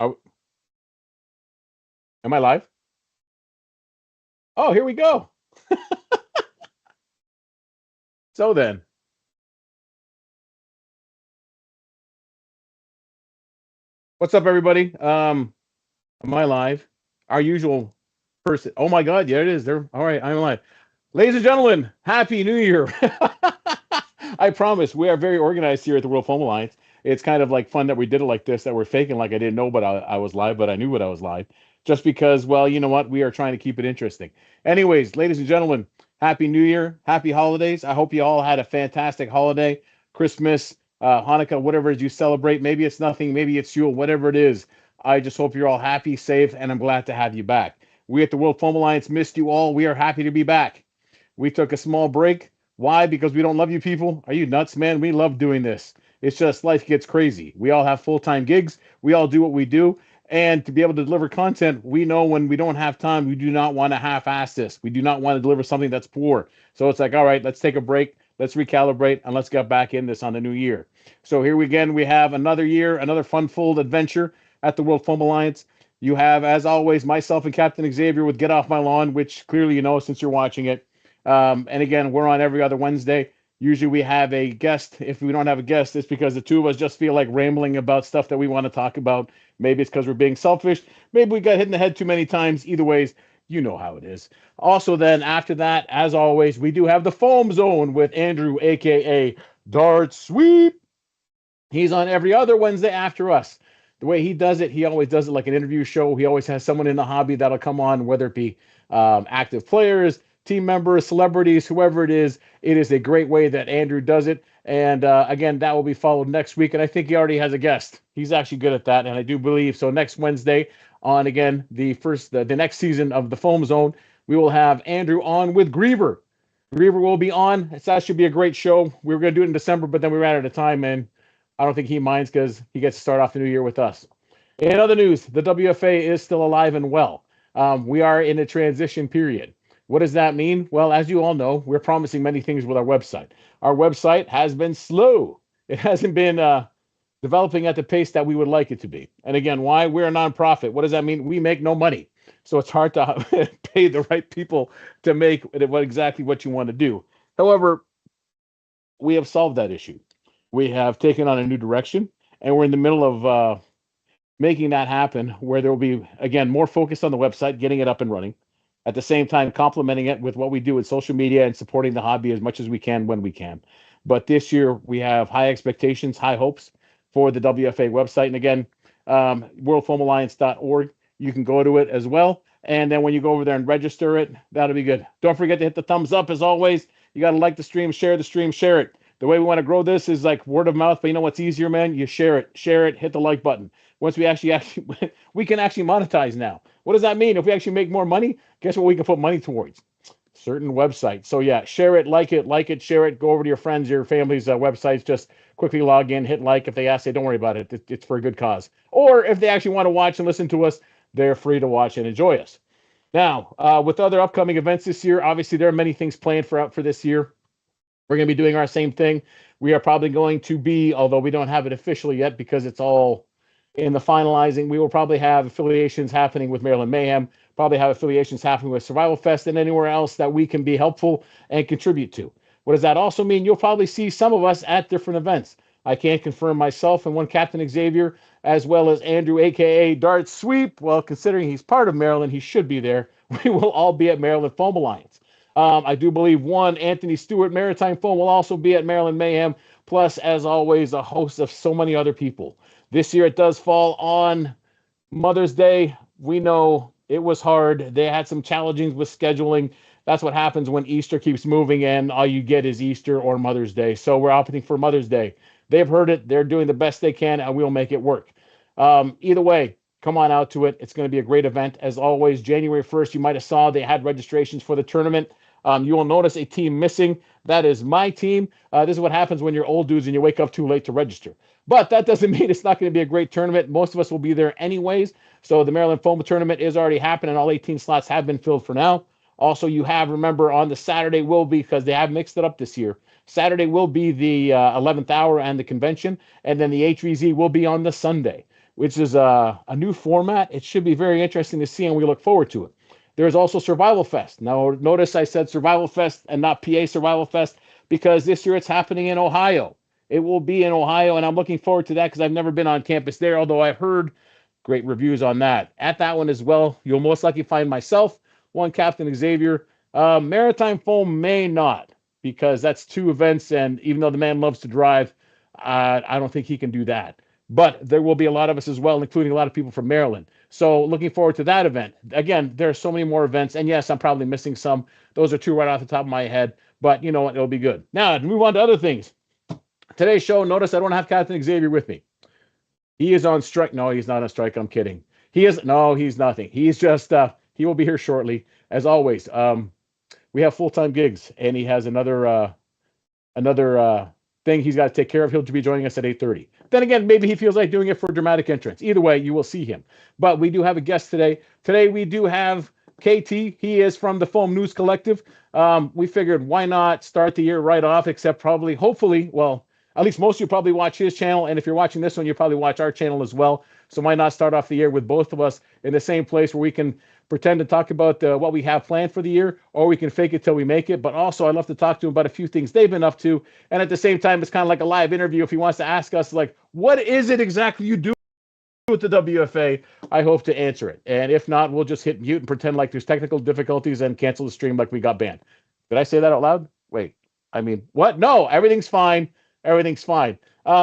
Oh, am I live? Oh, here we go. So then, what's up, everybody? Am I live? Our usual person. Oh my God, yeah, it is. There. All right, I'm live. Ladies and gentlemen, Happy New Year. I promise we are very organized here at the World Foam Alliance. It's kind of like fun that we did it like this, that we're faking like I didn't know, but I was live, but I knew what I was live. Just because, well, you know what? We are trying to keep it interesting. Anyways, ladies and gentlemen, Happy New Year. Happy holidays. I hope you all had a fantastic holiday, Christmas, Hanukkah, whatever it is you celebrate. Maybe it's nothing, maybe it's Yule, whatever it is. I just hope you're all happy, safe, and I'm glad to have you back. We at the World Foam Alliance missed you all. We are happy to be back. We took a small break. Why? Because we don't love you people? Are you nuts, man? We love doing this. It's just life gets crazy. We all have full-time gigs. We all do what we do. And to be able to deliver content, we know when we don't have time, we do not want to half-ass this. We do not want to deliver something that's poor. So it's like, all right, let's take a break. Let's recalibrate and let's get back in this on the new year. So here again, we have another year, another fun-filled adventure at the World Foam Alliance. You have, as always, myself and Captain Xavier with Get Off My Lawn, which clearly you know since you're watching it. And again, we're on every other Wednesday. Usually we have a guest. If we don't have a guest, it's because the two of us just feel like rambling about stuff that we want to talk about. Maybe it's because we're being selfish. Maybe we got hit in the head too many times. Either ways, you know how it is. Also, then after that, as always, we do have the Foam Zone with Andrew, aka Dart Sweep. He's on every other Wednesday after us. The way he does it, he always does it like an interview show. He always has someone in the hobby that'll come on, whether it be active players, team members, celebrities, whoever it is. It is a great way that Andrew does it. And again, that will be followed next week. And I think he already has a guest. He's actually good at that. And I do believe so. Next Wednesday, on again the next season of the Foam Zone, we will have Andrew on with Griever. Griever will be on. That should be a great show. We were going to do it in December, but then we ran out of time, and I don't think he minds because he gets to start off the new year with us. In other news, the WFA is still alive and well. We are in a transition period. What does that mean? Well, as you all know, we're promising many things with our website. Our website has been slow. It hasn't been developing at the pace that we would like it to be. And again, why? We're a nonprofit. What does that mean? We make no money. So it's hard to pay the right people to make exactly what you want to do. However, we have solved that issue. We have taken on a new direction, and we're in the middle of making that happen where there will be, again, more focus on the website, getting it up and running, at the same time complementing it with what we do with social media and supporting the hobby as much as we can when we can. But this year, we have high expectations, high hopes for the WFA website. And again, worldfoamalliance.org, you can go to it as well. And then when you go over there and register it, that'll be good. Don't forget to hit the thumbs up as always. You got to like the stream, share it. The way we want to grow this is like word of mouth, but you know what's easier, man? You share it, hit the like button. Once we actually we can actually monetize now. What does that mean? If we actually make more money, guess what we can put money towards? Certain websites. So yeah, share it, share it. Go over to your friends, your family's websites. Just quickly log in, hit like. If they ask, say, don't worry about it. It's for a good cause. Or if they actually want to watch and listen to us, they're free to watch and enjoy us. Now, with other upcoming events this year, obviously there are many things planned for this year. We're going to be doing our same thing. We are probably going to be, although we don't have it officially yet because it's all in the finalizing, we will probably have affiliations happening with Maryland Mayhem, probably have affiliations happening with Survival Fest and anywhere else that we can be helpful and contribute to. What does that also mean? You'll probably see some of us at different events. I can't confirm myself and one Captain Xavier, as well as Andrew, aka Dart Sweep. Well, considering he's part of Maryland, he should be there. We will all be at Maryland Foam Alliance. I do believe one Anthony Stewart Maritime Foam will also be at Maryland Mayhem, plus, as always, a host of so many other people. This year it does fall on Mother's Day. We know it was hard. They had some challenges with scheduling. That's what happens when Easter keeps moving and all you get is Easter or Mother's Day. So we're opting for Mother's Day. They've heard it. They're doing the best they can, and we'll make it work. Either way, come on out to it. It's going to be a great event. As always, January 1st, you might have saw they had registrations for the tournament. You will notice a team missing. That is my team. This is what happens when you're old dudes and you wake up too late to register. But that doesn't mean it's not going to be a great tournament. Most of us will be there anyways. So the Maryland Foam tournament is already happening. All 18 slots have been filled for now. Also, you have, remember, on the Saturday will be, because they have mixed it up this year, Saturday will be the 11th hour and the convention, and then the H3Z will be on the Sunday. which is a new format. It should be very interesting to see, and we look forward to it. There's also Survival Fest. Now, notice I said Survival Fest and not PA Survival Fest because this year it's happening in Ohio. It will be in Ohio, and I'm looking forward to that because I've never been on campus there, although I've heard great reviews on that. At that one as well, you'll most likely find myself, one Captain Xavier. Maritime Foam may not, because that's two events, and even though the man loves to drive, I don't think he can do that. But there will be a lot of us as well, including a lot of people from Maryland. So looking forward to that event. Again, there are so many more events, and yes, I'm probably missing some. Those are two right off the top of my head, but you know what? It'll be good. Now, to move on to other things. Today's show, notice I don't have Captain Xavier with me. He is on strike. No, he's not on strike. I'm kidding. He's nothing. He's just, he will be here shortly, as always. We have full-time gigs, and he has another thing he's got to take care of. He'll be joining us at 8:30. Then again, maybe he feels like doing it for a dramatic entrance. Either way, you will see him. But we do have a guest today. Today we do have KT. He is from the Foam News Collective. We figured why not start the year right off, except probably, hopefully, well, at least most of you probably watch his channel, and if you're watching this one, you probably watch our channel as well. So why not start off the year with both of us in the same place where we can pretend to talk about what we have planned for the year, or we can fake it till we make it. But also, I'd love to talk to him about a few things they've been up to, and at the same time, it's kind of like a live interview. If he wants to ask us, like, what is it exactly you do with the WFA, I hope to answer it. And if not, we'll just hit mute and pretend like there's technical difficulties and cancel the stream like we got banned. Did I say that out loud? Wait, I mean, what? No, everything's fine. Everything's fine.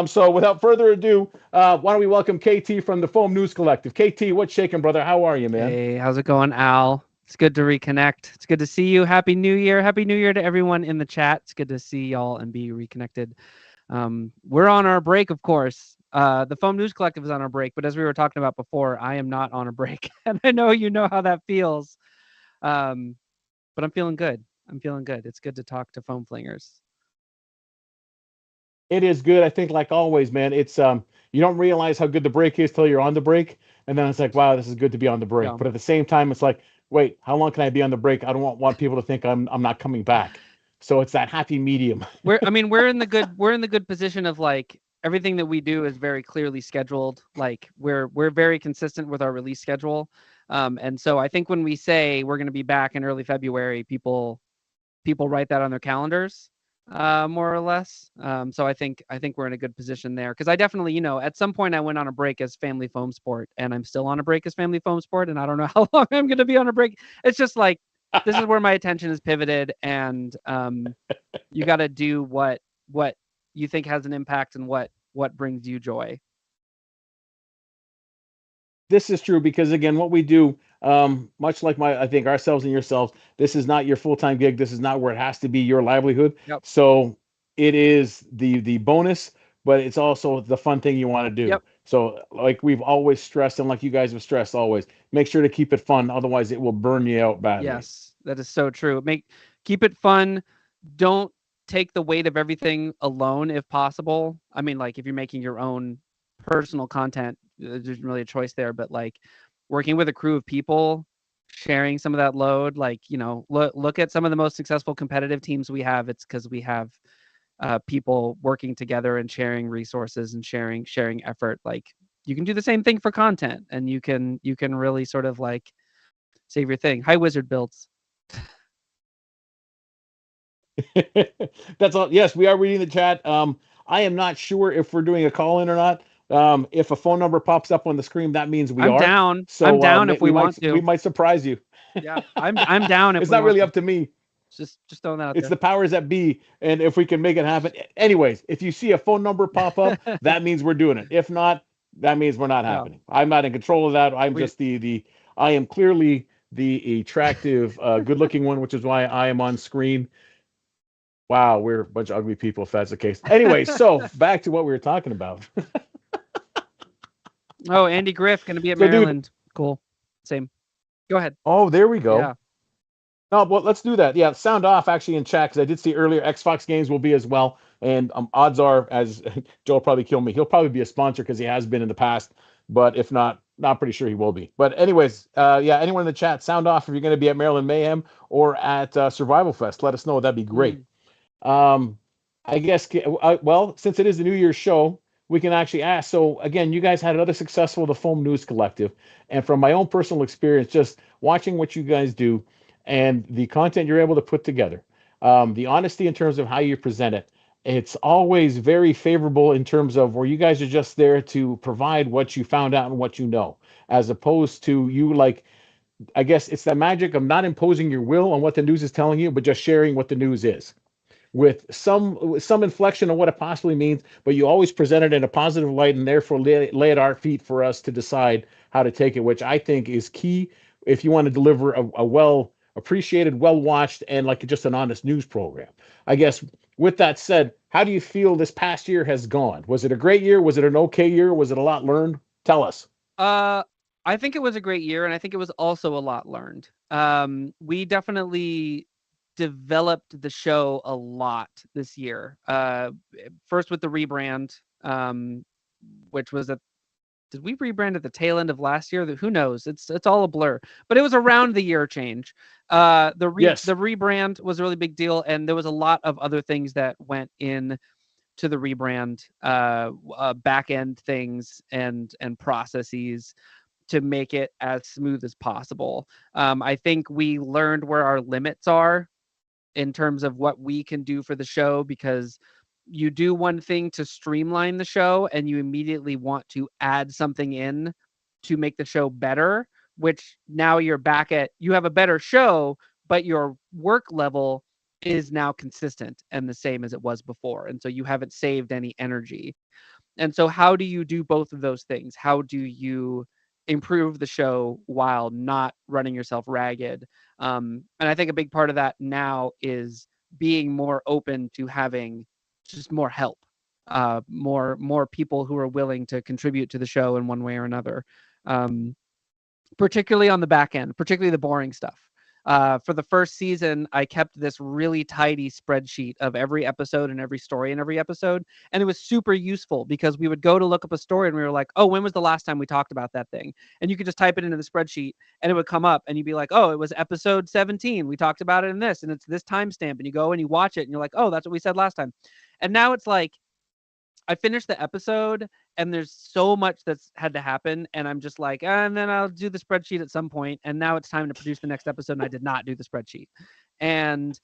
So without further ado, why don't we welcome KT from the Foam News Collective. KT, what's shaking, brother? How are you, man? Hey, how's it going, Al? It's good to reconnect. It's good to see you. Happy New Year. Happy New Year to everyone in the chat. It's good to see y'all and be reconnected. We're on our break, of course. The Foam News Collective is on our break, but as we were talking about before, I am not on a break. And I know you know how that feels. But I'm feeling good. I'm feeling good. It's good to talk to foam flingers. It is good. I think, like always, man, it's you don't realize how good the break is till you're on the break, and then it's like, wow, this is good to be on the break. Yeah. But at the same time, it's like, wait, how long can I be on the break? I don't want people to think I'm not coming back. So it's that happy medium. We're in the good position of like everything that we do is very clearly scheduled. Like we're very consistent with our release schedule. And so I think when we say we're going to be back in early February, people write that on their calendars, more or less. So I think we're in a good position there, because I definitely, at some point I went on a break as Family Foam Sport, and I'm still on a break as Family Foam Sport, and I don't know how long I'm going to be on a break. It's just like, this is where my attention is pivoted, and you got to do what you think has an impact and what brings you joy. This is true because, again, what we do, much like I think ourselves and yourselves, this is not your full-time gig. This is not where it has to be your livelihood. Yep. So it is the bonus, but it's also the fun thing you want to do. Yep. So like we've always stressed, and like you guys have stressed always, make sure to keep it fun. Otherwise, it will burn you out badly. Yes, that is so true. Keep it fun. Don't take the weight of everything alone if possible. I mean, like if you're making your own personal content, there's really a choice there, but like working with a crew of people, sharing some of that load, like, look at some of the most successful competitive teams we have. It's because we have people working together and sharing resources and sharing effort. Like you can do the same thing for content, and you can really sort of like save your thing. Hi, Wizard Builds. That's all. Yes, we are reading the chat. I am not sure if we're doing a call in or not. If a phone number pops up on the screen, that means we are. I'm down. So, I'm down if we want to. We might surprise you. Yeah, I'm down. If it's not really up to me. Just throwing that out It's there. the powers that be, and if we can make it happen. Anyways, if you see a phone number pop up, that means we're doing it. If not, that means we're not happening. I'm not in control of that. I'm just I am clearly the attractive, good-looking one, which is why I am on screen. Wow, we're a bunch of ugly people if that's the case. Anyway, so back to what we were talking about. Oh, Andy Griff going to be at Maryland. Dude, cool. Same. Go ahead. Oh, there we go. Yeah. No, well, let's do that. Yeah, sound off actually in chat, because I did see earlier Xbox games will be as well. And odds are, as Joe will probably kill me, he'll probably be a sponsor because he has been in the past. But if not, not pretty sure he will be. But anyways, yeah, anyone in the chat, sound off if you're going to be at Maryland Mayhem or at Survival Fest. Let us know. That'd be great. I guess, well, since it is the New Year's show, we can actually ask. So again, you guys had another successful the Foam News Collective, and from my own personal experience, just watching what you guys do and the content you're able to put together, the honesty in terms of how you present it, it's always very favorable in terms of where you guys are just there to provide what you found out and what you know, as opposed to you like, I guess it's the magic of not imposing your will on what the news is telling you, but just sharing what the news is with some inflection of what it possibly means, but you always present it in a positive light and therefore lay it at our feet for us to decide how to take it, which I think is key if you want to deliver a well appreciated, well watched, and like just an honest news program. I guess with that said, how do you feel this past year has gone? Was it a great year? Was it an okay year? Was it a lot learned? Tell us. Uh, I think it was a great year, and I think it was also a lot learned. We definitely developed the show a lot this year. First with the rebrand, which was did we rebrand at the tail end of last year? Who knows? It's all a blur. But it was around the year change. The Yes. rebrand was a really big deal, and there was a lot of other things that went in to the rebrand, back end things and processes to make it as smooth as possible. I think we learned where our limits are in terms of what we can do for the show, because you do one thing to streamline the show and you immediately want to add something in to make the show better, which now you're back at, you have a better show, but your work level is now consistent and the same as it was before. And so you haven't saved any energy. And so how do you do both of those things? How do you improve the show while not running yourself ragged? And I think a big part of that now is being more open to having just more help, more people who are willing to contribute to the show in one way or another, particularly on the back end, particularly the boring stuff. For the first season, I kept this really tidy spreadsheet of every episode and every story in every episode. And it was super useful because we would go to look up a story and we were like, oh, when was the last time we talked about that thing? And you could just type it into the spreadsheet and it would come up and you'd be like, oh, it was episode 17. We talked about it in this and it's this timestamp. And you go and you watch it and you're like, oh, that's what we said last time. And now it's like, I finished the episode and there's so much that's had to happen. And I'm just like, and then I'll do the spreadsheet at some point. And now it's time to produce the next episode. And I did not do the spreadsheet. And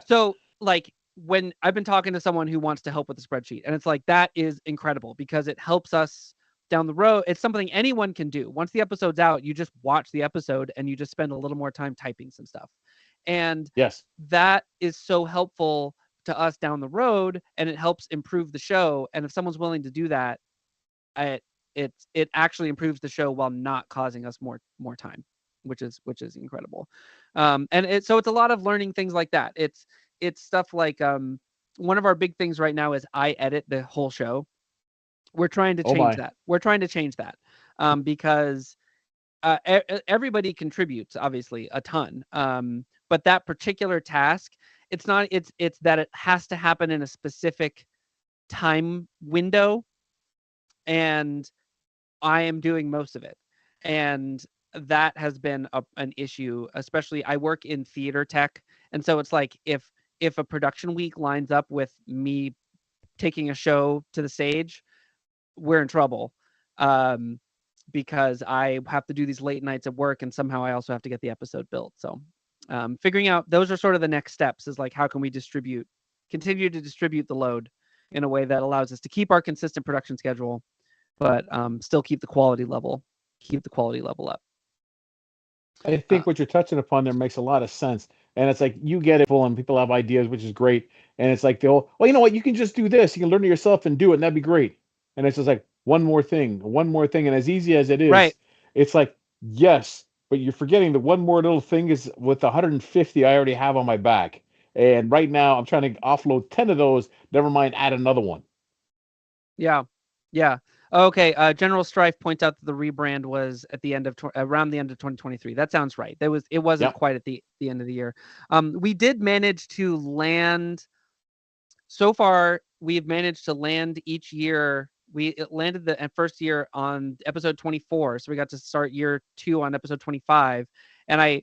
so like when I've been talking to someone who wants to help with the spreadsheet, and it's like, that is incredible because it helps us down the road. It's something anyone can do. Once the episode's out, you just watch the episode and you just spend a little more time typing some stuff. And Yes. that is so helpful to us down the road, and it helps improve the show. And if someone's willing to do that, it actually improves the show while not causing us more time, which is incredible. And so it's a lot of learning things like that. It's stuff like one of our big things right now is I edit the whole show. We're trying to Oh change my. that. We're trying to change that because everybody contributes obviously a ton, but that particular task, it's not, it's that it has to happen in a specific time window, and I am doing most of it, and that has been an issue. Especially I work in theater tech, and so it's like if a production week lines up with me taking a show to the stage, we're in trouble. Because I have to do these late nights at work and somehow I also have to get the episode built. So figuring out, those are sort of the next steps, is like, how can we continue to distribute the load in a way that allows us to keep our consistent production schedule, but still keep the quality level up. I Uh, think what you're touching upon there makes a lot of sense. And it's like you get it full and people have ideas, which is great. And it's like they'll, well, you know what, you can just do this. You can learn it yourself and do it, and that'd be great. And it's just like one more thing, one more thing. And as easy as it right. is, it's like, yes, but you're forgetting the one more little thing is with the 150 I already have on my back. And right now I'm trying to offload 10 of those, never mind add another one. Yeah. Yeah. Okay. General Strife points out that the rebrand was at the end of around the end of 2023. That sounds right. It wasn't Yeah. quite at the end of the year. We did manage to land. So far, we've managed to land each year. We landed the first year on episode 24, so we got to start year 2 on episode 25. And I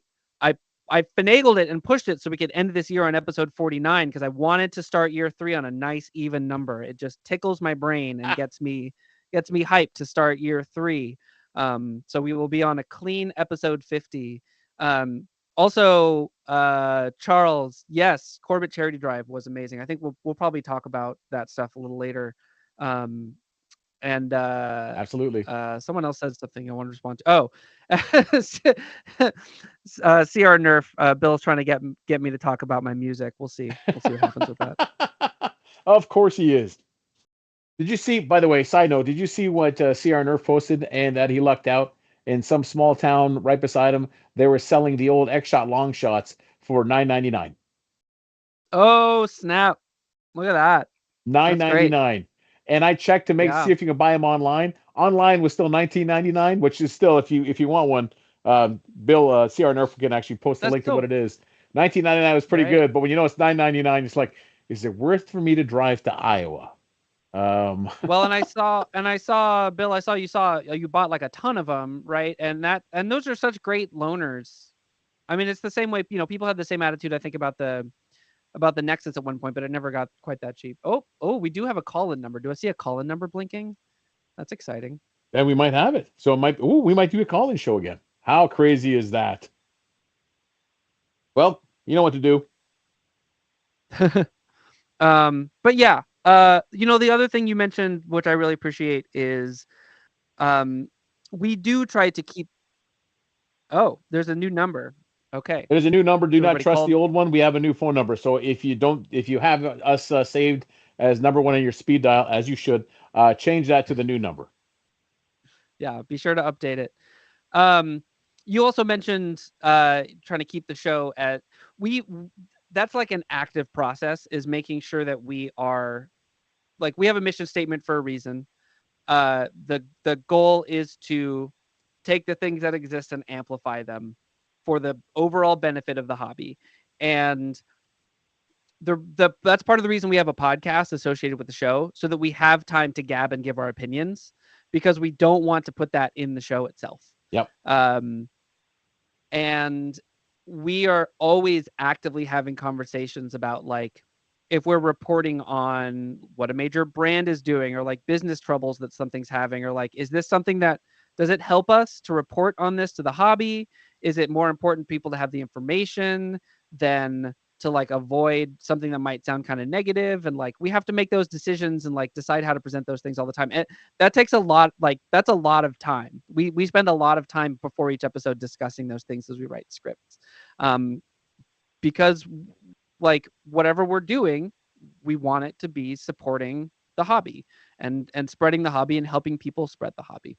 I finagled it and pushed it so we could end this year on episode 49 because I wanted to start year 3 on a nice even number. It just tickles my brain and gets me hyped to start year 3. So we will be on a clean episode 50. Also, Charles, yes, Corbett Charity Drive was amazing. I think we'll probably talk about that stuff a little later. And Absolutely. someone else said something I want to respond to. Oh, CR Nerf. Bill's trying to get me to talk about my music. We'll see. We'll see what happens with that. Of course he is. Did you see, by the way, side note, did you see what CR Nerf posted and that he lucked out in some small town right beside him? They were selling the old X Shot long shots for $9.99. Oh, snap. Look at that. Nine That's ninety great. nine. And I checked to see if you can buy them online. Online was still $19.99, which is still, if you want one, Bill CR Nerf can actually post the That's link to still what it is. $19.99 was pretty right. good, but when you know it's $9.99, it's like, is it worth for me to drive to Iowa? Well, and I saw Bill. I saw you bought like a ton of them, right? And those are such great loaners. I mean, it's the same way. People had the same attitude. I think about the Nexus at one point, but it never got quite that cheap. Oh, we do have a call-in number. Do I see a call-in number blinking? That's exciting. Then we might have it. So we might do a call-in show again. How crazy is that? Well, you know what to do. But yeah, the other thing you mentioned, which I really appreciate, is we do try to keep. Oh, there's a new number. Okay. There's a new number. Do not Everybody trust called. the old one. We have a new phone number. So if you have us saved as number one on your speed dial, as you should, change that to the new number. Yeah, be sure to update it. You also mentioned trying to keep the show at that's like an active process, is making sure that we are like, we have a mission statement for a reason. The goal is to take the things that exist and amplify them for the overall benefit of the hobby. And that's part of the reason we have a podcast associated with the show, so that we have time to gab and give our opinions, because we don't want to put that in the show itself. Yep. And we are always actively having conversations about, like, if we're reporting on what a major brand is doing, or like business troubles that something's having, or like, is this something that, does it help us to report on this to the hobby? Is it more important people to have the information than to like avoid something that might sound kind of negative? And like, we have to make those decisions and like decide how to present those things all the time. And that takes a lot, like, that's a lot of time. We spend a lot of time before each episode discussing those things as we write scripts. Because like, whatever we're doing, we want it to be supporting the hobby and spreading the hobby and helping people spread the hobby.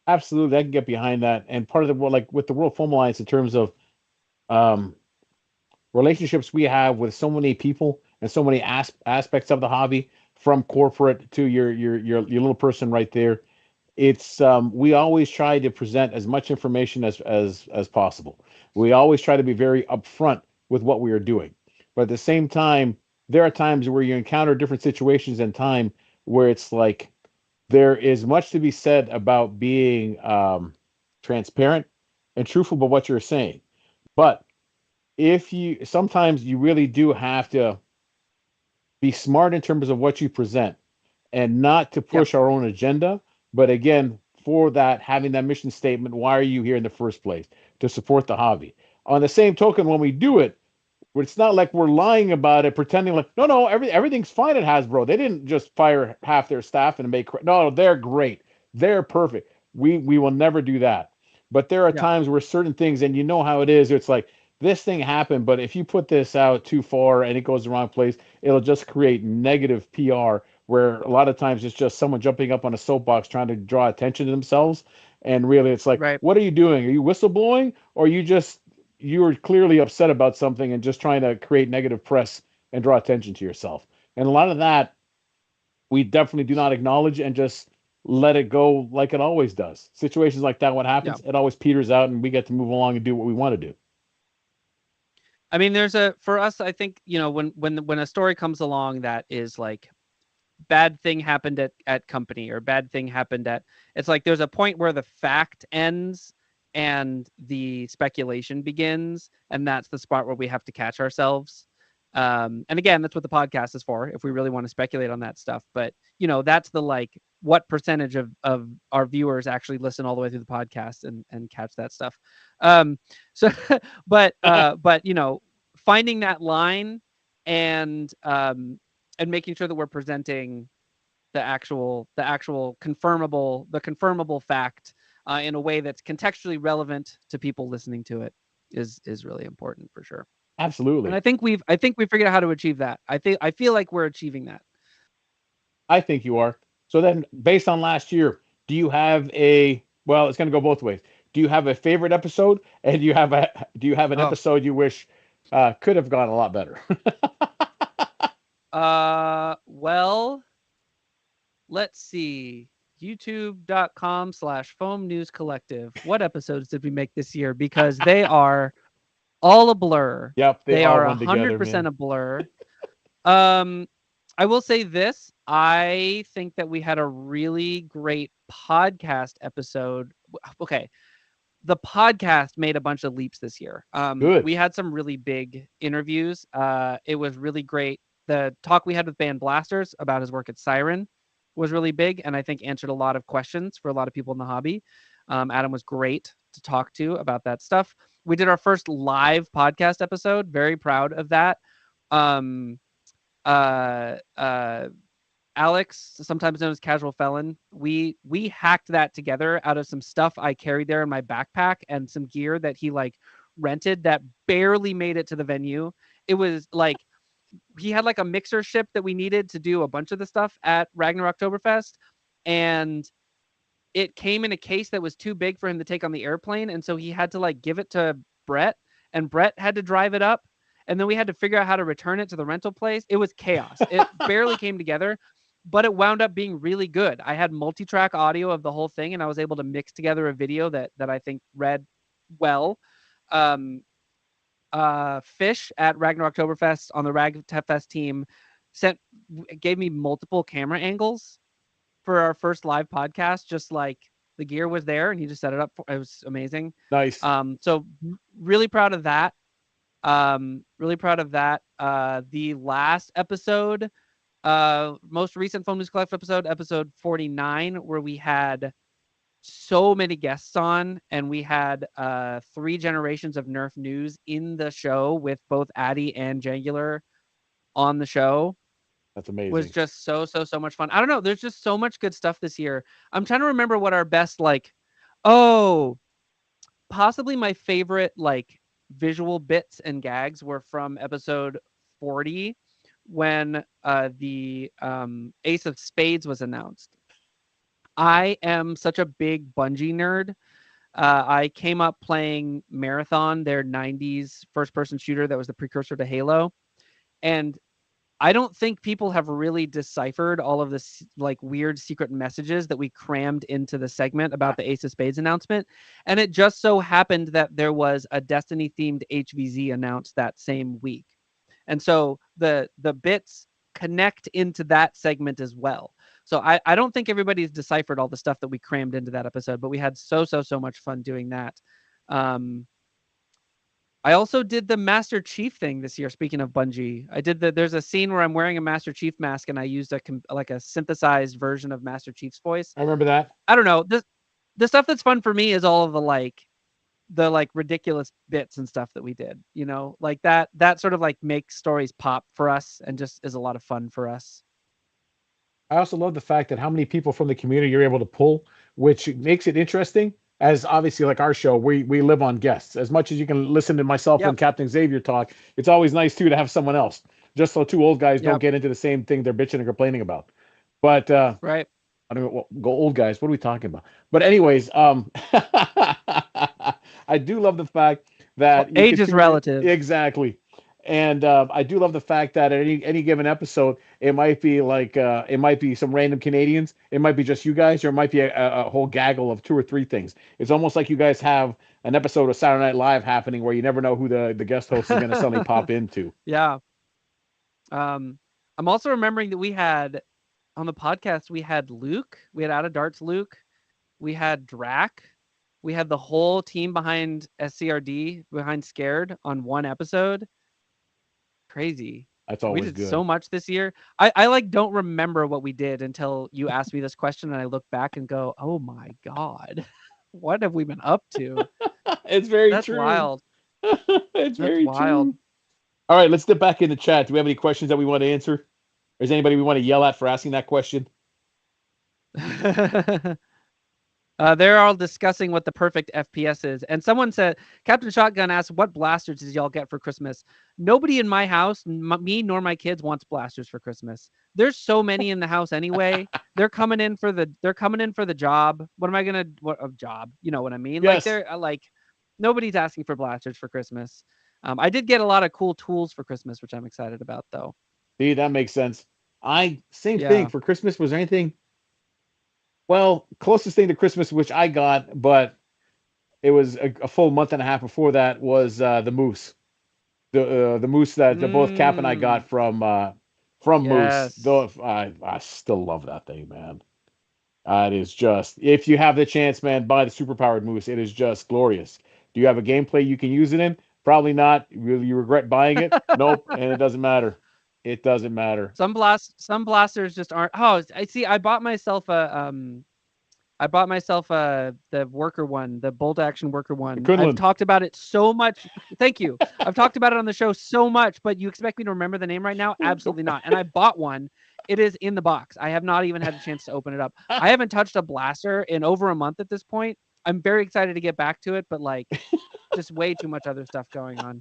Absolutely, I can get behind that. And part of the, like with the World Foam Alliance, in terms of relationships we have with so many people and so many aspects of the hobby, from corporate to your little person right there. It's we always try to present as much information as possible. We always try to be very upfront with what we are doing, but at the same time, there are times where you encounter different situations and time where it's like, there is much to be said about being transparent and truthful about what you're saying. But if you, sometimes you really do have to be smart in terms of what you present, and not to push our own agenda, but again, for that, having that mission statement, why are you here in the first place? To support the hobby. On the same token, when we do it, it's not like we're lying about it, pretending like, no, everything's fine at Hasbro. They didn't just fire half their staff and make, no, they're great. They're perfect. We will never do that. But there are times where certain things, and you know how it is, it's like, this thing happened, but if you put this out too far and it goes the wrong place, it'll just create negative PR, where a lot of times it's just someone jumping up on a soapbox trying to draw attention to themselves. And really, it's like, Right. what are you doing? Are you whistleblowing, or you're clearly upset about something and just trying to create negative press and draw attention to yourself? And a lot of that, we definitely do not acknowledge and just let it go like it always does. Situations like that, what happens, it always peters out and we get to move along and do what we want to do. I mean, for us, I think, when a story comes along that is like, bad thing happened at company, or bad thing happened at, it's like, there's a point where the fact ends and the speculation begins, and that's the spot where we have to catch ourselves. And again, that's what the podcast is for, if we really want to speculate on that stuff. But that's the like what percentage of our viewers actually listen all the way through the podcast and catch that stuff. So but finding that line and making sure that we're presenting the confirmable fact in a way that's contextually relevant to people listening to it is really important for sure. And Absolutely. I think we figured out how to achieve that. I feel like we're achieving that. I think you are. So then, based on last year, do you have a? Well, it's going to go both ways. Do you have a favorite episode, and do you have an Oh, episode you wish could have gone a lot better? well, let's see. YouTube.com/Foam News Collective. What episodes did we make this year? Because they are all a blur. Yep, they They all are run together, 100% man. a blur. Um, I will say this. I think that we had a really great podcast episode. Okay. The podcast made a bunch of leaps this year. Good. We had some really big interviews. It was really great. The talk we had with Band Blasters about his work at Siren was really big, and I think answered a lot of questions for a lot of people in the hobby. Adam was great to talk to about that stuff. We did our first live podcast episode. Very proud of that. Um, uh, uh, Alex, sometimes known as Casual Felon, we hacked that together out of some stuff I carried there in my backpack and some gear that he like rented that barely made it to the venue. It was like he had like a mixer ship that we needed to do a bunch of the stuff at Ragnar Oktoberfest, and it came in a case that was too big for him to take on the airplane, and so he had to like give it to Brett, and Brett had to drive it up, and then we had to figure out how to return it to the rental place. It was chaos. It barely came together, but it wound up being really good. I had multi-track audio of the whole thing, and I was able to mix together a video that I think read well. Um, Fish at Ragnar Oktoberfest on the Ragfest team gave me multiple camera angles for our first live podcast. Just like the gear was there, and he just set it up. It was amazing. Nice. So really proud of that. Really proud of that. The last episode, most recent Foam News Collective episode 49, where we had so many guests on, and we had 3 generations of Nerf news in the show with both Addy and Jangular on the show. That's Was amazing. just so much fun. I don't know. There's just so much good stuff this year. I'm trying to remember what our best possibly my favorite like visual bits and gags were from episode 40 when the Ace of Spades was announced. I am such a big Bungie nerd. I came up playing Marathon, their 90s first-person shooter that was the precursor to Halo. And I don't think people have really deciphered all of this like weird secret messages that we crammed into the segment about the Ace of Spades announcement. And it just so happened that there was a Destiny themed HVZ announced that same week. And so the bits connect into that segment as well. So I don't think everybody's deciphered all the stuff that we crammed into that episode, but we had so much fun doing that. I also did the Master Chief thing this year. Speaking of Bungie, there's a scene where I'm wearing a Master Chief mask, and I used a synthesized version of Master Chief's voice. I remember that. I don't know. The stuff that's fun for me is all of the ridiculous bits and stuff that we did. Like that sort of like makes stories pop for us and just is a lot of fun for us. I also love the fact that how many people from the community you're able to pull, which makes it interesting. As obviously, like our show, we live on guests. As much as you can listen to myself and Yep. Captain Xavier talk, it's always nice too to have someone else, just so 2 old guys don't Yep. get into the same thing they're bitching and complaining about. But Right. I don't know, go old guys. What are we talking about? But anyways, I do love the fact that you Age could is relative. exactly, and I do love the fact that at any given episode, it might be like it might be some random Canadians, it might be just you guys, or it might be a whole gaggle of 2 or 3 things. It's almost like you guys have an episode of Saturday Night Live happening where you never know who the guest host is going to suddenly pop into. Yeah. I'm also remembering that we had on the podcast, we had Luke, we had Out of Darts Luke, we had Drac, We had the whole team behind SCRD, behind Scared on one episode. Crazy. That's We always did good. so much this year. I like don't remember what we did until you asked me this question, and I look back and go, "Oh my god, what have we been up to?" It's very That's true. wild. It's That's very wild. true. All right, let's dip back in the chat. Do we have any questions that we want to answer? Or is anybody we want to yell at for asking that question? They're all discussing what the perfect FPS is. And someone said, Captain Shotgun asked, what blasters did y'all get for Christmas? Nobody in my house, me nor my kids, wants blasters for Christmas. There's so many in the house anyway. They're coming in for the job. What am I gonna what a job? You know what I mean? Like Yes. they're like nobody's asking for blasters for Christmas. I did get a lot of cool tools for Christmas, which I'm excited about though. See, that makes sense. Same thing Yeah. for Christmas. Was there anything? Well, closest thing to Christmas which I got, but it was a full month and a half before that was the moose. The moose that both Cap and I got Mm, from Moose. yes. Though I still love that thing, man. It is just if you have the chance, man, buy the superpowered moose. It is just glorious. Do you have a gameplay you can use it in? Probably not. Will you regret buying it? Nope. And it doesn't matter. It doesn't matter. Some blasters just aren't. Oh, I see. I bought myself the worker one, the bolt action worker The one. I've Kunlun. talked about it so much. Thank you. I've talked about it on the show so much, but you expect me to remember the name right now? Absolutely not. And I bought one. It is in the box. I have not even had a chance to open it up. I haven't touched a blaster in over a month at this point. I'm very excited to get back to it, but like just way too much other stuff going on.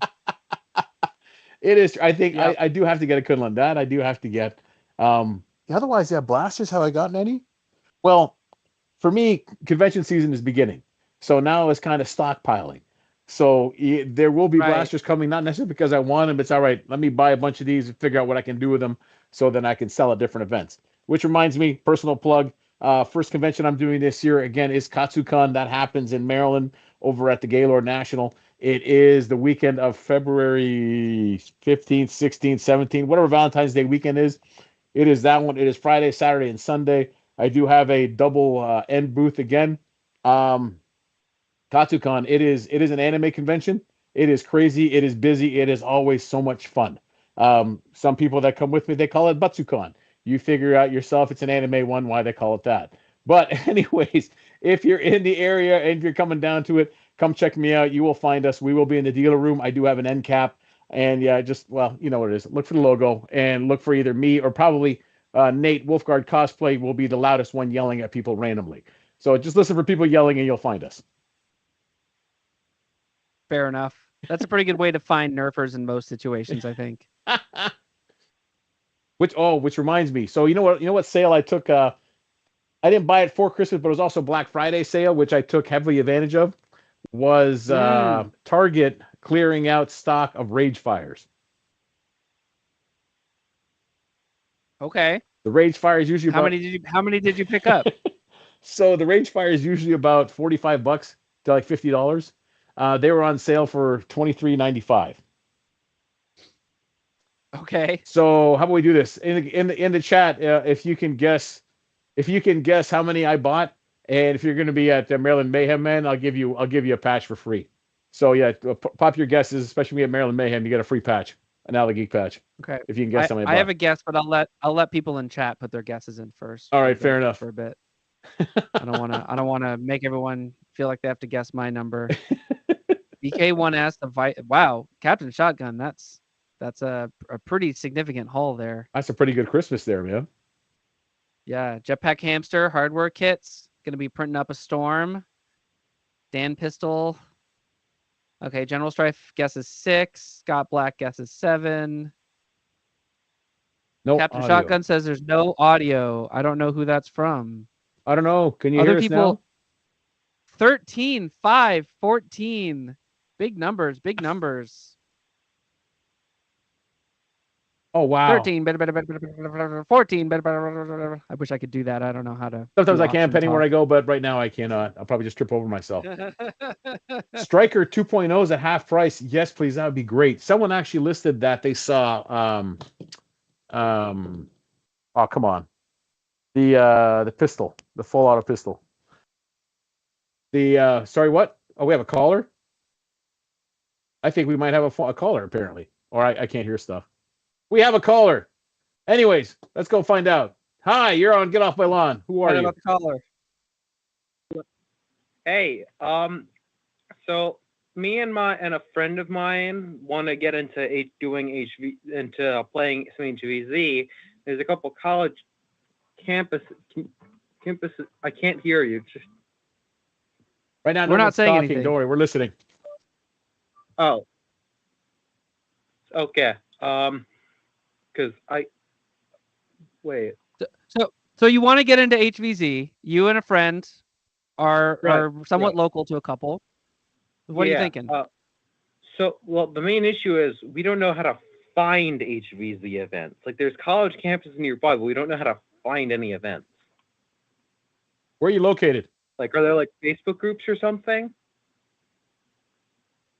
It is. I think Yep. I do have to get a Kunlun. That I do have to get. Otherwise, yeah, blasters. Have I gotten any? Well, for me, convention season is beginning. So now it's kind of stockpiling. So there will be Right. blasters coming, not necessarily because I want them. It's all right. Let me buy a bunch of these and figure out what I can do with them so then I can sell at different events. Which reminds me, personal plug. First convention I'm doing this year again is KatsuCon. That happens in Maryland over at the Gaylord National. It is the weekend of February 15th, 16th, 17th, whatever Valentine's Day weekend is. It is that one. It is Friday, Saturday, and Sunday. I do have a double end booth again. Um, KatsuCon. It is an anime convention. It is crazy. It is busy. It is always so much fun. Some people that come with me they call it Batsucon. You figure out yourself. It's an anime one. Why they call it that. But anyways, if you're in the area and if you're coming down to it, come check me out. You will find us. We will be in the dealer room. I do have an end cap. And yeah, just well, you know what it is. Look for the logo and look for either me or probably Nate Wolfgard cosplay will be the loudest one yelling at people randomly. So just listen for people yelling and you'll find us. Fair enough. That's a pretty good way to find nerfers in most situations, I think. Which reminds me. So you know what sale I took I didn't buy it for Christmas, but it was also Black Friday sale, which I took heavily advantage of, was Mm, Target clearing out stock of Rage Fires. okay. The Rage Fire is usually about How many did you pick up? so the Rage Fire is usually about $45 to like $50. They were on sale for $23.95. Okay. So how about we do this in the chat? If you can guess how many I bought, and if you're going to be at Maryland Mayhem, man, I'll give you a patch for free. So yeah, pop your guesses, especially me at Maryland Mayhem. You get a free patch, an Alley Geek patch, Okay. if you can guess how many I I have bought. a guess, but I'll let people in chat put their guesses in first All right, fair enough. for a bit. I don't wanna make everyone feel like they have to guess my number. BK1 asked wow, Captain Shotgun, that's a pretty significant haul there. That's a pretty good Christmas there, man. Yeah, Jetpack Hamster, hardware kits, gonna be printing up a storm. Dan Pistol. Okay, General Strife guesses 6. Scott Black guesses 7. No Captain audio. Shotgun says there's no audio. I don't know who that's from. I don't know. Can you Other hear us now? people 13, 5, 14. Big numbers, big numbers. Oh wow. 13, 14. I wish I could do that. I don't know how to. Sometimes do I can, depending auction where I go, but right now I cannot. I'll probably just trip over myself. Striker 2.0 is at half price. Yes, please. That would be great. Someone actually listed that they saw. Oh, come on. The pistol, the full auto pistol. The sorry, what? Oh, we have a caller. I think we might have a caller apparently, or I can't hear stuff. We have a caller. Anyways, let's go find out. Hi, you're on Get Off My Lawn. Who are What you? about the caller? Hey, so me and a friend of mine want to get into playing some HVZ. There's a couple college campus. I can't hear you. Right now, We're not saying talking. anything. Don't worry, we're listening. Oh, okay. Because wait. So you want to get into HVZ? You and a friend are somewhat right. local to a couple. What are you thinking? Well, the main issue is we don't know how to find HVZ events. Like, there's college campuses nearby, but we don't know how to find any events. Where are you located? Like, are there like Facebook groups or something?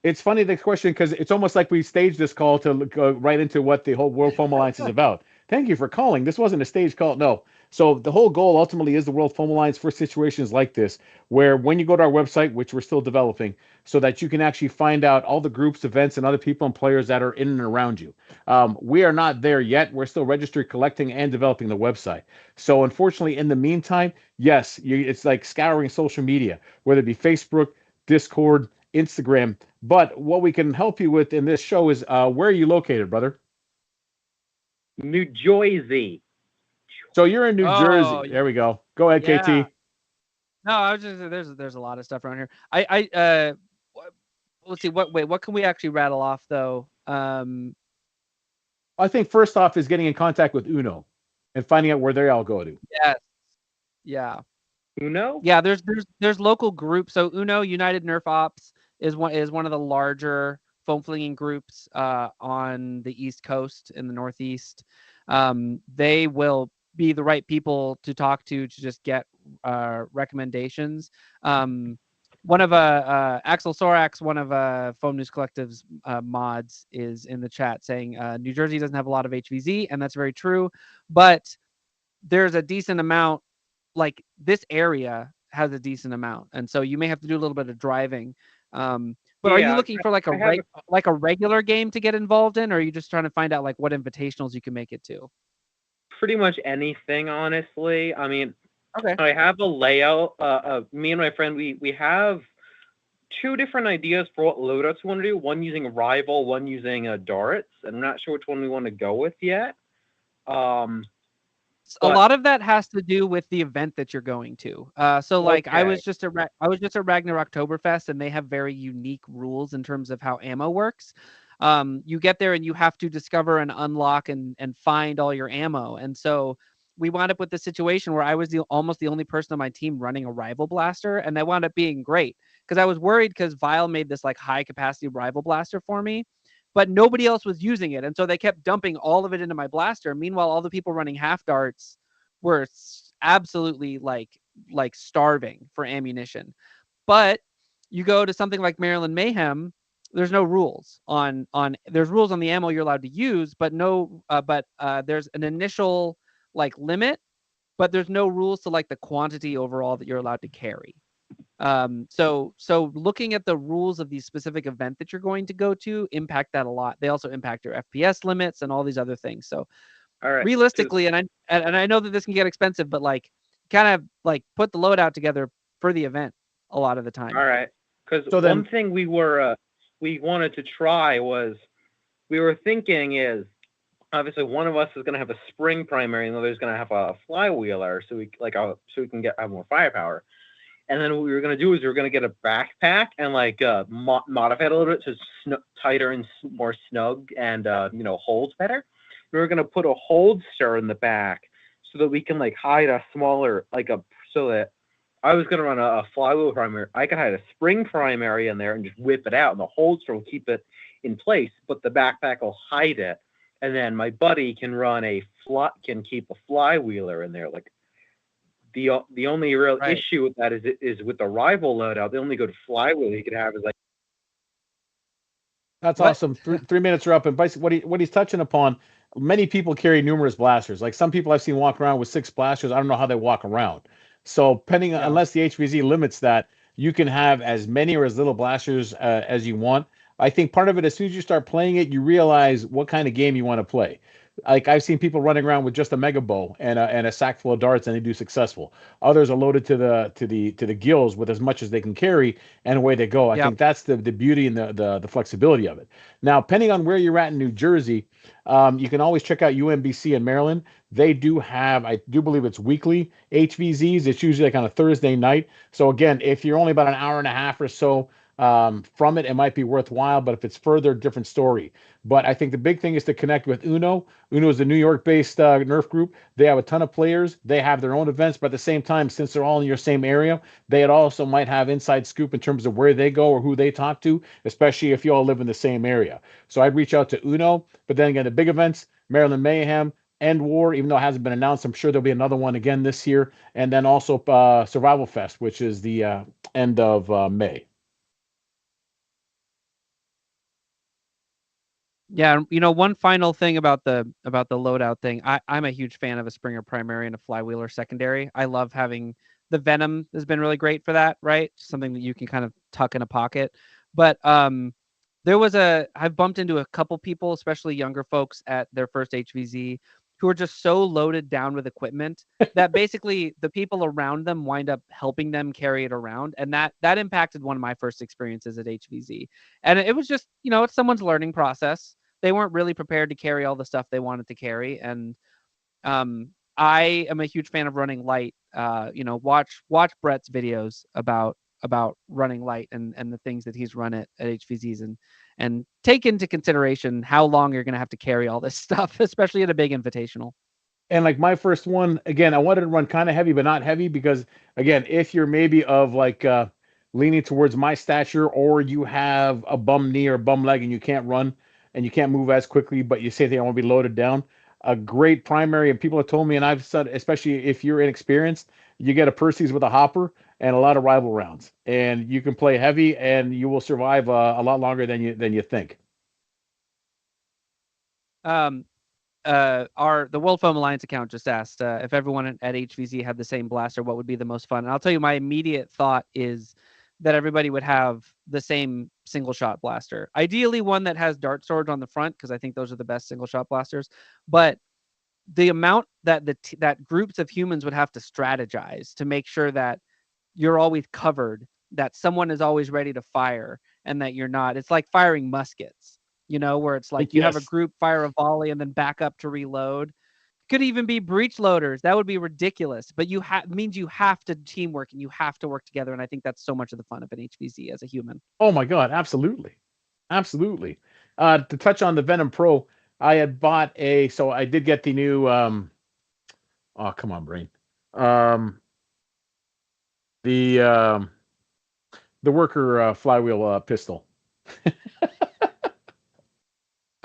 It's funny the question because it's almost like we staged this call to go right into what the whole World Foam Alliance is about. Thank you for calling. This wasn't a stage call. No. So the whole goal ultimately is the World Foam Alliance for situations like this, where when you go to our website, which we're still developing, so that you can actually find out all the groups, events, and other people and players that are in and around you. We are not there yet. We're still registered, collecting, and developing the website. So unfortunately, in the meantime, yes, it's like scouring social media, whether it be Facebook, Discord, Instagram. But what we can help you with in this show is where are you located, brother? New Jersey. So you're in New Jersey. There we go. Go ahead, yeah. KT. No, I was just there's a lot of stuff around here. I let's see what can we actually rattle off though? I think first off is getting in contact with Uno and finding out where they all go to. Yes. Yeah. Uno? Yeah, there's local groups. So Uno United Nerf Ops is one of the larger foam flinging groups on the East Coast in the Northeast. They will be the right people to talk to just get recommendations. One of Axel Sorax, one of Foam News Collective's mods, is in the chat saying New Jersey doesn't have a lot of HVZ, and that's very true, but there's a decent amount. Like this area has a decent amount, and so you may have to do a little bit of driving. But are you looking for like a regular game to get involved in, or are you just trying to find out like what invitationals you can make it to? Pretty much anything, honestly. I mean, okay. I have a layout. Me and my friend, we have two different ideas for what loadouts we want to do. One using Rival, one using darts. I'm not sure which one we want to go with yet. A lot of that has to do with the event that you're going to. So like okay. I was just at Ragnar Oktoberfest, and they have very unique rules in terms of how ammo works. You get there and you have to discover and unlock and find all your ammo. And so we wound up with the situation where I was almost the only person on my team running a Rival blaster, and that wound up being great because I was worried because Vile made this like high capacity Rival blaster for me, but nobody else was using it. And so they kept dumping all of it into my blaster. Meanwhile, all the people running half darts were absolutely like starving for ammunition. But you go to something like Maryland Mayhem, there's no rules on there's rules on the ammo you're allowed to use, but there's an initial like limit, but there's no rules to like the quantity overall that you're allowed to carry. So looking at the rules of the specific event that you're going to go to impact that a lot. They also impact your FPS limits and all these other things. So all right, realistically, and I know that this can get expensive, but like kind of like put the loadout together for the event a lot of the time. All right, because one thing we wanted to try was we were thinking is obviously one of us is going to have a spring primary and the other is going to have a flywheeler, so we can have more firepower. And then what we were going to do is we were going to get a backpack and like modify it a little bit to tighter and more snug and holds better. We were going to put a holster in the back so that we can like hide a smaller so that I was going to run a flywheel primary. I could hide a spring primary in there and just whip it out, and the holster will keep it in place, but the backpack will hide it. And then my buddy can keep a flywheeler in there. Like the only real issue with that is with the Rival loadout. The only good flywheel he could have is like. That's awesome. 3 minutes are up, and basically what he's touching upon. Many people carry numerous blasters. Like some people I've seen walk around with 6 blasters. I don't know how they walk around. So unless the HVZ limits that, You can have as many or as little blasters as you want. I think part of it, as soon as you start playing it, you realize what kind of game you want to play. Like I've seen people running around with just a mega bow and a sack full of darts, and they do successful. Others are loaded to the gills with as much as they can carry, and away they go. I Yep. think that's the beauty and the flexibility of it. Now, depending on where you're at in New Jersey, you can always check out UMBC in Maryland. They do have, I do believe it's weekly HVZs. It's usually like on a Thursday night. So again, if you're only about an hour and a half or so from it, it might be worthwhile. But if it's further, different story. But I think the big thing is to connect with Uno. Uno is a New York-based Nerf group. They have a ton of players. They have their own events, but at the same time, since they're all in your same area, they also might have inside scoop in terms of where they go or who they talk to, especially if you all live in the same area. So I'd reach out to Uno. But then again, the big events, Maryland Mayhem, End War, even though it hasn't been announced, I'm sure there'll be another one again this year. And then also Survival Fest, which is the end of May. Yeah, one final thing about the loadout thing. I'm a huge fan of a Springer primary and a Flywheeler secondary. I love having the Venom has been really great for that, right? Something that you can kind of tuck in a pocket. But I've bumped into a couple people, especially younger folks at their first HVZ, who are just so loaded down with equipment that basically the people around them wind up helping them carry it around. And that impacted one of my first experiences at HVZ. And it was just, it's someone's learning process. They weren't really prepared to carry all the stuff they wanted to carry. And I am a huge fan of running light. Watch Brett's videos about running light and the things that he's run at HVZs and take into consideration how long you're going to have to carry all this stuff, especially at a big invitational. And like my first one, again, I wanted to run kind of heavy, but not heavy because, again, if you're maybe of like leaning towards my stature, or you have a bum knee or bum leg and you can't run and you can't move as quickly, but you say they want to be loaded down, a great primary, and people have told me, and I've said, especially if you're inexperienced, you get a Percy's with a hopper and a lot of rival rounds, and you can play heavy, and you will survive a lot longer than you think. The World Foam Alliance account just asked if everyone at HVZ had the same blaster, what would be the most fun? And I'll tell you, my immediate thought is that everybody would have the same single shot blaster. Ideally, one that has dart swords on the front, because I think those are the best single shot blasters. But the amount that that groups of humans would have to strategize to make sure that you're always covered, that someone is always ready to fire, and that you're not. It's like firing muskets, where it's like you have a group fire a volley and then back up to reload. Could even be breech loaders. That would be ridiculous. But means you have to teamwork and you have to work together. And I think that's so much of the fun of an HVZ as a human. Oh my God, absolutely. Absolutely. To touch on the Venom Pro, I had bought so I did get the new oh, come on, brain. The worker flywheel pistol.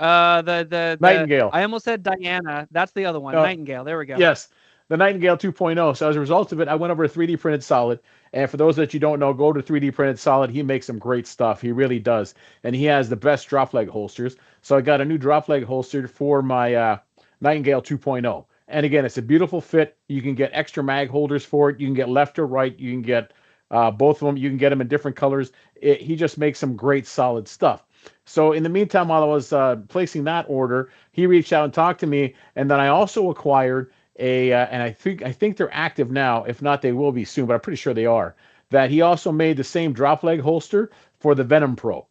The Nightingale. I almost said Diana. That's the other one. Nightingale. There we go. Yes, the Nightingale 2.0. So as a result of it, I went over a 3D printed solid. And for those that you don't know, go to 3D printed solid. He makes some great stuff. He really does. And he has the best drop leg holsters. So I got a new drop leg holster for my Nightingale 2.0. And again, it's a beautiful fit. You can get extra mag holders for it. You can get left or right. You can get both of them. You can get them in different colors. He just makes some great solid stuff. So in the meantime, while I was placing that order, he reached out and talked to me, and then I also acquired and I think they're active now. If not, they will be soon, but I'm pretty sure they are. That he also made the same drop leg holster for the Venom Pro.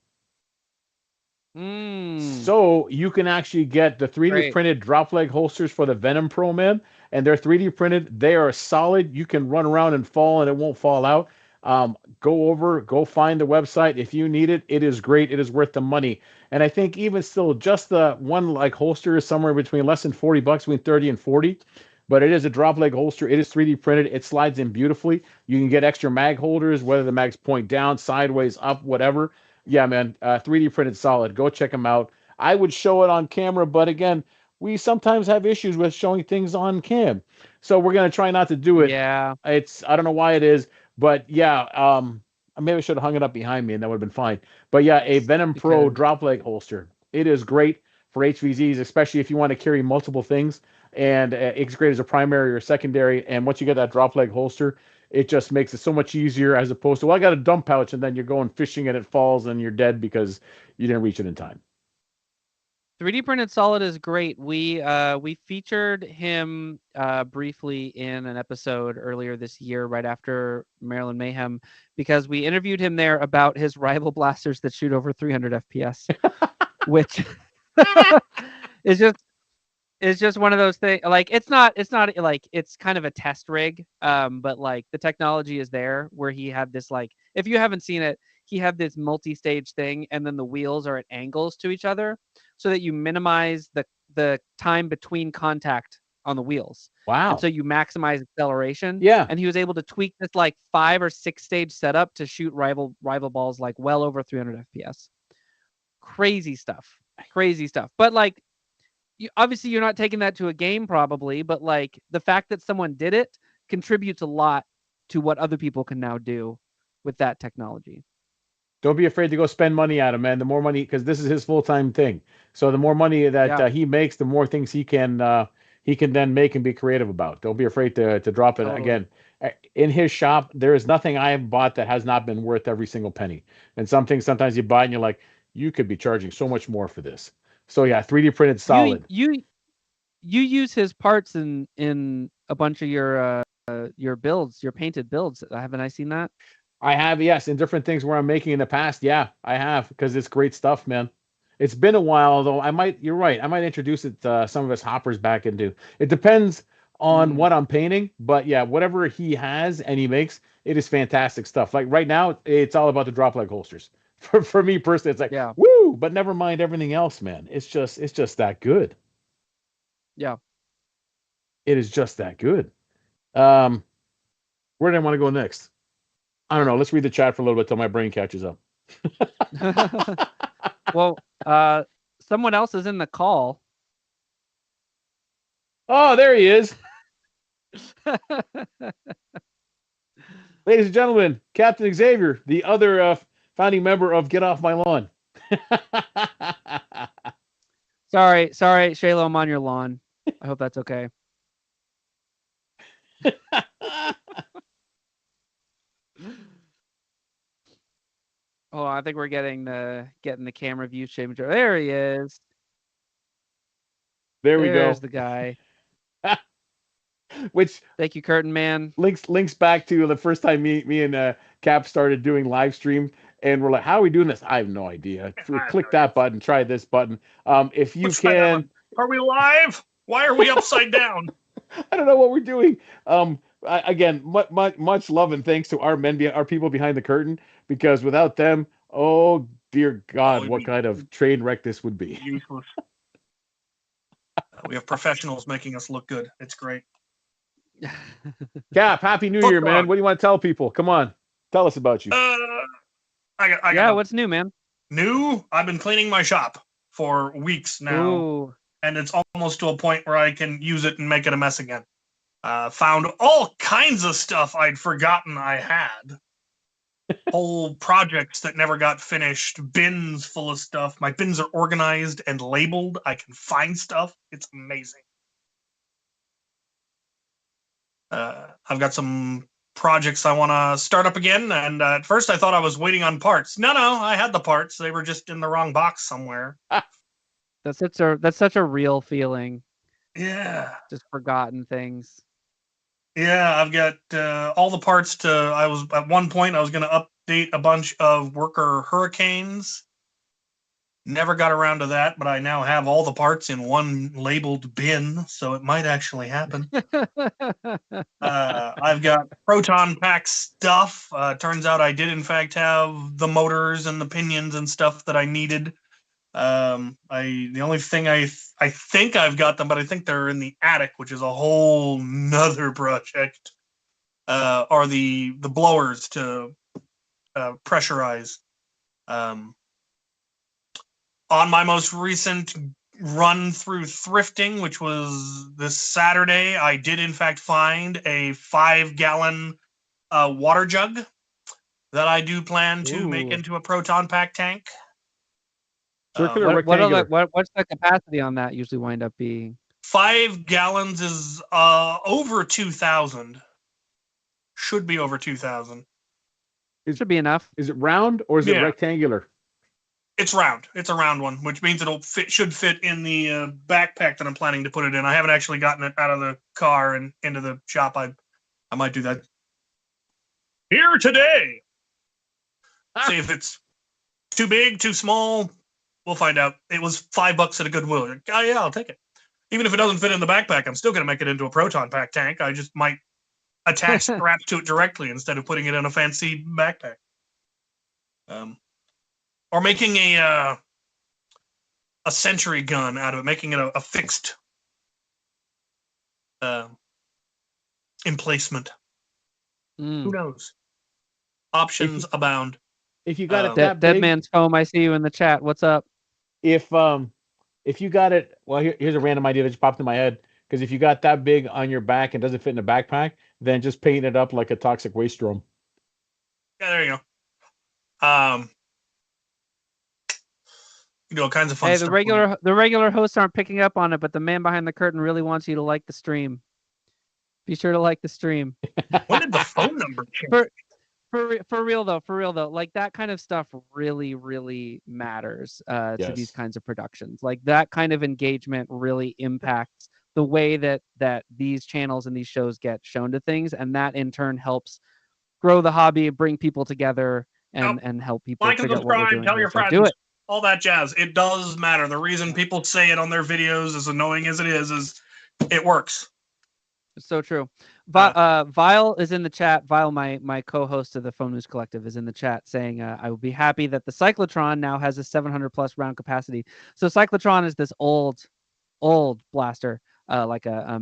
So you can actually get the 3D printed drop leg holsters for the Venom Pro, man, and they're 3D printed. They are solid. You can run around and fall, and it won't fall out. Go find the website if you need it. It is great. It is worth the money. And I think even still, just the one like holster is somewhere between less than $40, between 30 and 40. But it is a drop leg holster. It is 3D printed. It slides in beautifully. You can get extra mag holders, whether the mags point down, sideways, up, whatever. Yeah, man, 3D printed solid. Go check them out. I would show it on camera, but again, we sometimes have issues with showing things on cam. So we're going to try not to do it. Yeah. I don't know why it is, but yeah, maybe I should have hung it up behind me and that would have been fine. But yeah, a Venom Pro drop leg holster. It is great for HVZs, especially if you want to carry multiple things. And it's great as a primary or secondary. And once you get that drop leg holster, it just makes it so much easier as opposed to, well, I got a dump pouch, and then you're going fishing and it falls and you're dead because you didn't reach it in time. 3D printed solid is great. We featured him briefly in an episode earlier this year, right after Maryland Mayhem, because we interviewed him there about his rival blasters that shoot over 300 FPS, which is just one of those things. Like it's not like, it's kind of a test rig, but like the technology is there where he had this, like, if you haven't seen it, he had this multi-stage thing, and then the wheels are at angles to each other, so that you minimize the time between contact on the wheels. Wow. And so you maximize acceleration. Yeah. And he was able to tweak this like 5 or 6 stage setup to shoot rival balls like well over 300 FPS. Crazy stuff. But like, obviously you're not taking that to a game probably, but like the fact that someone did it contributes a lot to what other people can now do with that technology. Don't be afraid to go spend money at him, man. The more money, because this is his full-time thing. So the more money that he makes, the more things he can then make and be creative about. Don't be afraid to drop it. Totally. Again, in his shop, there is nothing I have bought that has not been worth every single penny. And some things sometimes you buy and you're like, you could be charging so much more for this. So yeah, 3D printed solid. You use his parts in a bunch of your builds, your painted builds. Haven't I seen that? I have, yes, in different things where I'm making in the past. Yeah, I have, because it's great stuff, man. It's been a while, though. You're right. I might introduce it some of his hoppers back into. It depends on what I'm painting, but yeah, whatever he has and he makes, it is fantastic stuff. Like right now, it's all about the drop leg holsters. For me personally, it's like, woo, but never mind everything else, man. It's just that good. Yeah. It is just that good. Where do I want to go next? I don't know. Let's read the chat for a little bit till my brain catches up. Well, someone else is in the call. Oh, there he is. Ladies and gentlemen, Captain Xavier, the other founding member of Get Off My Lawn. Sorry, Shayla, I'm on your lawn. I hope that's okay. Oh, I think we're getting the camera view change. There he is. There we go. There's the guy. Which, thank you, Curtain Man. Links back to the first time me and Cap started doing live stream, and we're like, "How are we doing this?" I have no idea. Click that button. Try this button. If you can. Are we live? Why are we upside down? I don't know what we're doing. Again, much love and thanks to our people behind the curtain, because without them, oh dear God, what kind of train wreck this would be. Useless. We have professionals making us look good. It's great. Cap, Happy New Year, man. What do you want to tell people? Come on, tell us about you. I got what's new, man? New? I've been cleaning my shop for weeks now. Ooh. And it's almost to a point where I can use it and make it a mess again. Found all kinds of stuff I'd forgotten I had. Whole projects that never got finished. Bins full of stuff. My bins are organized and labeled. I can find stuff. It's amazing. I've got some projects I want to start up again. And at first I thought I was waiting on parts. No, I had the parts. They were just in the wrong box somewhere. That's such a real feeling. Yeah. Just forgotten things. Yeah, I've got all the parts at one point I was going to update a bunch of worker hurricanes. Never got around to that, but I now have all the parts in one labeled bin, so it might actually happen. I've got proton pack stuff. Turns out I did in fact have the motors and the pinions and stuff that I needed. The only thing I think I've got them, but I think they're in the attic, which is a whole nother project. Are the blowers to pressurize. On my most recent run through thrifting, which was this Saturday, I did in fact find a 5-gallon water jug that I do plan to make into a proton pack tank. Circular rectangular. What's the capacity on that usually wind up being? 5 gallons is over 2,000. should be over 2,000. It should be enough. Is it round or is it rectangular? It's round. It's a round one, which means should fit in the backpack that I'm planning to put it in. I haven't actually gotten it out of the car and into the shop. I might do that here today. See if it's too big, too small. We'll find out. It was $5 at a Goodwill. Oh yeah, I'll take it. Even if it doesn't fit in the backpack, I'm still going to make it into a proton pack tank. I just might attach straps to it directly instead of putting it in a fancy backpack. Or making a sentry gun out of it, making it a fixed emplacement. Who knows? Options abound. If you got it that Dead big, Man's Foam, I see you in the chat. What's up? If you got it, well, here's a random idea that just popped in my head. Because if you got that big on your back and doesn't fit in a backpack, then just paint it up like a toxic waste drum. Yeah, there you go. You know, all kinds of fun stuff. The regular hosts aren't picking up on it, but the man behind the curtain really wants you to like the stream. Be sure to like the stream. When did the phone number change? For real though, like that kind of stuff really, really matters to these kinds of productions. Like that kind of engagement really impacts the way that these channels and these shows get shown to things, and that in turn helps grow the hobby, bring people together, and help people like and subscribe, tell your friends, do it. All that jazz. It does matter. The reason people say it on their videos, as annoying as it is it works. It's so true. Vile is in the chat. Vile, my co-host of the Phone News Collective, is in the chat saying, I would be happy that the Cyclotron now has a 700 plus round capacity. So Cyclotron is this old blaster, like a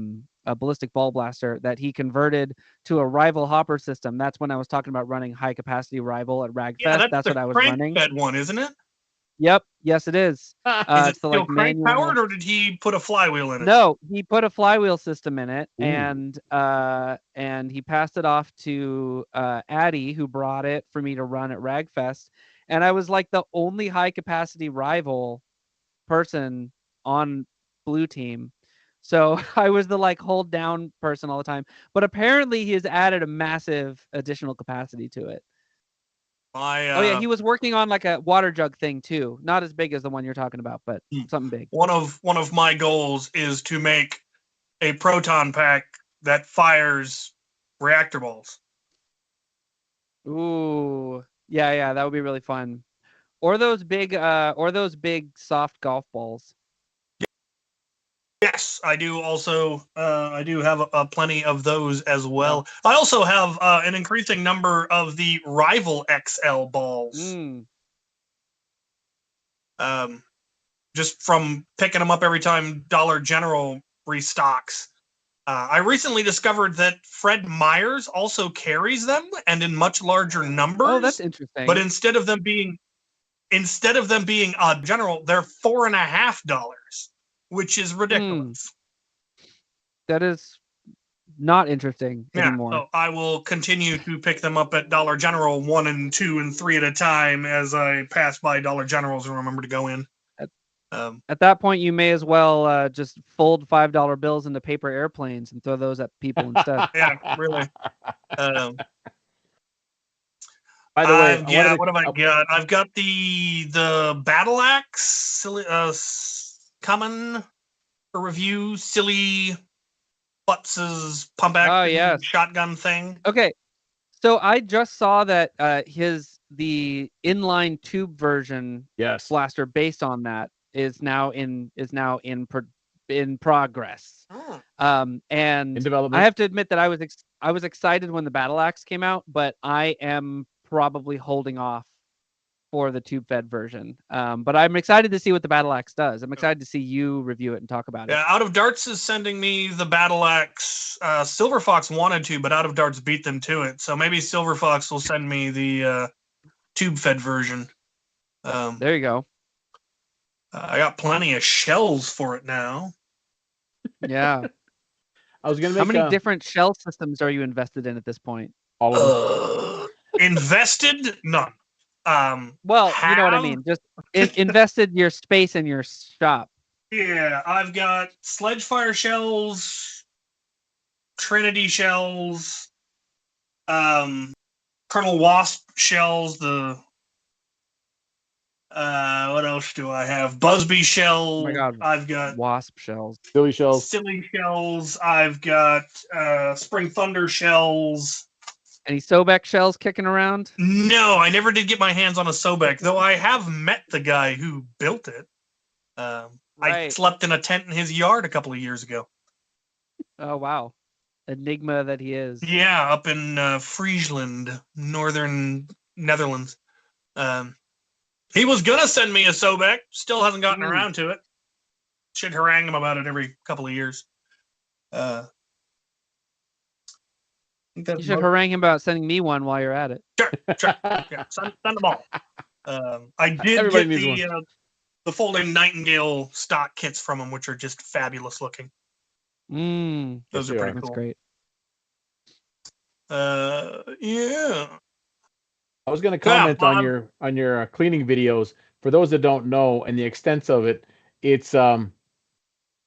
ballistic ball blaster that he converted to a rival hopper system. That's when I was talking about running high capacity rival at Ragfest. Yeah, that's what I was running. That one, isn't it? Yep. Yes, it is. Is it still crank powered, or did he put a flywheel in it? No, he put a flywheel system in it, and he passed it off to Addie, who brought it for me to run at Ragfest, and I was like the only high capacity rival person on Blue Team. So I was the like hold down person all the time. But apparently he has added a massive additional capacity to it. He was working on like a water jug thing too. Not as big as the one you're talking about, but something big. One of my goals is to make a proton pack that fires reactor balls. Ooh. Yeah, that would be really fun. Or those big soft golf balls. Yes, I do also. I do have plenty of those as well. I also have an increasing number of the Rival XL balls. Just from picking them up every time Dollar General restocks. I recently discovered that Fred Meyers also carries them, and in much larger numbers. Oh, that's interesting. But instead of them being general, they're $4.50. Which is ridiculous. That is not interesting anymore. So I will continue to pick them up at Dollar General 1 and 2 and 3 at a time as I pass by Dollar Generals and remember to go in. At that point, you may as well just fold $5 bills into paper airplanes and throw those at people instead. Yeah, really. By the way, what have I got? I've got the Battle Axe coming for review. Silly Butts' pump action shotgun thing. Okay, so I just saw that the inline tube version blaster based on that is now in progress. And in development. I have to admit that I was excited when the Battle Axe came out, but I am probably holding off for the tube fed version. But I'm excited to see what the Battle Axe does. I'm excited to see you review it and talk about it. Yeah, Out of Darts is sending me the Battle Axe. Silver Fox wanted to, but Out of Darts beat them to it. So maybe Silver Fox will send me the tube fed version. There you go. I got plenty of shells for it now. Yeah. I was gonna make How many different shell systems are you invested in at this point? All of them. Invested? None. Well, you know what I mean. Just invested your space in your shop. Yeah, I've got Sledgefire shells, Trinity shells, Colonel Wasp shells, the what else do I have? Busby shell. Oh my God. I've got wasp shells. Silly shells. silly shells. I've got Spring Thunder shells. Any Sobek shells kicking around? No, I never did get my hands on a Sobek, though I have met the guy who built it. I Right. slept in a tent in his yard a couple of years ago. Oh wow. Enigma that he is. Yeah, up in Friesland, northern Netherlands. He was gonna send me a Sobek, still hasn't gotten around to it. Should harangue him about it every couple of years. You should harangue him about sending me one while you're at it. Sure. Yeah, send them all. I did Everybody get needs the folding Nightingale stock kits from him, which are just fabulous looking. Those are pretty That's cool. great. Yeah. I was going to comment on your cleaning videos. For those that don't know, and the extent of it, it's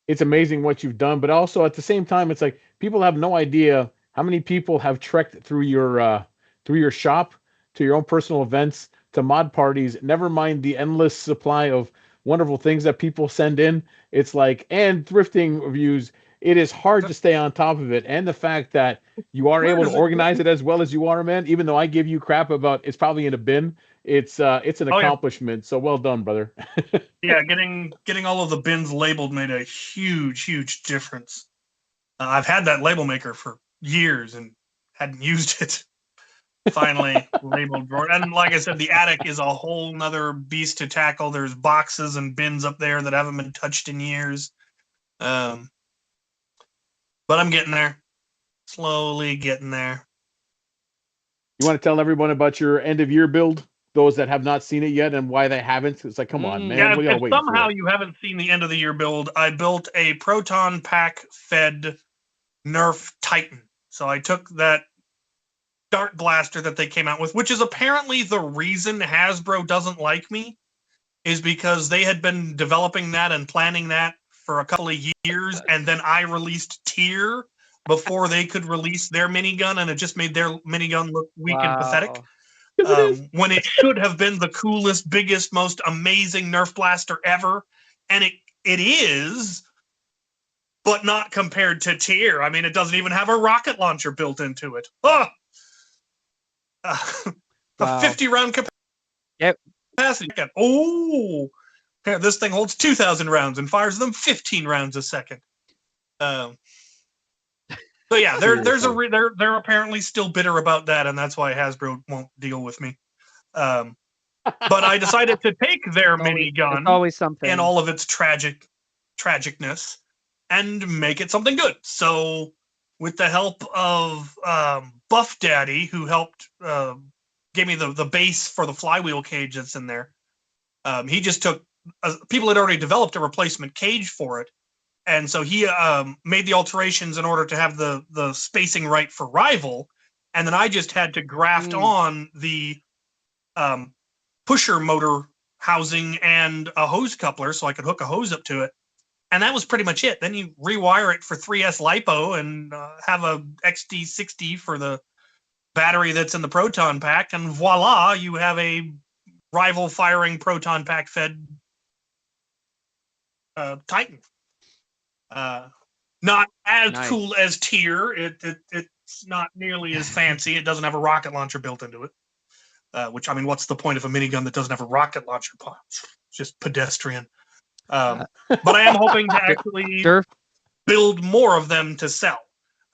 amazing what you've done. But also at the same time, it's like people have no idea how many people have trekked through your shop to your own personal events to mod parties. Never mind the endless supply of wonderful things that people send in. It's like, and thrifting reviews. It is hard to stay on top of it, and the fact that you are able to organize it as well as you are, man. Even though I give you crap about it's probably in a bin, it's an accomplishment. So well done, brother. Yeah, getting all of the bins labeled made a huge difference. I've had that label maker for years and hadn't used it. Finally labeled drawer. And like I said, the attic is a whole nother beast to tackle. There's boxes and bins up there that haven't been touched in years. But I'm getting there. Slowly getting there. You want to tell everyone about your end of year build? Those that have not seen it yet and why they haven't. It's like, come on, man. Yeah, we gotta if wait somehow you haven't seen the end of the year build, I built a proton pack fed Nerf Titan. So I took that dart blaster that they came out with, which is apparently the reason Hasbro doesn't like me, is because they had been developing that and planning that for a couple of years, and then I released Tier before they could release their minigun, and it just made their minigun look weak and pathetic. When it should have been the coolest, biggest, most amazing Nerf blaster ever, and it is, but not compared to Tier. I mean, it doesn't even have a rocket launcher built into it. A 50-round capacity. Oh, this thing holds 2,000 rounds and fires them 15 rounds a second. So yeah, they're apparently still bitter about that, and that's why Hasbro won't deal with me. But I decided to take their minigun and all of its tragicness and make it something good. So with the help of Buff Daddy, who helped gave me the base for the flywheel cage that's in there, he just took people had already developed a replacement cage for it. And so he made the alterations in order to have the spacing right for Rival. And then I just had to graft on the pusher motor housing and a hose coupler so I could hook a hose up to it. And that was pretty much it. Then you rewire it for 3S LiPo and have a XD60 for the battery that's in the proton pack. And voila, you have a Rival firing proton pack fed Titan. Not as cool as Tier. It's not nearly as fancy. It doesn't have a rocket launcher built into it. Which, I mean, what's the point of a minigun that doesn't have a rocket launcher? It's just pedestrian. But I am hoping to actually build more of them to sell.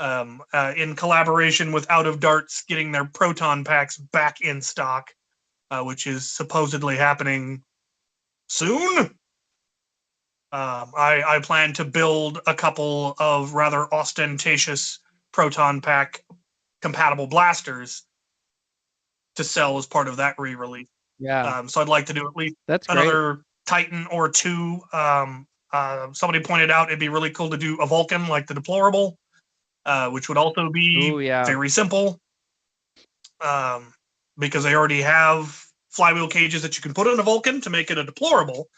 In collaboration with Out of Darts getting their proton packs back in stock, which is supposedly happening soon. I plan to build a couple of rather ostentatious proton pack compatible blasters to sell as part of that re-release. Yeah. So I'd like to do at least another Titan or two. Somebody pointed out it'd be really cool to do a Vulcan like the Deplorable, which would also be very simple. Because they already have flywheel cages that you can put in a Vulcan to make it a Deplorable.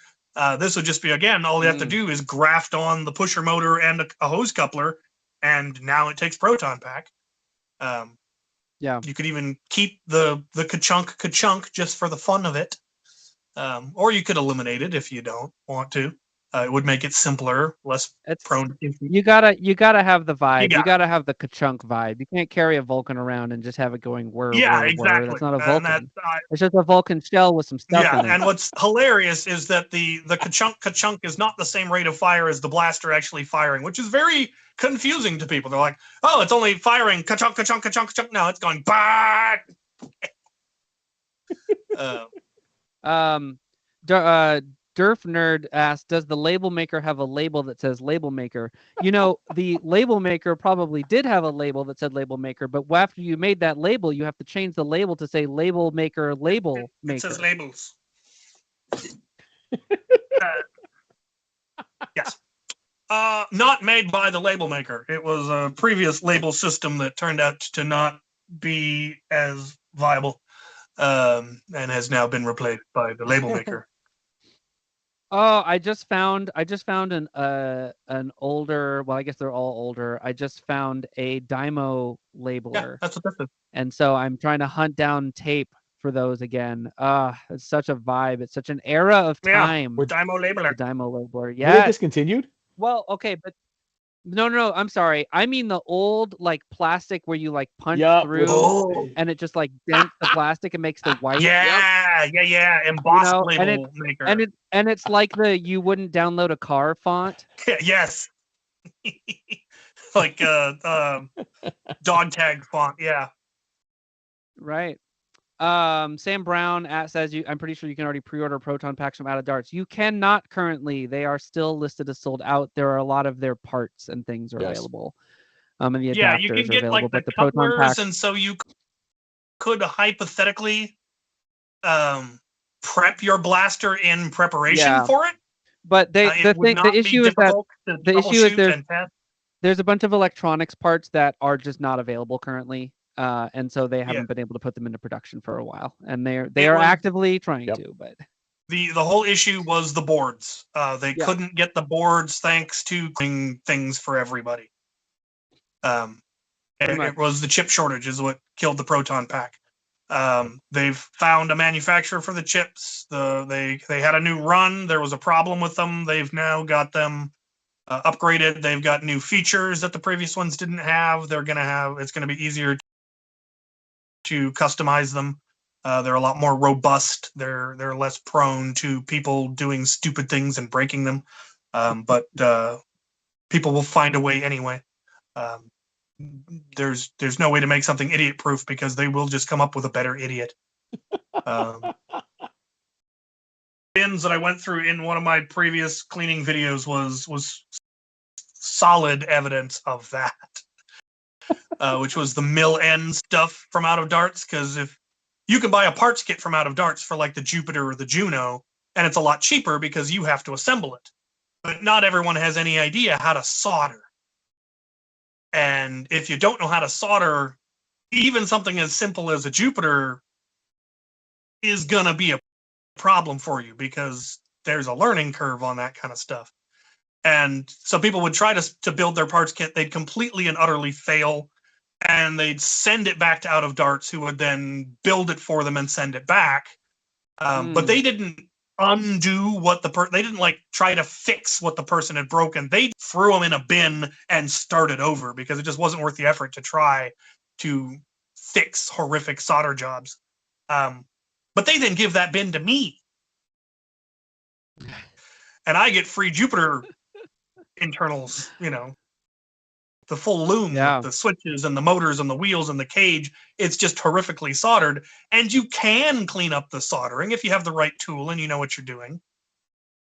This would just be, again, all you have to do is graft on the pusher motor and a hose coupler, and now it takes proton pack. Yeah. You could even keep the ka-chunk just for the fun of it. Or you could eliminate it if you don't want to. It would make it simpler, less prone to confusion. You gotta have the vibe. You got gotta have the ka-chunk vibe. You can't carry a Vulcan around and just have it going whir, Yeah, whir, exactly. whir. That's not a And Vulcan. It's just a Vulcan shell with some stuff in it. And what's hilarious is that the ka-chunk is not the same rate of fire as the blaster actually firing, which is very confusing to people. They're like, oh, it's only firing ka-chunk, ka-chunk, ka-chunk, ka-chunk. No, it's going bah! Durf Nerd asked, does the label maker have a label that says label maker? You know, the label maker probably did have a label that said label maker, but after you made that label, you have to change the label to say label maker, label maker. It says labels. Yes. Not made by the label maker. It was a previous label system that turned out to not be as viable, and has now been replaced by the label maker. Oh, I just found an older, well, I guess they're all older. I just found a Dymo labeler. Yeah, that's what this is. And so I'm trying to hunt down tape for those again. It's such a vibe. It's such an era of time. With Dymo labeler. The Dymo labeler. Yeah. Were they discontinued? Well, okay, but no, I'm sorry. I mean the old like plastic where you like punch through and it just like dents the plastic and makes the white. Embossed label maker. And it's like the you wouldn't download a car font. Yes. Like dog tag font, yeah. Right. Sam Brown says I'm pretty sure you can already pre-order proton packs from Out of Darts. You cannot currently. They are still listed as sold out. There are a lot of their parts and things are available. And the adapters you can get are available, like but the proton couplers, packs, and so you could hypothetically prep your blaster in preparation for it. But the issue is there's a bunch of electronics parts that are just not available currently. And so they haven't been able to put them into production for a while, and they are actively trying to. But the whole issue was the boards. They couldn't get the boards thanks to things for everybody. It was the chip shortage is what killed the proton pack. They've found a manufacturer for the chips. They had a new run. There was a problem with them. They've now got them upgraded. They've got new features that the previous ones didn't have. It's going to be easier to customize them. They're a lot more robust. They're less prone to people doing stupid things and breaking them. But people will find a way anyway. There's no way to make something idiot proof because they will just come up with a better idiot. Bins that I went through in one of my previous cleaning videos was solid evidence of that. Which was the mill end stuff from Out of Darts, because if you can buy a parts kit from Out of Darts for like the Jupiter or the Juno, and it's a lot cheaper because you have to assemble it. But not everyone has any idea how to solder. And if you don't know how to solder, even something as simple as a Jupiter is gonna be a problem for you because there's a learning curve on that kind of stuff. And so people would try to build their parts kit, they'd completely and utterly fail. And they'd send it back to Out of Darts, who would then build it for them and send it back. But they didn't undo what they didn't like try to fix what the person had broken. They threw them in a bin and started over because it just wasn't worth the effort to try to fix horrific solder jobs. But they then give that bin to me. And I get free Jupiter internals, the full loom with the switches and the motors and the wheels and the cage. It's just horrifically soldered, and you can clean up the soldering if you have the right tool and you know what you're doing.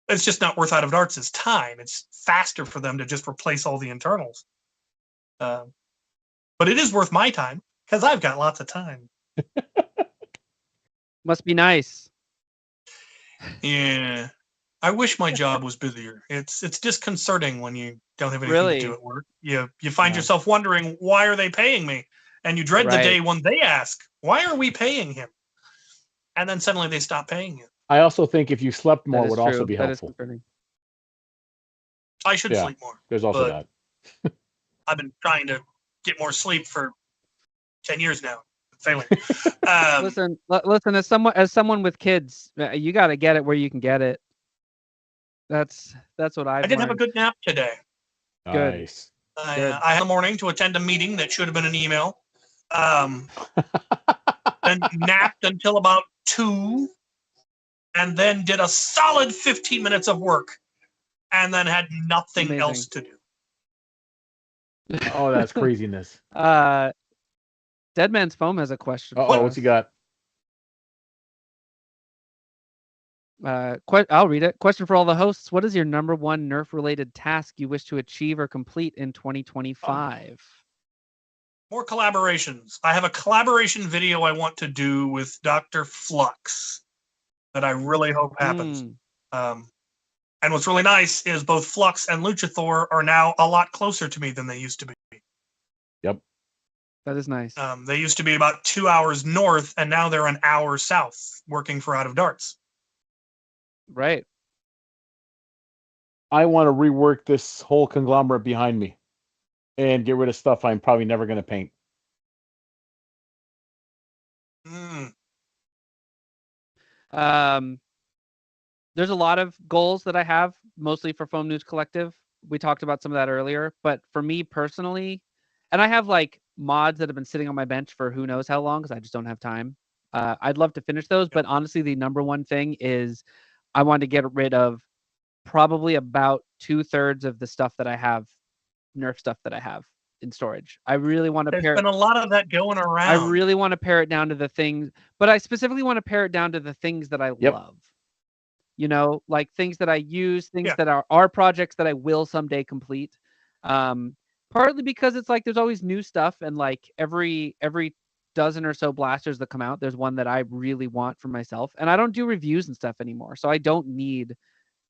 It's just not worth Out of Darts' time. It's faster for them to just replace all the internals. But it is worth my time because I've got lots of time. Must be nice. Yeah. I wish my job was busier. It's disconcerting when you don't have anything to do at work. You find yourself wondering, why are they paying me? And you dread the day when they ask, why are we paying him? And then suddenly they stop paying you. I also think if you slept more would also be helpful. I should sleep more. There's also that. I've been trying to get more sleep for 10 years now. failing. Listen. As someone with kids, you got to get it where you can get it. That's what I did have a good nap today. Good. Nice. I had the morning to attend a meeting that should have been an email. Then napped until about 2, and then did a solid 15 minutes of work, and then had nothing Amazing. else to do. Oh, that's craziness. Dead Man's Foam has a question. Oh, what's he got? I'll read it. Question for all the hosts: what is your number one Nerf-related task you wish to achieve or complete in 2025? More collaborations. I have a collaboration video I want to do with Dr. Flux that I really hope happens. And what's really nice is both Flux and Luchathor are now a lot closer to me than they used to be. Yep. That is nice. They used to be about 2 hours north, and now they're an hour south, working for Out of Darts. Right. I want to rework this whole conglomerate behind me and get rid of stuff I'm probably never going to paint. There's a lot of goals that I have, mostly for Foam News Collective. We talked about some of that earlier, but for me personally, and I have like mods that have been sitting on my bench for who knows how long because I just don't have time. I'd love to finish those, but honestly, the number one thing is I want to get rid of probably about 2/3 of the stuff that I have, Nerf stuff that I have in storage. I really want to There's been a lot of that going around. I really want to pare it down to the things, but I specifically want to pare it down to the things that I love. You know, like things that I use, things that are projects that I will someday complete. Partly because it's like there's always new stuff, and like every dozen or so blasters that come out, there's one that I really want for myself. And I don't do reviews and stuff anymore, so I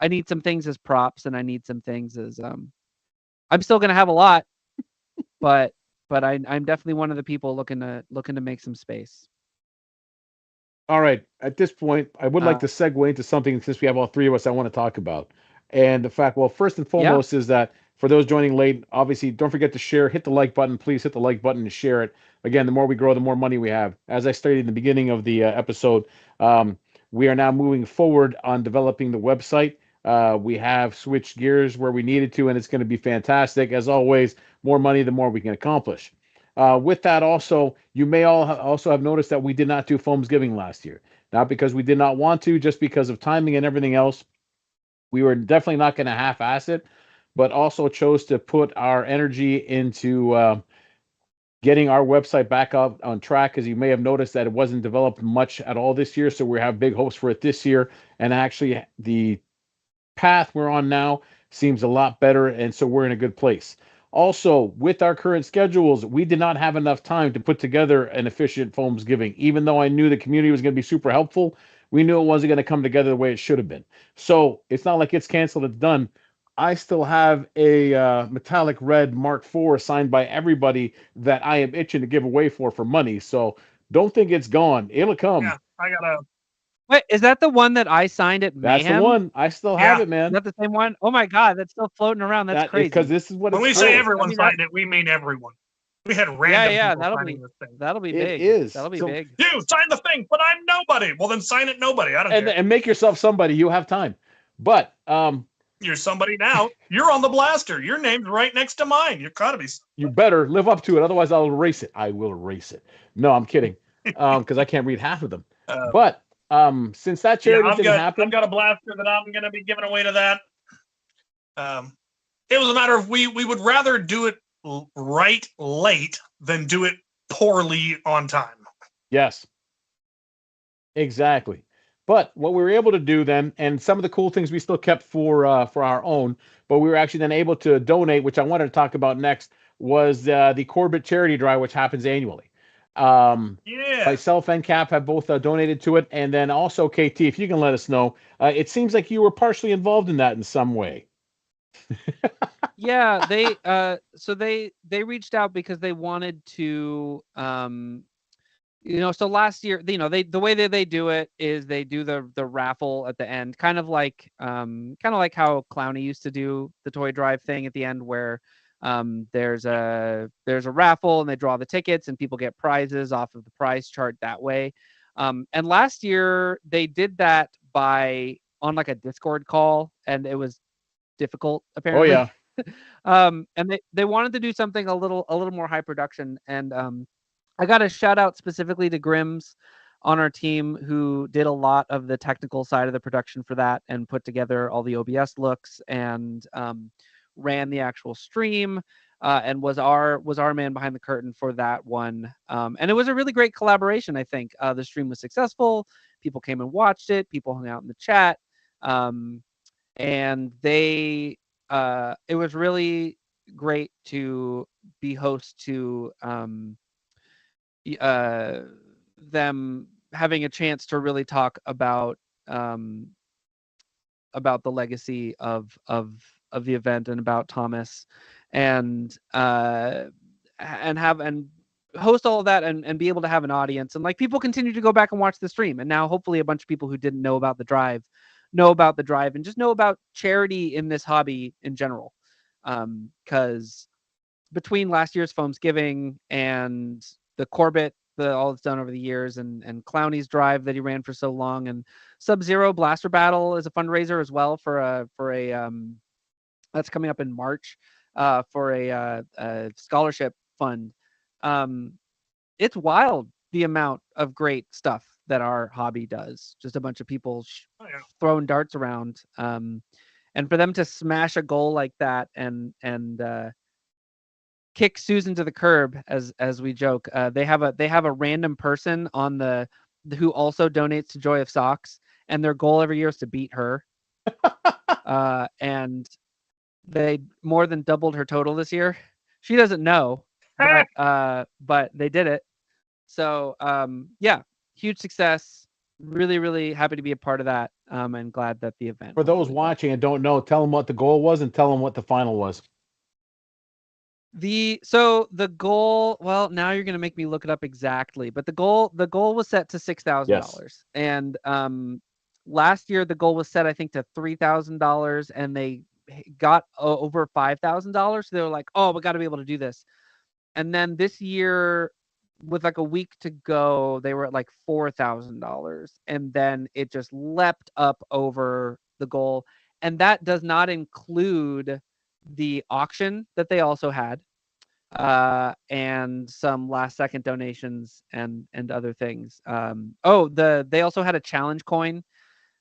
need some things as props, and I need some things as I'm still gonna have a lot, but I'm definitely one of the people looking to make some space. All right. At this point, I would like to segue into something, since we have all three of us I want to talk about. And the fact, well, first and foremost is that for those joining late, obviously, don't forget to share. Hit the like button. Please hit the like button and share it. Again, the more we grow, the more money we have. As I stated in the beginning of the episode, we are now moving forward on developing the website. We have switched gears where we needed to, and it's going to be fantastic. As always, more money, the more we can accomplish. With that, also, you may all also have noticed that we did not do Foamsgiving last year. Not because we did not want to, just because of timing and everything else. We were definitely not going to half-ass it, but also chose to put our energy into getting our website back up on track, because you may have noticed that it wasn't developed much at all this year, so we have big hopes for it this year. And actually, the path we're on now seems a lot better, and so we're in a good place. Also, with our current schedules, we did not have enough time to put together an efficient Foamsgiving. Even though I knew the community was going to be super helpful, we knew it wasn't going to come together the way it should have been. So it's not like it's canceled, it's done. I still have a metallic red Mark IV signed by everybody that I am itching to give away for money. So don't think it's gone. It'll come. Yeah, I gotta. Wait, is that the one that I signed at Mayhem? That's the one. I still have it, man. Is that the same one? Oh my god, that's still floating around. That's crazy. Because this is what when it's we say for. everyone signed it, we mean everyone. We had random people signing this thing. That'll be It big. is. That'll be So- big. You sign the thing, but I'm nobody. Well, then sign it nobody. I don't care. And make yourself somebody. You have time. But You're somebody now. You're on the blaster. Your name's right next to mine. You've got to be. you better live up to it. Otherwise, I'll erase it. I will erase it. No, I'm kidding. Because I can't read half of them. But since that charity didn't happen, I've got a blaster that I'm going to be giving away to that. It was a matter of we would rather do it right late than do it poorly on time. yes, exactly. But what we were able to do then, and some of the cool things we still kept for our own, but we were actually then able to donate, which I wanted to talk about next, was the Corbett charity drive, which happens annually. Myself and Cap have both donated to it, and then also KT, if you can let us know, it seems like you were partially involved in that in some way. Yeah, they reached out because they wanted to so last year, the way that they do it is they do the raffle at the end, kind of like how Clowny used to do the toy drive thing at the end, where There's a raffle, and they draw the tickets, and people get prizes off of the prize chart that way. And last year they did that on like a Discord call, and it was difficult apparently. Oh yeah. And they wanted to do something a little more high production, and I got a shout out specifically to Grims on our team, who did a lot of the technical side of the production for that and put together all the OBS looks and ran the actual stream, and was our man behind the curtain for that one. And it was a really great collaboration. I think the stream was successful. People came and watched it. People hung out in the chat, and it was really great to be host to them having a chance to really talk about the legacy of the event and about Thomas, and host all of that, and be able to have an audience, and like people continue to go back and watch the stream, and now hopefully a bunch of people who didn't know about the drive and just know about charity in this hobby in general, because between last year's Foamsgiving and the Corbett, all it's done over the years, and Clowney's drive that he ran for so long, and Sub-Zero Blaster Battle is a fundraiser as well for a that's coming up in March, for a scholarship fund. It's wild the amount of great stuff that our hobby does. Just a bunch of people throwing darts around, and for them to smash a goal like that and kick Susan to the curb, as we joke. They have a random person on who also donates to Joy of Socks, and their goal every year is to beat her. And they more than doubled her total this year. She doesn't know, but they did it. So yeah, huge success. Really, really happy to be a part of that, and glad that the event. For those watching and don't know, tell them what the goal was and tell them what the final was. The goal, well, now you're gonna make me look it up exactly, but the goal was set to $6,000. Yes. And last year the goal was set, I think, to $3,000, and they got over $5,000. So they were like, oh, we got to be able to do this. And then this year, with like a week to go, they were at like $4,000, and then it just leapt up over the goal. And that does not include the auction that they also had, and some last second donations and other things. They also had a challenge coin,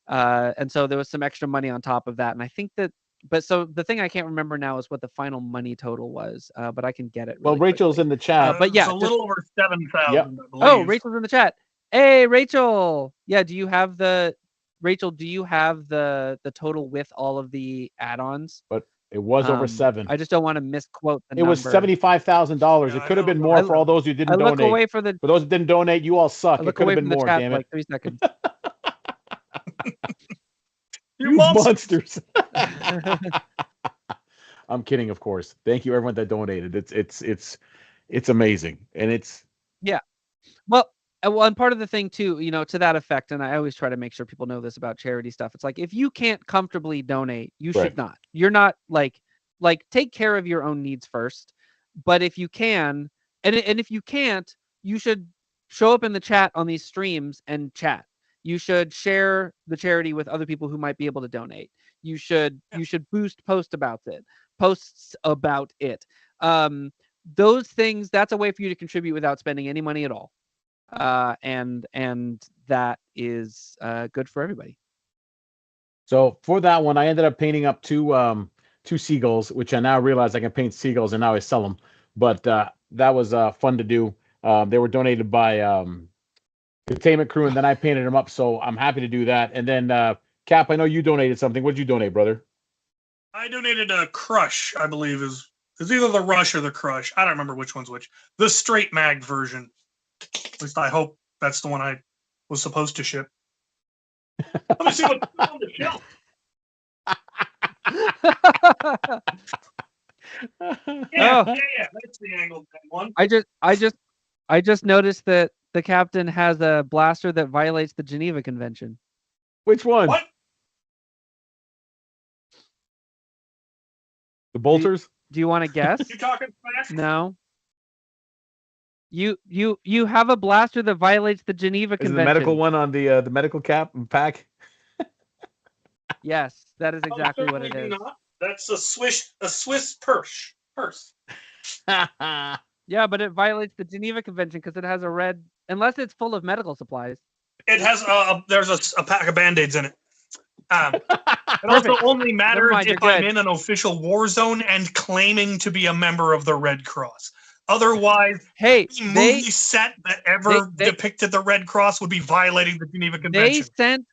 and so there was some extra money on top of that. And I think that, but so the thing I can't remember now is what the final money total was, but I can get it. Well, Rachel's quickly. In the chat. But yeah, it's a little over 7,000. Yep. I believe. Oh, Rachel's in the chat. Hey, Rachel. Yeah, do you have the total with all of the add-ons? But it was over 7. I just don't want to misquote the It number. was $75,000. It could have been more for all those who didn't donate. Look away for those who didn't donate. You all suck. It could have been more. Damn it! Like 3 seconds. You monsters. I'm kidding, of course. Thank you, everyone that donated. It's amazing, and it's Well, and part of the thing too, to that effect, and I always try to make sure people know this about charity stuff. It's like, if you can't comfortably donate, you should not. You're not like take care of your own needs first. But if you can, and if you can't, you should show up in the chat on these streams and chat. You should share the charity with other people who might be able to donate. You should posts about it. Those things, that's a way for you to contribute without spending any money at all. And that is good for everybody. So for that one, I ended up painting up two seagulls, which I now realize I can paint seagulls, and now I sell them. But that was fun to do. They were donated by Containment Crew, and then I painted them up. So I'm happy to do that. And then Cap, I know you donated something. What did you donate, brother? I donated a Crush, I believe is either the Rush or the Crush. I don't remember which one's which. The straight mag version. At least I hope that's the one I was supposed to ship. Let me see what's on the shelf. Yeah, that's the angled one. I just noticed that the captain has a blaster that violates the Geneva Convention. Which one? What? The bolters? Do you want to guess? You talking smack? No. You have a blaster that violates the Geneva Is it Convention. the medical one on the medical cap and pack? Yes, that is exactly what it Certainly is. do not. That's a Swiss purse. Yeah, but it violates the Geneva Convention because it has a red, unless it's full of medical supplies. It has there's a pack of Band-Aids in it. It also Perfect. only matters mind, if you're I'm good. in an official war zone and claiming to be a member of the Red Cross. Otherwise, Hey, any movie set that ever depicted the Red Cross would be violating the Geneva Convention.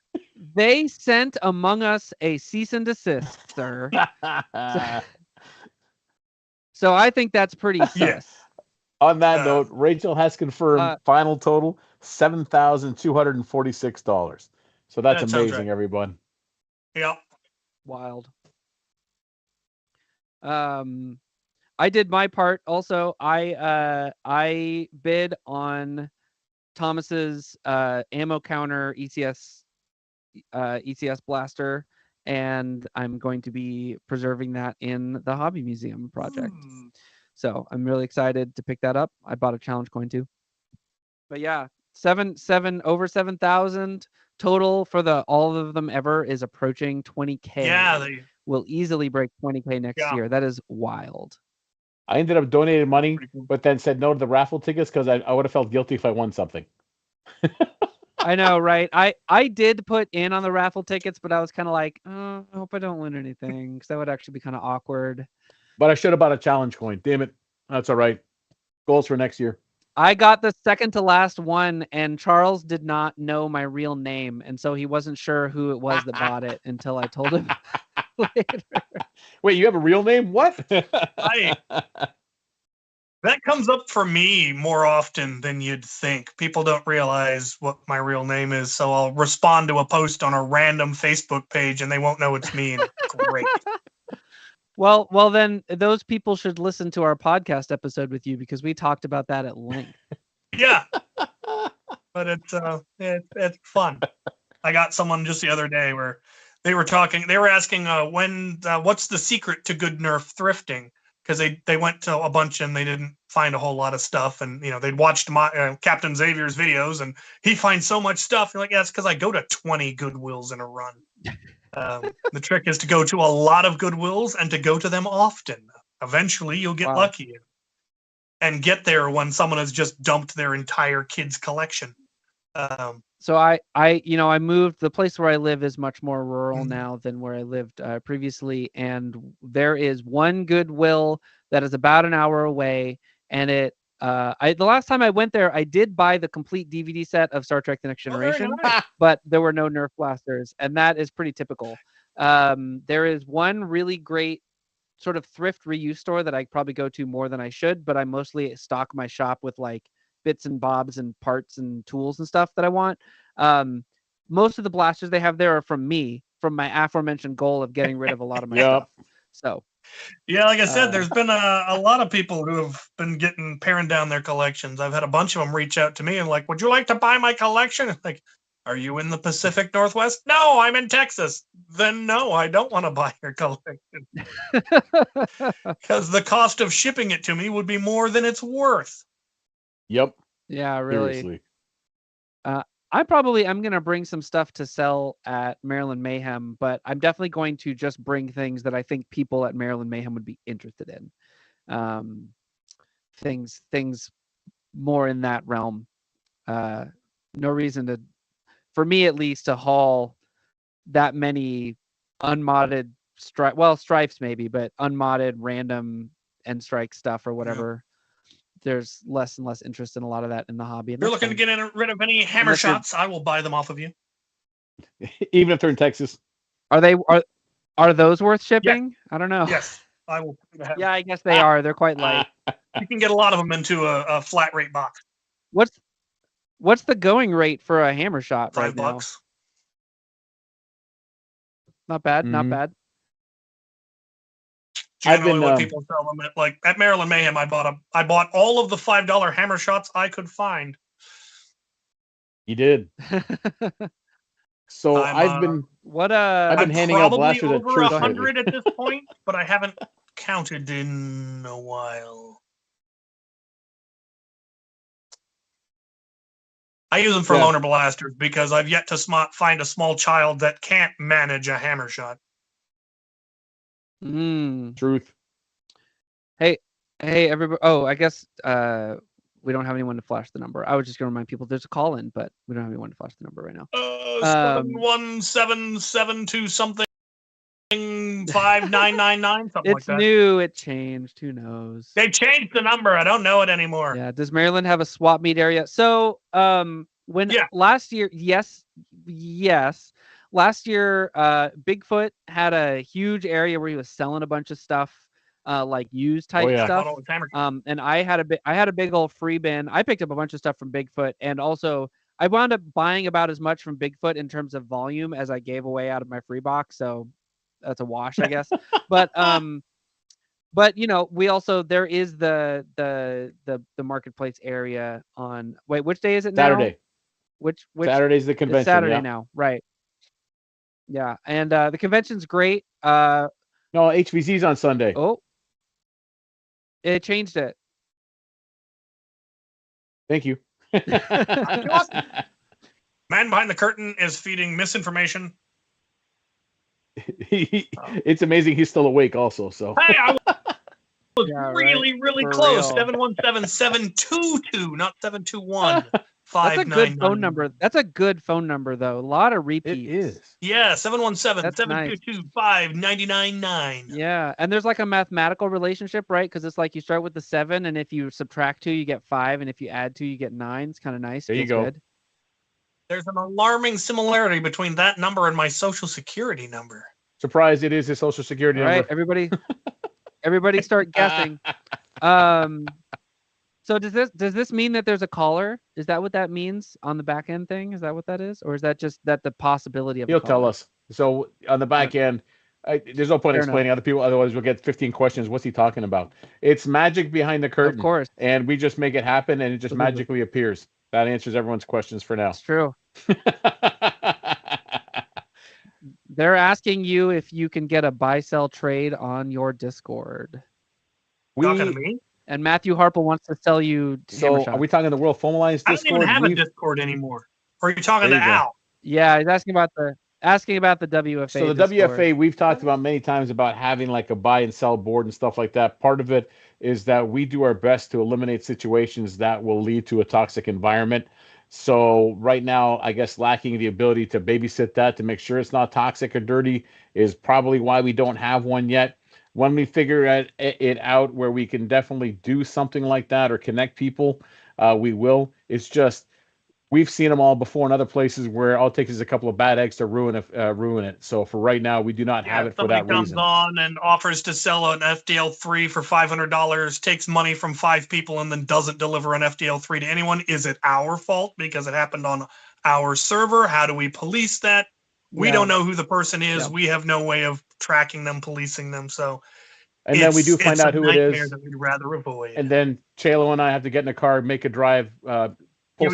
They sent Among Us a cease and desist, sir. So I think that's pretty sus. Yeah. On that note, Rachel has confirmed final total $7,246. So that's amazing, right. everyone. Yeah. Wild. I did my part also. I bid on Thomas's ammo counter ECS blaster, and I'm going to be preserving that in the Hobby Museum project. So I'm really excited to pick that up. I bought a challenge coin too. But yeah, over 7,000 total for all of them ever is approaching 20K. Yeah, will easily break 20K next year. That is wild. I ended up donating money, but then said no to the raffle tickets because I would have felt guilty if I won something. I know, right? I did put in on the raffle tickets, but I was kind of like, I hope I don't win anything because that would actually be kind of awkward. But I should have bought a challenge coin. Damn it. That's all right. Goals for next year. I got the second to last one, and Charles did not know my real name, and so he wasn't sure who it was that bought it until I told him later. Wait, you have a real name? What? That comes up for me more often than you'd think. People don't realize what my real name is, so I'll respond to a post on a random Facebook page, and they won't know it's me. And it's great. Well, then those people should listen to our podcast episode with you because we talked about that at length. Yeah, but it's fun. I got someone just the other day where they were asking what's the secret to good Nerf thrifting, because they went to a bunch and they didn't find a whole lot of stuff, and they'd watched my Captain Xavier's videos and he finds so much stuff. You're like, yeah, it's because I go to 20 Goodwills in a run. The trick is to go to a lot of Goodwills and to go to them often. Eventually, you'll get lucky and get there when someone has just dumped their entire kids' collection. So I moved. The place where I live is much more rural now than where I lived previously, and there is one Goodwill that is about an hour away. And the last time I went there, I did buy the complete DVD set of Star Trek: The Next Generation, but there were no Nerf blasters, and that is pretty typical. There is one really great sort of thrift reuse store that I probably go to more than I should, but I mostly stock my shop with like bits and bobs and parts and tools and stuff that I want. Most of the blasters they have there are from my aforementioned goal of getting rid of a lot of my stuff. So yeah, like I said, there's been a lot of people who have been paring down their collections. I've had a bunch of them reach out to me and like, would you like to buy my collection? Like, are you in the Pacific Northwest? No, I'm in Texas. Then no, I don't want to buy your collection. Because the cost of shipping it to me would be more than it's worth. Yep. Yeah, really. Seriously. I'm going to bring some stuff to sell at Maryland Mayhem, but I'm definitely going to just bring things that I think people at Maryland Mayhem would be interested in. Things more in that realm. No reason for me at least, to haul that many unmodded stripes maybe, but unmodded random end strike stuff or whatever. There's less and less interest in a lot of that in the hobby. If you're looking to get rid of any hammer shots, I will buy them off of you. Even if they're in Texas. Are those worth shipping? Yeah. I don't know. Yes, I will. Yeah, I guess they are. They're quite light. You can get a lot of them into a flat rate box. What's the going rate for a hammer shot right now? $5. Not bad. Not bad. Generally, what people sell them at Maryland Mayhem, I bought all of the $5 hammer shots I could find. You did. So I've been handing out blasters over 100 at this point, but I haven't counted in a while. I use them for loner blasters because I've yet to find a small child that can't manage a hammer shot. Truth. Hey, everybody. Oh, I guess we don't have anyone to flash the number. I was just going to remind people there's a call in, but we don't have anyone to flash the number right now. 71772 something 5999 something like It's that. new. It changed. Who knows? They changed the number. I don't know it anymore. Yeah. Does Maryland have a swap meet area? So last year, yes. Last year, Bigfoot had a huge area where he was selling a bunch of stuff. Like used type stuff. And I had a big old free bin. I picked up a bunch of stuff from Bigfoot, and also I wound up buying about as much from Bigfoot in terms of volume as I gave away out of my free box. So that's a wash, I guess. But we also there is the marketplace area on which day is it now? Saturday. Which Saturday's the convention. It's Saturday now, right? Yeah, and the convention's great. No, HVC's on Sunday. Oh. It changed it. Thank you. Man behind the curtain is feeding misinformation. It's amazing he's still awake also. So hey, I was really For close. real. 717-722, not 721. That's a good phone number. That's a good phone number, though. A lot of repeats. it is. Yeah, 717-722-5999. Yeah, and there's like a mathematical relationship, right? Because it's like you start with the 7, and if you subtract 2, you get 5, and if you add 2, you get 9. It's kind of nice. There you Feels go. Good. There's an alarming similarity between that number and my social security number. Surprised it is his social security All right, number. everybody start guessing. So does this mean that there's a caller? Is that what that means on the back end thing? Is that what that is? Or is that just that the possibility of He'll tell us. So on the back end, there's no point Fair explaining other people. Otherwise, we'll get 15 questions. What's he talking about? It's magic behind the curtain. Of course. And we just make it happen, and it just magically appears. That answers everyone's questions for now. It's true. They're asking you if you can get a buy-sell trade on your Discord. Talking to me? And Matthew Harple wants to sell you hammer shots. Are we talking the World Foam Alliance Discord? I don't even have a Discord anymore. Or are you talking to Al? Yeah, he's asking about the WFA. So the Discord. WFA, we've talked about many times about having like a buy and sell board and stuff like that. Part of it is that we do our best to eliminate situations that will lead to a toxic environment. So right now, I guess lacking the ability to babysit that to make sure it's not toxic or dirty is probably why we don't have one yet. When we figure it out where we can definitely do something like that or connect people, we will. It's just we've seen them all before in other places where all it takes is a couple of bad eggs to ruin it. So for right now, we do not have it for that reason. Somebody comes on and offers to sell an FDL3 for $500, takes money from 5 people, and then doesn't deliver an FDL3 to anyone. Is it our fault because it happened on our server? How do we police that? We don't know who the person is. Yeah. We have no way of tracking them, policing them. So, and then we do find out who it is. That we'd rather avoid. And then Chalo and I have to get in a car, make a drive. We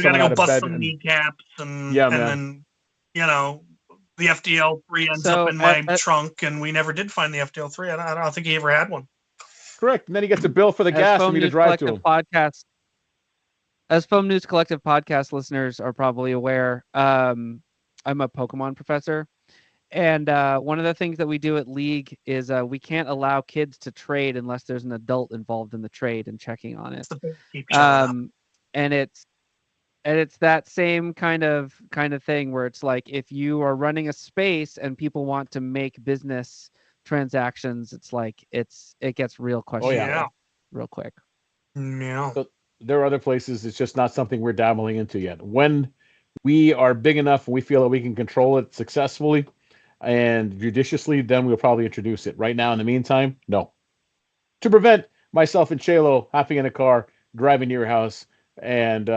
gotta go bust some kneecaps, and then the FDL3 ends up in my trunk, and we never did find the FDL3. I don't think he ever had one. Correct. And then he gets a bill for the gas for me to drive to him. As Foam News Collective podcast listeners are probably aware, I'm a Pokemon professor, and one of the things that we do at League is we can't allow kids to trade unless there's an adult involved in the trade and checking on it. And it's that same kind of thing where it's like if you are running a space and people want to make business transactions, it's like it gets real questionable real quick. Yeah. So there are other places. It's just not something we're dabbling into yet. When we are big enough and we feel that we can control it successfully and judiciously, then we'll probably introduce it. Right now, in the meantime, no. To prevent myself and Chalo hopping in a car, driving to your house, and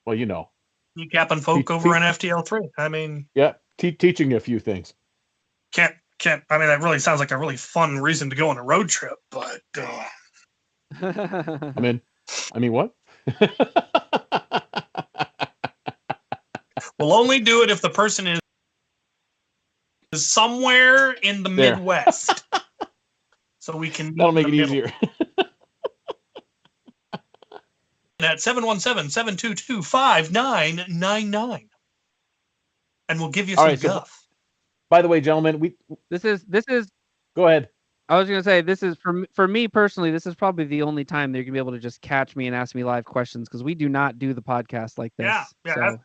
kneecapping folk over an FDL3. I mean, teaching you a few things. Can't. I mean, that really sounds like a really fun reason to go on a road trip, but. I mean, what? We'll only do it if the person is somewhere in the Midwest. so we can. That'll make it easier. At 717-722-5999, and we'll give you some guff. By the way, gentlemen, This is. Go ahead. I was gonna say this is for me personally. This is probably the only time that you're gonna be able to just catch me and ask me live questions because we do not do the podcast like this. Yeah. So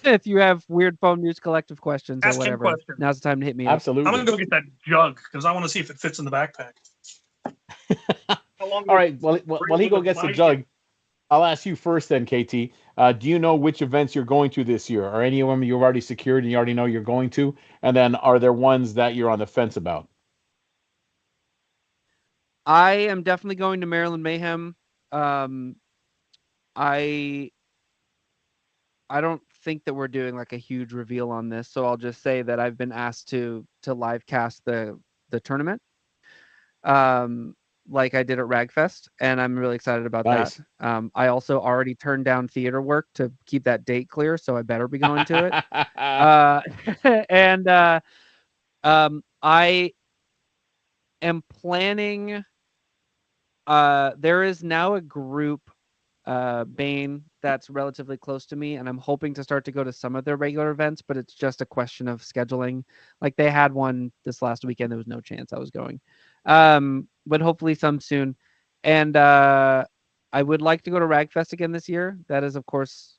if you have weird Foam News Collective questions or whatever, questions. now's the time to hit me. Absolutely. I'm gonna go get that jug because I want to see if it fits in the backpack. All right. While he go gets the jug, I'll ask you first then, KT. Do you know which events you're going to this year? Are any of them you've already secured and you already know you're going to? And then are there ones that you're on the fence about? I am definitely going to Maryland Mayhem. I don't think that we're doing like a huge reveal on this, so I'll just say that I've been asked to live cast the tournament, like I did at Ragfest, and I'm really excited about Nice. that. I also already turned down theater work to keep that date clear, so I better be going to it. And I am planning. There is now a group, Bane, that's relatively close to me, and I'm hoping to start to go to some of their regular events, but it's just a question of scheduling. Like they had one this last weekend, there was no chance I was going. But hopefully some soon. And I would like to go to Ragfest again this year. That is, of course,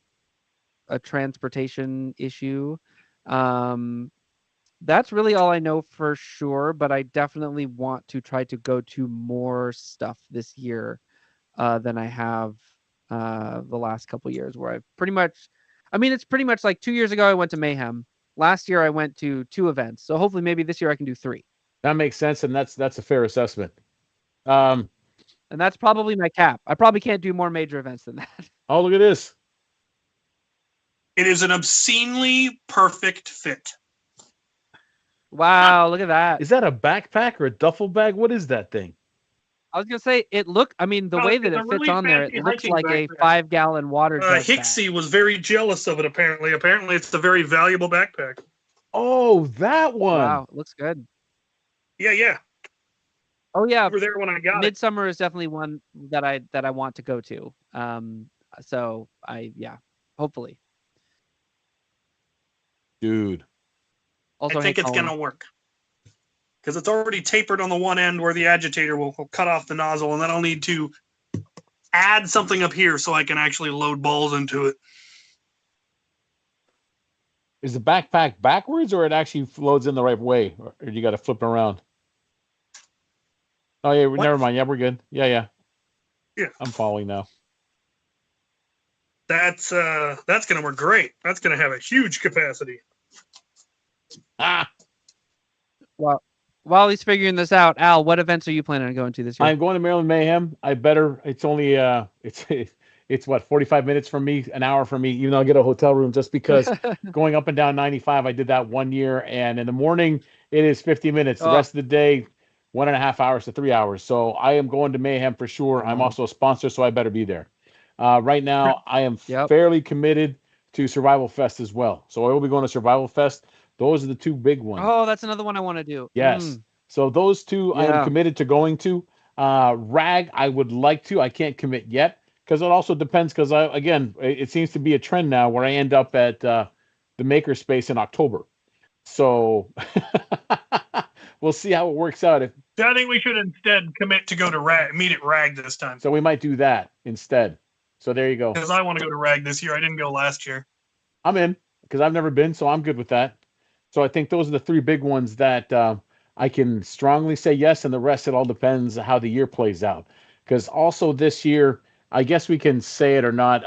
a transportation issue. That's really all I know for sure, but I definitely want to try to go to more stuff this year than I have the last couple years, where I've pretty much, it's pretty much like 2 years ago I went to Mayhem. Last year I went to 2 events, so hopefully maybe this year I can do 3. That makes sense, and that's a fair assessment. And that's probably my cap. I probably can't do more major events than that. Oh, look at this. It is an obscenely perfect fit. Wow, look at that. Is that a backpack or a duffel bag? What is that thing? I was going to say, the way that it fits really on there, it fancy looks hiking like a backpack. 5-gallon water jug Hicksy bag. was very jealous of it, apparently. Apparently, it's a very valuable backpack. Oh, that one. Wow, it looks good. Yeah. Oh, yeah. You were there when I got it. Midsummer is definitely one that I want to go to. So, hopefully. Dude. Also, I think it's going to work. Because it's already tapered on the one end where the agitator will cut off the nozzle, and then I'll need to add something up here so I can actually load balls into it. Is the backpack backwards, or it actually loads in the right way, or you got to flip it around? Oh yeah, never mind. Yeah, we're good. Yeah. I'm following now. That's going to work great. That's going to have a huge capacity. Well, while he's figuring this out, Al, what events are you planning on going to this year? I'm going to Maryland Mayhem. It's only it's what, 45 minutes from me, an hour from me, even though I get a hotel room, just because going up and down 95, I did that 1 year, and in the morning it is 50 minutes. The rest of the day, 1.5 hours to 3 hours. So I am going to Mayhem for sure. I'm also a sponsor, so I better be there. Right now, I am fairly committed to Survival Fest as well. So I will be going to Survival Fest. Those are the 2 big ones. Oh, that's another one I want to do. Yes. So those 2 I am committed to going to. Rag, I would like to. I can't commit yet because it also depends, because it seems to be a trend now where I end up at the Makerspace in October. So we'll see how it works out. I think we should instead commit to go to meet at Rag this time. So we might do that instead. So there you go. Because I want to go to Rag this year. I didn't go last year. I'm in because I've never been, so I'm good with that. So I think those are the 3 big ones that I can strongly say yes, and the rest, it all depends how the year plays out. Because also this year, I guess we can say it or not,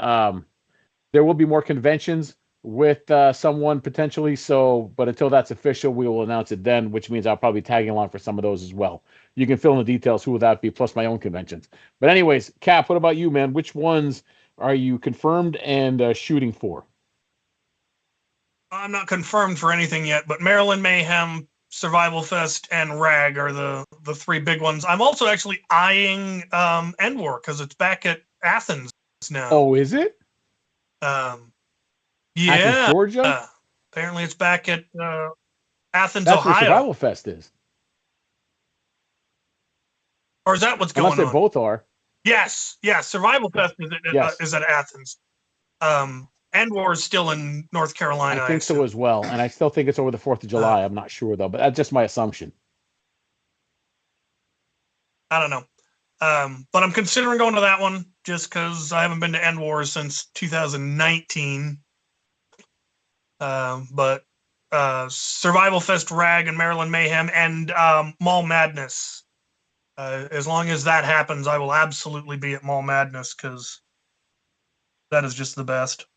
there will be more conventions with someone potentially. So, but until that's official, we will announce it then, which means I'll probably be tagging along for some of those as well. You can fill in the details, who will that be, plus my own conventions. But anyways, Cap, what about you, man? Which ones are you confirmed and shooting for? I'm not confirmed for anything yet, but Maryland Mayhem, Survival Fest, and Rag are the 3 big ones. I'm also actually eyeing End War because it's back at Athens now. Oh, is it? Athens, Georgia? Apparently it's back at Athens, That's Ohio. That's where Survival Fest is. Or is that what's Unless going they on? both are. Yes. Survival Fest Yes. is at Athens. End War is still in North Carolina. I think so as well. And I still think it's over the 4th of July. I'm not sure, though. But that's just my assumption. I don't know. But I'm considering going to that one just because I haven't been to End War since 2019. But Survival Fest Rag and Maryland Mayhem and Mall Madness. As long as that happens, I will absolutely be at Mall Madness because that is just the best.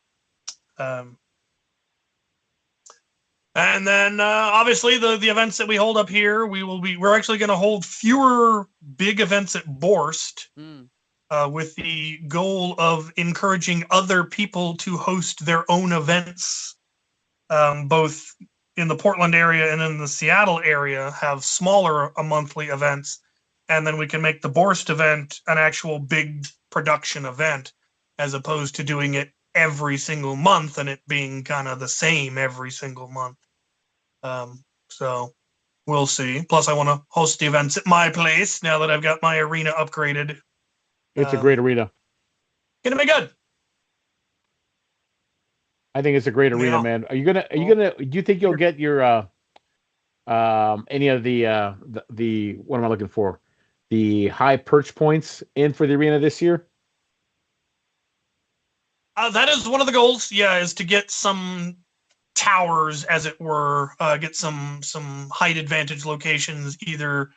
And then obviously the events that we hold up here, we're actually going to hold fewer big events at Borst with the goal of encouraging other people to host their own events, both in the Portland area and in the Seattle area, have smaller monthly events. And then we can make the Borst event an actual big production event as opposed to doing it every single month and it being kind of the same every single month. So we'll see. Plus, I want to host the events at my place now that I've got my arena upgraded. It's a great arena. Gonna be good. I think it's a great arena, man. Do you think you'll get your any of the what am I looking for? The high perch points in for the arena this year? That is one of the goals. Yeah, is to get some towers, as it were, get some height advantage locations, either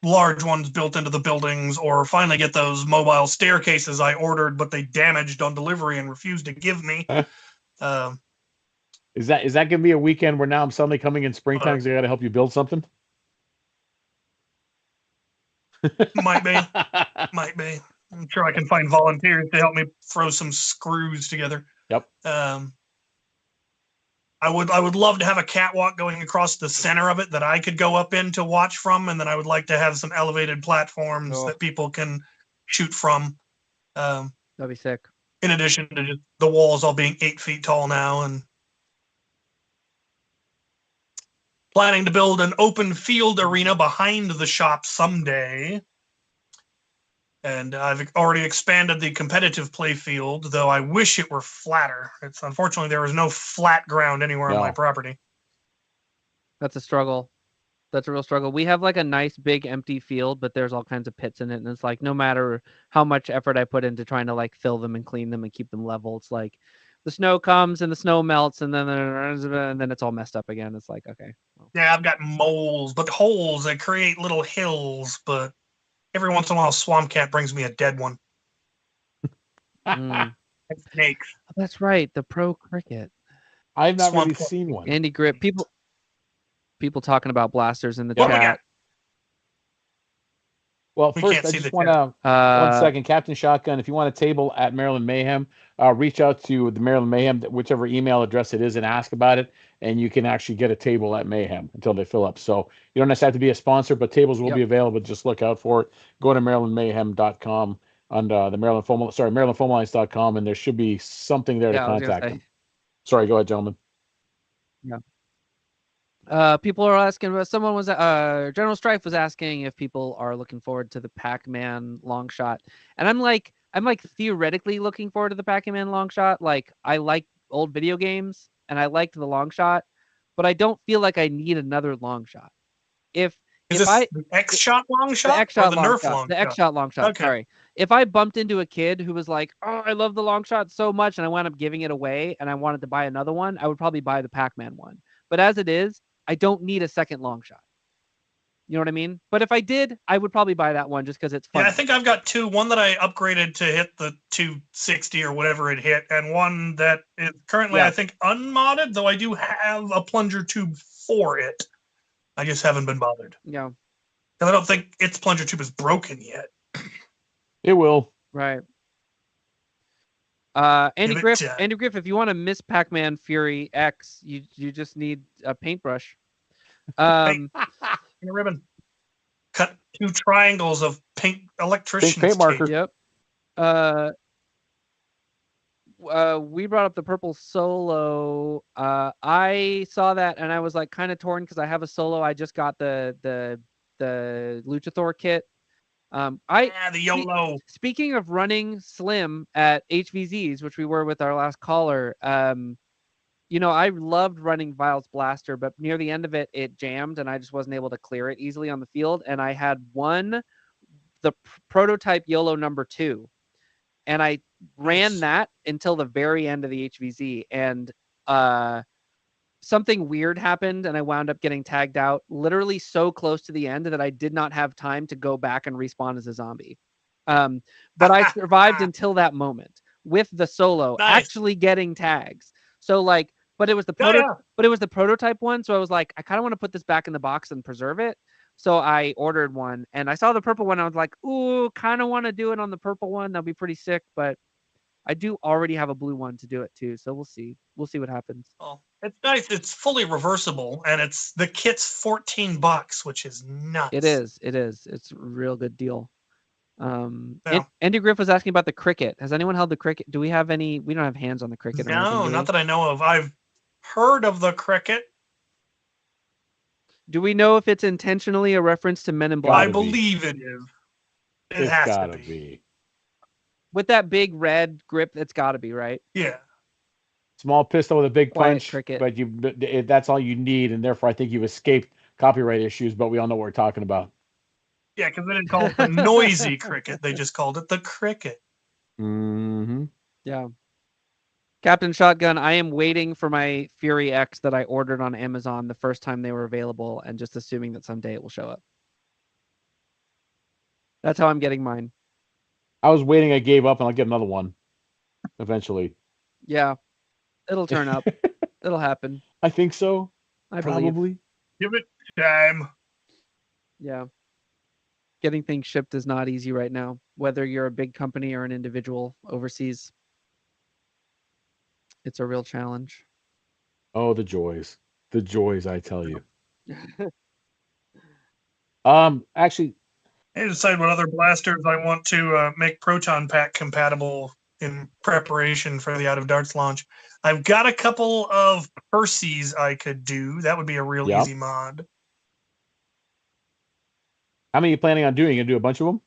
large ones built into the buildings, or finally get those mobile staircases I ordered, but they damaged on delivery and refused to give me. Is that gonna be a weekend where now I'm suddenly coming in springtime because I got to help you build something? Might be. I'm sure I can find volunteers to help me throw some screws together. Yep. I would love to have a catwalk going across the center of it that I could go up in to watch from, and then I would like to have some elevated platforms that people can shoot from. That'd be sick. In addition to just the walls all being 8 feet tall now, and planning to build an open field arena behind the shop someday. And I've already expanded the competitive play field, though I wish it were flatter. It's unfortunately there is no flat ground anywhere on my property. That's a struggle. That's a real struggle. We have like a nice big empty field, but there's all kinds of pits in it, and it's like no matter how much effort I put into trying to like fill them and clean them and keep them level, it's like the snow comes and the snow melts and then it's all messed up again. It's like, okay. Well. Yeah, I've got moles, but holes that create little hills, but every once in a while, Swamp Cat brings me a dead one. Snakes. Oh, that's right. The Pro Cricket. I've not really seen one. Andy Grip. People talking about blasters in the chat. Well, first, I just want to, 1 second, Captain Shotgun, if you want a table at Maryland Mayhem, reach out to the Maryland Mayhem, whichever email address it is, and ask about it, and you can actually get a table at Mayhem until they fill up. So you don't necessarily have to be a sponsor, but tables will be available. Just look out for it. Go to marylandmayhem.com on the marylandfoamlines.com, and there should be something there to contact them. Sorry, go ahead, gentlemen. Yeah. People are asking about. Someone was General Strife was asking if people are looking forward to the Pac-Man long shot, and I'm like theoretically looking forward to the Pac-Man long shot. Like I like old video games and I liked the long shot, but I don't feel like I need another long shot. The X-Shot long shot? The X-Shot long long shot? Shot. The X-Shot long shot. Okay. Sorry. If I bumped into a kid who was like, "Oh, I love the long shot so much," and I wound up giving it away, and I wanted to buy another one, I would probably buy the Pac-Man one. But as it is, I don't need a second long shot. You know what I mean? But if I did, I would probably buy that one just because it's fun. Yeah, I think I've got two. One that I upgraded to hit the 260 or whatever it hit, and one that is currently, I think, unmodded, though I do have a plunger tube for it. I just haven't been bothered. Yeah. Because I don't think its plunger tube is broken yet. It will. Right. Andy Griff, if you want to miss Pac-Man Fury X, you just need a paintbrush. And a ribbon. Cut 2 triangles of paint electrician's paint marker. Yep. We brought up the purple solo. I saw that and I was like kind of torn because I have a solo. I just got the Luchathor kit. The YOLO. Speaking of running slim at HVZs, which we were with our last caller, you know, I loved running Vile's blaster, but near the end of it, it jammed and I just wasn't able to clear it easily on the field. And I had the prototype YOLO number 2, and I ran that until the very end of the HVZ, and something weird happened and I wound up getting tagged out literally so close to the end that I did not have time to go back and respawn as a zombie. But I survived until that moment with the solo actually getting tags. So like, but it was the but it was the prototype one. So I was like, I kind of want to put this back in the box and preserve it. So I ordered one and I saw the purple one. I was like, ooh, kind of want to do it on the purple one. That'd be pretty sick. But I do already have a blue one to do it too. So we'll see. We'll see what happens. Oh, it's nice. It's fully reversible and the kit's $14, which is nuts. It is. It's a real good deal. Andy Griff was asking about the cricket. Has anyone held the cricket? Do we have any? We don't have hands on the cricket. No, not that I know of. I've heard of the cricket. Do we know if it's intentionally a reference to Men in Black? I believe it is. It has to be. With that big red grip, it's got to be, right? Yeah. Small pistol with a big punch, cricket. but that's all you need, and therefore I think you've escaped copyright issues, but we all know what we're talking about. Yeah, because they didn't call it the noisy cricket. They just called it the cricket. Mm-hmm. Yeah. Captain Shotgun, I am waiting for my Fury X that I ordered on Amazon the first time they were available and just assuming that someday it will show up. That's how I'm getting mine. I was waiting, I gave up, and I'll get another one eventually. Yeah. It'll turn up. It'll happen. I think so. Probably. Believe. Give it time. Yeah. Getting things shipped is not easy right now, whether you're a big company or an individual overseas. It's a real challenge. Oh, the joys. The joys, I tell you. Actually, I decide what other blasters I want to make Proton Pack compatible in preparation for the Out of Darts launch. I've got a couple of Percy's I could do. That would be a real easy mod. How many are you planning on doing? You gonna do a bunch of them?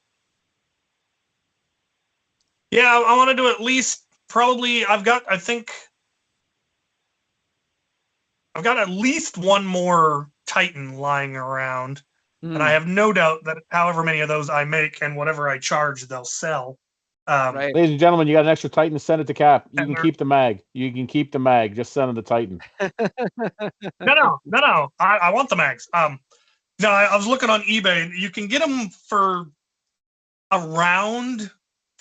Yeah, I want to do at least probably. I've got at least one more Titan lying around, and I have no doubt that however many of those I make and whatever I charge, they'll sell. Right. Ladies and gentlemen, you got an extra Titan, send it to Cap. You can keep the mag. You can keep the mag. Just send him the Titan. No. I want the mags. No, I was looking on eBay, and you can get them for around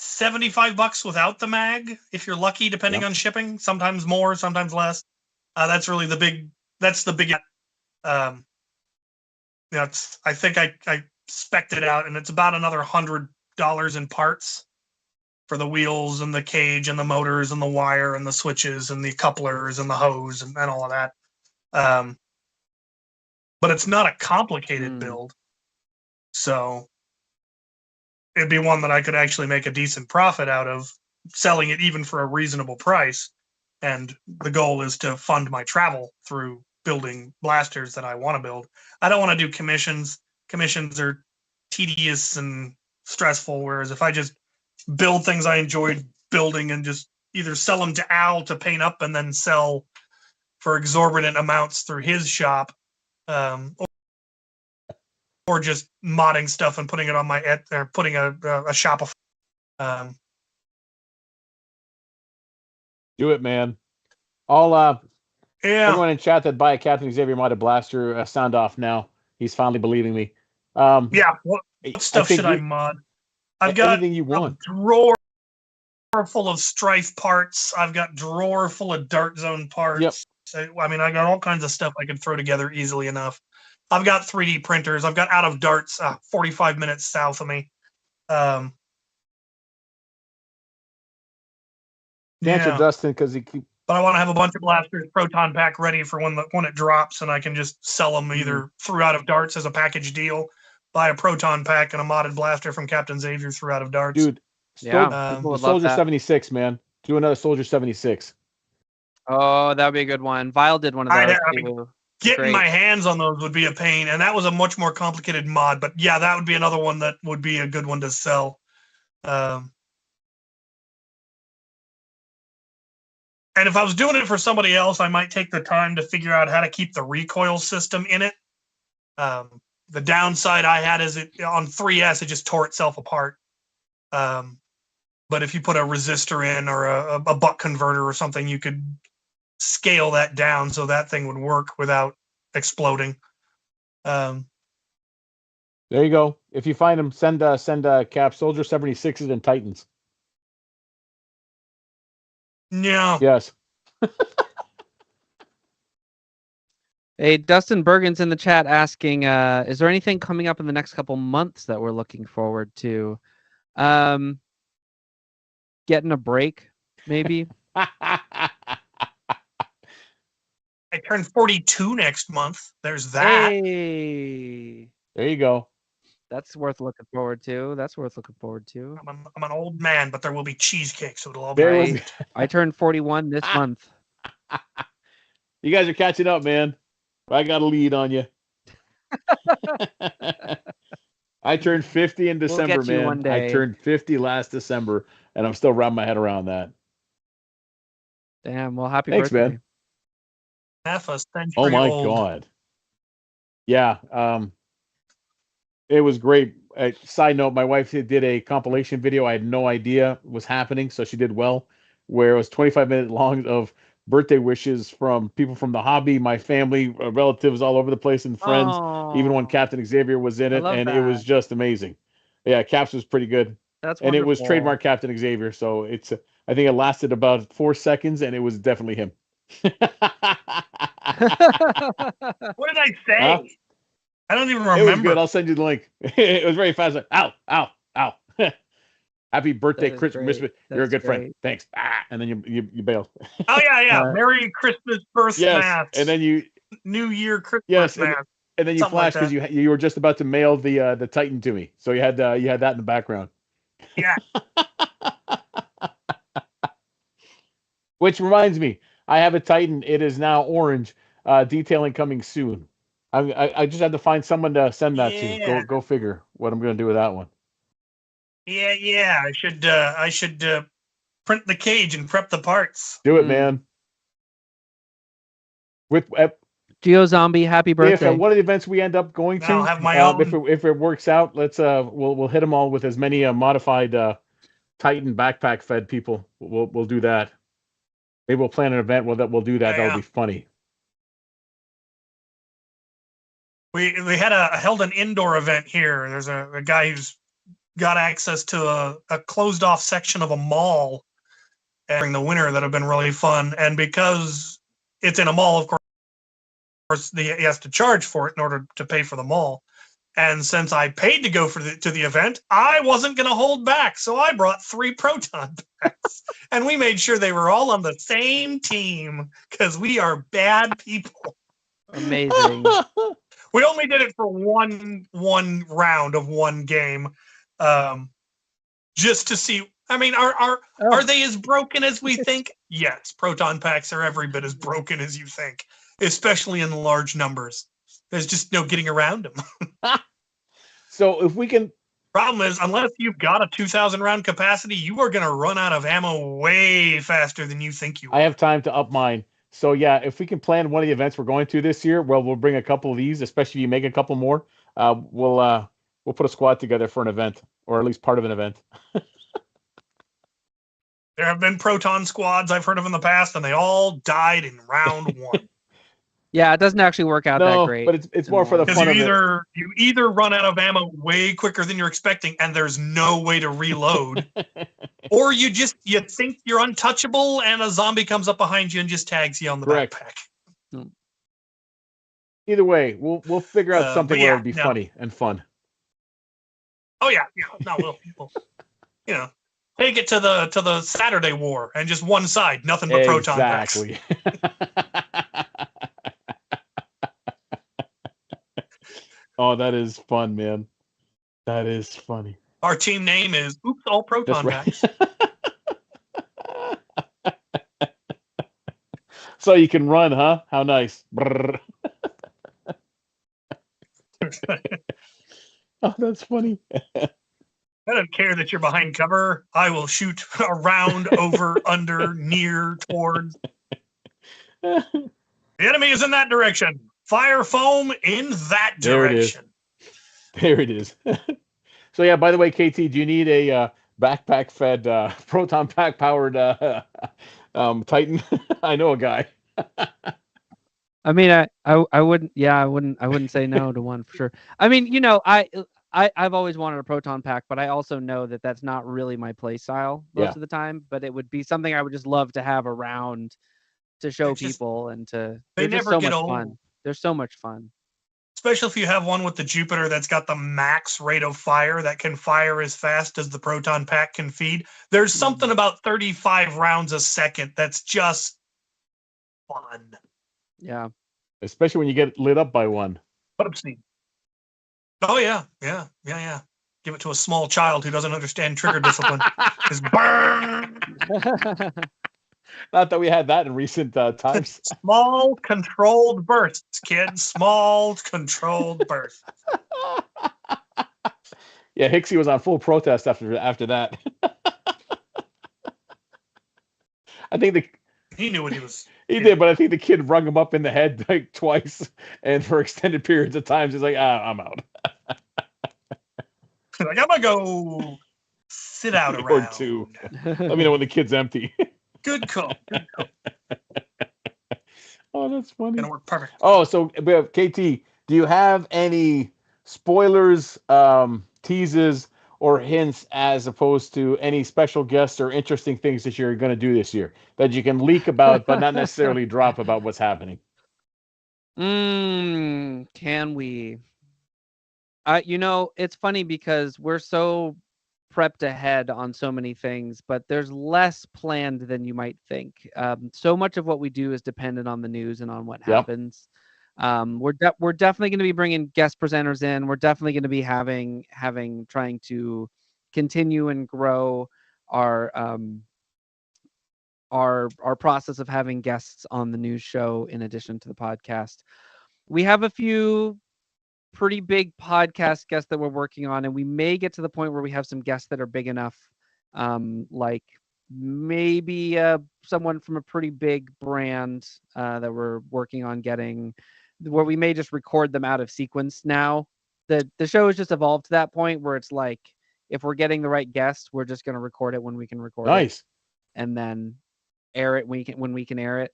$75 without the mag, if you're lucky, depending on shipping. Sometimes more, sometimes less. That's really the big. That's the big. I think I spec'd it out, and it's about another $100 in parts for the wheels and the cage and the motors and the wire and the switches and the couplers and the hose and all of that. But it's not a complicated build. So it'd be one that I could actually make a decent profit out of, selling it even for a reasonable price. And the goal is to fund my travel through building blasters that I want to build. I don't want to do commissions. Commissions are tedious and stressful, whereas if I just build things I enjoyed building and just either sell them to Al to paint up and then sell for exorbitant amounts through his shop, or just modding stuff and putting it on my or putting a Shopify. Do it, man. Everyone in chat that buy a Captain Xavier modded blaster, sound off now. He's finally believing me. What stuff should I mod? I've got anything you want. A drawer full of Strife parts. I've got drawer full of Dart Zone parts. Yep. I mean, I got all kinds of stuff I can throw together easily enough. I've got 3D printers. I've got Out of Darts 45 minutes south of me. Answer Dustin because he keep. But I want to have a bunch of blasters Proton Pack ready for when it drops, and I can just sell them either through Out of Darts as a package deal, buy a Proton Pack and a modded blaster from Captain Xavier through Out of Darts. Dude, Soldier 76, man. Do another Soldier 76. Oh, that would be a good one. Vile did one of those too. getting my hands on those would be a pain, and that was a much more complicated mod. But yeah, that would be another one that would be a good one to sell. And if I was doing it for somebody else, I might take the time to figure out how to keep the recoil system in it. The downside I had is it on 3S, it just tore itself apart. But if you put a resistor in or a buck converter or something, you could scale that down so that thing would work without exploding. There you go. If you find them, send Cap Soldier 76s and Titans. Yeah. Yes. Hey, Dustin Bergen's in the chat asking, is there anything coming up in the next couple months that we're looking forward to? Getting a break, maybe. I turn 42 next month. There's that. Hey. There you go. That's worth looking forward to. I'm an old man, but there will be cheesecake, so it'll all There will be. be- I turned 41 this month. You guys are catching up, man. I got a lead on you. I turned 50 in December, get you man. one I day. turned 50 last December, and I'm still wrapping my head around that. Damn, well, happy Thanks, birthday. man. Half a century Oh my old. God. Yeah. It was great. Side note, my wife did a compilation video. I had no idea was happening, so she did well, where it was 25 minutes long of birthday wishes from people from the hobby, my family, relatives all over the place, and friends. Even when Captain Xavier was in I it, love and it was that. just amazing. Yeah, Caps was pretty good. That's And it was wonderful. trademark Captain Xavier, so it's I think it lasted about 4 seconds, and it was definitely him. What did I say? Huh? I don't even It was remember. good. I'll send you the link. It was very fast. Like, ow, ow, ow. Happy birthday, That is Christmas. great. You're a That's good friend. great. Thanks. And then you bail. Oh yeah. Uh, Merry Christmas, birth Yes, mass. and then you New Year Christmas yes, mass. and then you Something like flash because you were just about to mail the Titan to me, so you had that in the background. Yeah. Which reminds me, I have a Titan. It is now orange. Detailing coming soon. I just had to find someone to send that to. Go figure what I'm going to do with that one. Yeah. I should print the cage and prep the parts. Do it, man. With Geo Zombie, happy birthday. If one of the events we end up going to, I'll have my own. If it works out, let's we'll hit them all with as many modified Titan backpack fed people. We'll do that. Maybe we'll plan an event that we'll do that. Yeah. That'll be funny. We held an indoor event here. There's a guy who's got access to a closed off section of a mall during the winter that have been really fun. And because it's in a mall, of course, he has to charge for it in order to pay for the mall. And since I paid to go to the event, I wasn't going to hold back. So I brought 3 proton packs, and we made sure they were all on the same team because we are bad people. Amazing. We only did it for one round of one game, just to see. I mean, are they as broken as we think? Yes, proton packs are every bit as broken as you think, especially in large numbers. There's just no getting around them. So if we can... Problem is, unless you've got a 2,000 round capacity, you are going to run out of ammo way faster than you think you will. I have time to up mine. So yeah, if we can plan one of the events we're going to this year, well, we'll bring a couple of these, especially if you make a couple more. We'll put a squad together for an event, or at least part of an event. There have been proton squads I've heard of in the past, and they all died in round 1. Yeah, it doesn't actually work out that great. But it's more for the fun of it. You either run out of ammo way quicker than you're expecting, and there's no way to reload, or you think you're untouchable, and a zombie comes up behind you and just tags you on the backpack. Either way, we'll figure out something where it'll be funny and fun. Oh yeah. No, we'll take it to the Saturday War and just one side, nothing but proton packs. Exactly. Oh, that is fun, man. That is funny. Our team name is Oops All Proton Packs. So you can run, huh? How nice. Oh, that's funny. I don't care that you're behind cover. I will shoot around, over, under, near, towards. The enemy is in that direction. Fire foam in that direction. There it is. So yeah, by the way, KT, do you need a backpack fed proton pack powered Titan? I know a guy. I mean, I wouldn't. Yeah, I wouldn't say no to one for sure. I mean, you know, I've always wanted a proton pack, but I also know that that's not really my play style most of the time. But it would be something I would just love to have around to show people and to. They They're just never so get much old. fun. They're so much fun. Especially if you have one with the Jupiter that's got the max rate of fire that can fire as fast as the proton pack can feed. There's something about 35 rounds a second that's just fun. Yeah. Especially when you get lit up by one. Put up, Steve. Oh, yeah. Give it to a small child who doesn't understand trigger discipline. Just burn! Not that we had that in recent times. Small, controlled bursts, kids. Small, controlled bursts. Yeah, Hixie was on full protest after that. I think he knew what he was. He did, but I think the kid rung him up in the head like twice, and for extended periods of times. He's like, I'm out. Like, I'm gonna go sit out a round or two. Let me know when the kid's empty. Good call. Oh, that's funny. Gonna work perfect. Oh, so KT, do you have any spoilers, teases, or hints as opposed to any special guests or interesting things that you're going to do this year that you can leak about, but not necessarily drop about what's happening? Can we? You know, it's funny because we're so prepped ahead on so many things, but there's less planned than you might think. So much of what we do is dependent on the news and on what happens. We're definitely going to be bringing guest presenters in. We're definitely going to be trying to continue and grow our process of having guests on the news show in addition to the podcast. We have a few pretty big podcast guests that we're working on, and we may get to the point where we have some guests that are big enough, like maybe someone from a pretty big brand that we're working on getting, where we may just record them out of sequence now. The show has just evolved to that point where it's like, if we're getting the right guests, we're just going to record it when we can record it, and then air it when we can air it,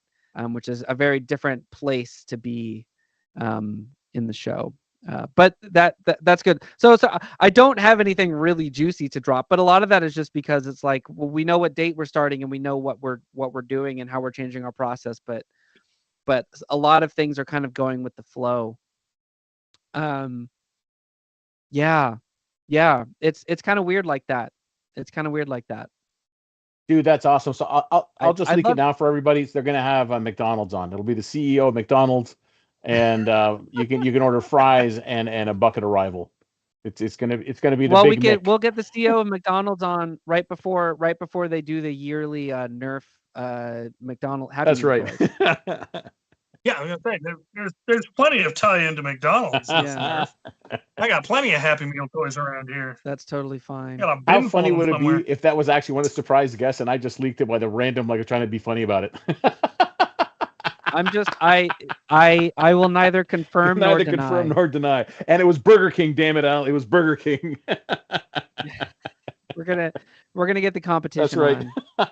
which is a very different place to be in the show. But that's good. So I don't have anything really juicy to drop, but a lot of that is just because it's like, well, we know what date we're starting and we know what we're doing and how we're changing our process, but a lot of things are kind of going with the flow. Yeah, it's kind of weird like that. Dude, that's awesome. So I'll just leak it now for everybody. So they're gonna have McDonald's on. It'll be the CEO of McDonald's. And you can order fries and a bucket of Rival. It's gonna be the big we'll get the CEO of McDonald's on right before they do the yearly Nerf McDonald's. That's right. Yeah, I'm gonna say there's plenty of tie into McDonald's. Yeah. I got plenty of Happy Meal toys around here. That's totally fine. How funny would it be if that was actually one of the surprise guests and I just leaked it by the random, like trying to be funny about it? I'm just I will neither confirm nor deny. And it was Burger King, damn it, Al. It was Burger King. We're gonna get the competition. That's right.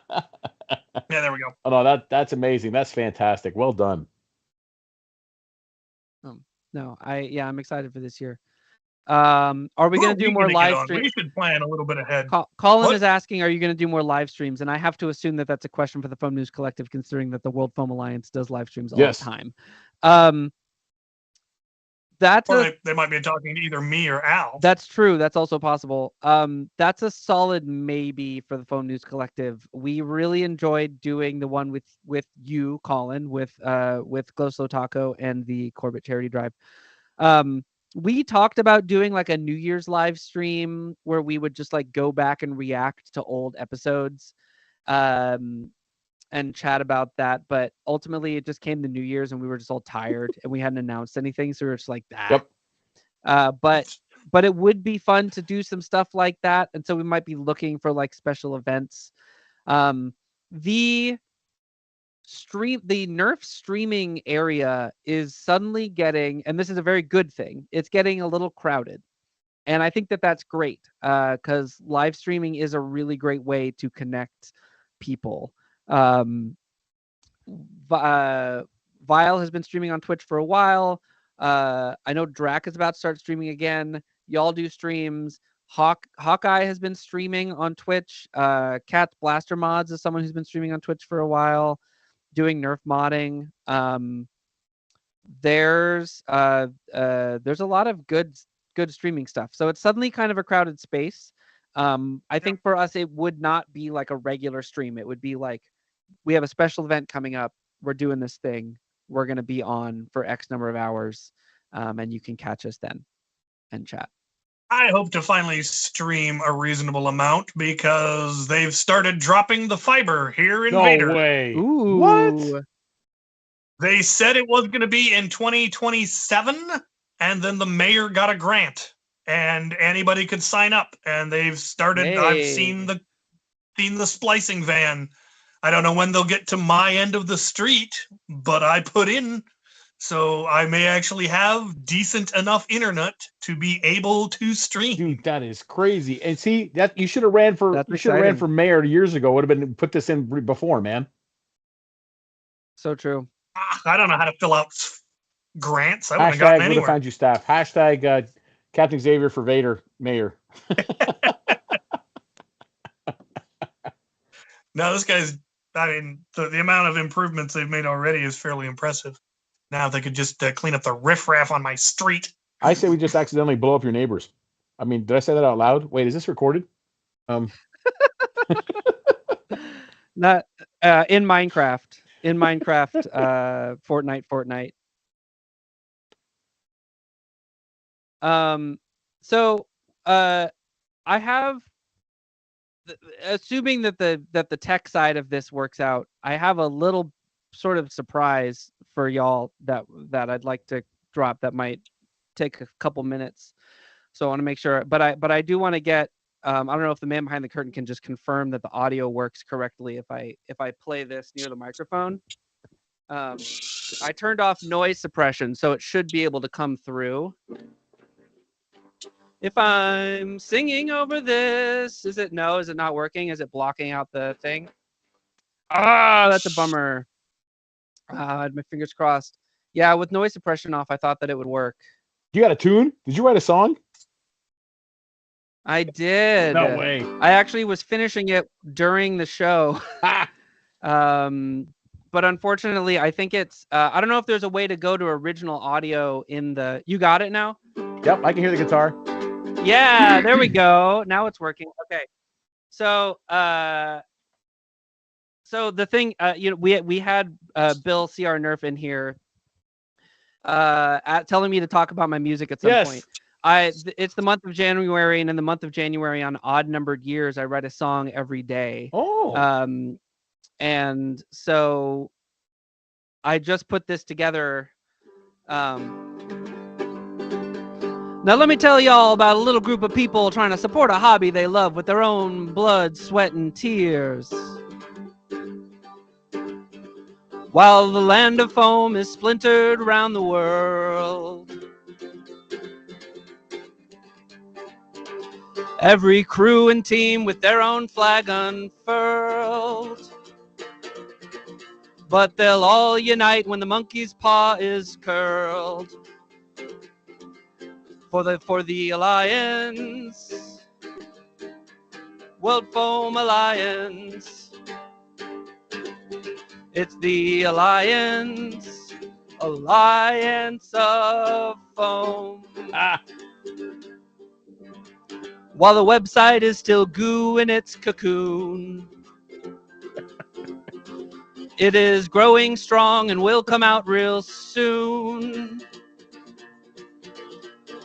Yeah, there we go. Oh no, that's amazing. That's fantastic. Well done. No, I'm excited for this year. Are we going to do more live streams? We should plan a little bit ahead. Colin is asking, are you going to do more live streams? And I have to assume that that's a question for the Foam News Collective, considering that the World Foam Alliance does live streams all the time. They might be talking to either me or Al. That's true. That's also possible. That's a solid maybe for the Foam News Collective. We really enjoyed doing the one with you, Colin, with Glow Slow Taco and the Corbett Charity Drive. We talked about doing like a New Year's live stream where we would just like go back and react to old episodes and chat about that. But ultimately it just came to New Year's and we were just all tired and we hadn't announced anything. So we were just like that. But it would be fun to do some stuff like that, and so we might be looking for like special events. The Nerf streaming area is suddenly getting, and this is a very good thing, it's getting a little crowded. And I think that that's great, because live streaming is a really great way to connect people. Vile has been streaming on Twitch for a while. I know Drac is about to start streaming again. Y'all do streams. Hawkeye has been streaming on Twitch. Cat's Blaster Mods is someone who's been streaming on Twitch for a while, doing Nerf modding. There's a lot of good streaming stuff. So it's suddenly kind of a crowded space. I think for us, it would not be like a regular stream. It would be like, we have a special event coming up. We're doing this thing. We're going to be on for X number of hours. And you can catch us then and chat. I hope to finally stream a reasonable amount because they've started dropping the fiber here in Vader. No way. Ooh. What? They said it was going to be in 2027, and then the mayor got a grant, and anybody could sign up. And they've started. Hey. I've seen the splicing van. I don't know when they'll get to my end of the street, but I put in, so I may actually have decent enough internet to be able to stream. Dude, that is crazy. And see, that you should have ran for mayor years ago. Would have been put this in before, man. So true. I don't know how to fill out grants. I wouldn't have gotten anywhere. Would have found you staff. Hashtag Captain Xavier for Vader mayor. No, this guy's. I mean, the amount of improvements they've made already is fairly impressive. Now they could just clean up the riffraff on my street. I say we just accidentally blow up your neighbors. I mean, did I say that out loud? Wait, is this recorded? Not in Minecraft. In Minecraft, Fortnite. So I have, assuming that the tech side of this works out, I have a little sort of surprise for y'all that I'd like to drop that might take a couple minutes. So I want to make sure, but I do want to get, I don't know if the man behind the curtain can just confirm that the audio works correctly if I play this near the microphone. I turned off noise suppression, so it should be able to come through. If I'm singing over this, is it not working? Is it blocking out the thing? Ah, that's a bummer. I had my fingers crossed. Yeah, with noise suppression off, I thought that it would work. You got a tune? Did you write a song? I did. No way. I actually was finishing it during the show. But unfortunately, I think it's, I don't know if there's a way to go to original audio in the, you got it now? Yep, I can hear the guitar. Yeah, there we go. Now it's working. Okay. So, so the thing, we had Bill CR Nerf in here telling me to talk about my music at some point. It's the month of January, and in the month of January, on odd numbered years, I write a song every day. Oh. And so I just put this together. Now let me tell y'all about a little group of people trying to support a hobby they love with their own blood, sweat, and tears. While the land of foam is splintered around the world, every crew and team with their own flag unfurled. But they'll all unite when the monkey's paw is curled. For the Alliance, World Foam Alliance. It's the Alliance of Foam. While the website is still goo in its cocoon, it is growing strong and will come out real soon.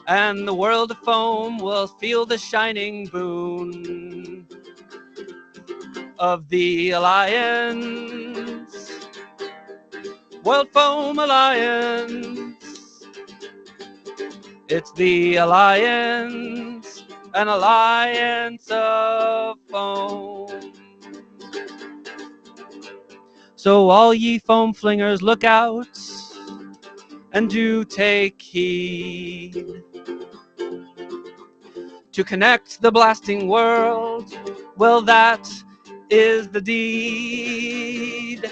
And the world of foam will feel the shining boon of the Alliance, World Foam Alliance. It's the alliance, an alliance of foam. So all ye foam flingers, look out and do take heed. To connect the blasting world, well, that is the deed.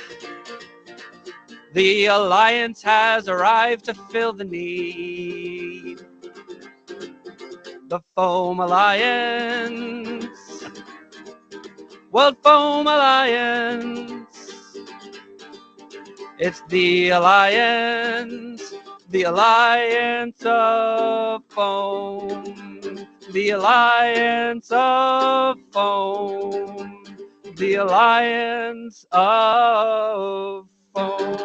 The alliance has arrived to fill the need. The Foam Alliance, World Foam Alliance. It's the alliance of foam. The alliance of foam. The alliance of foam.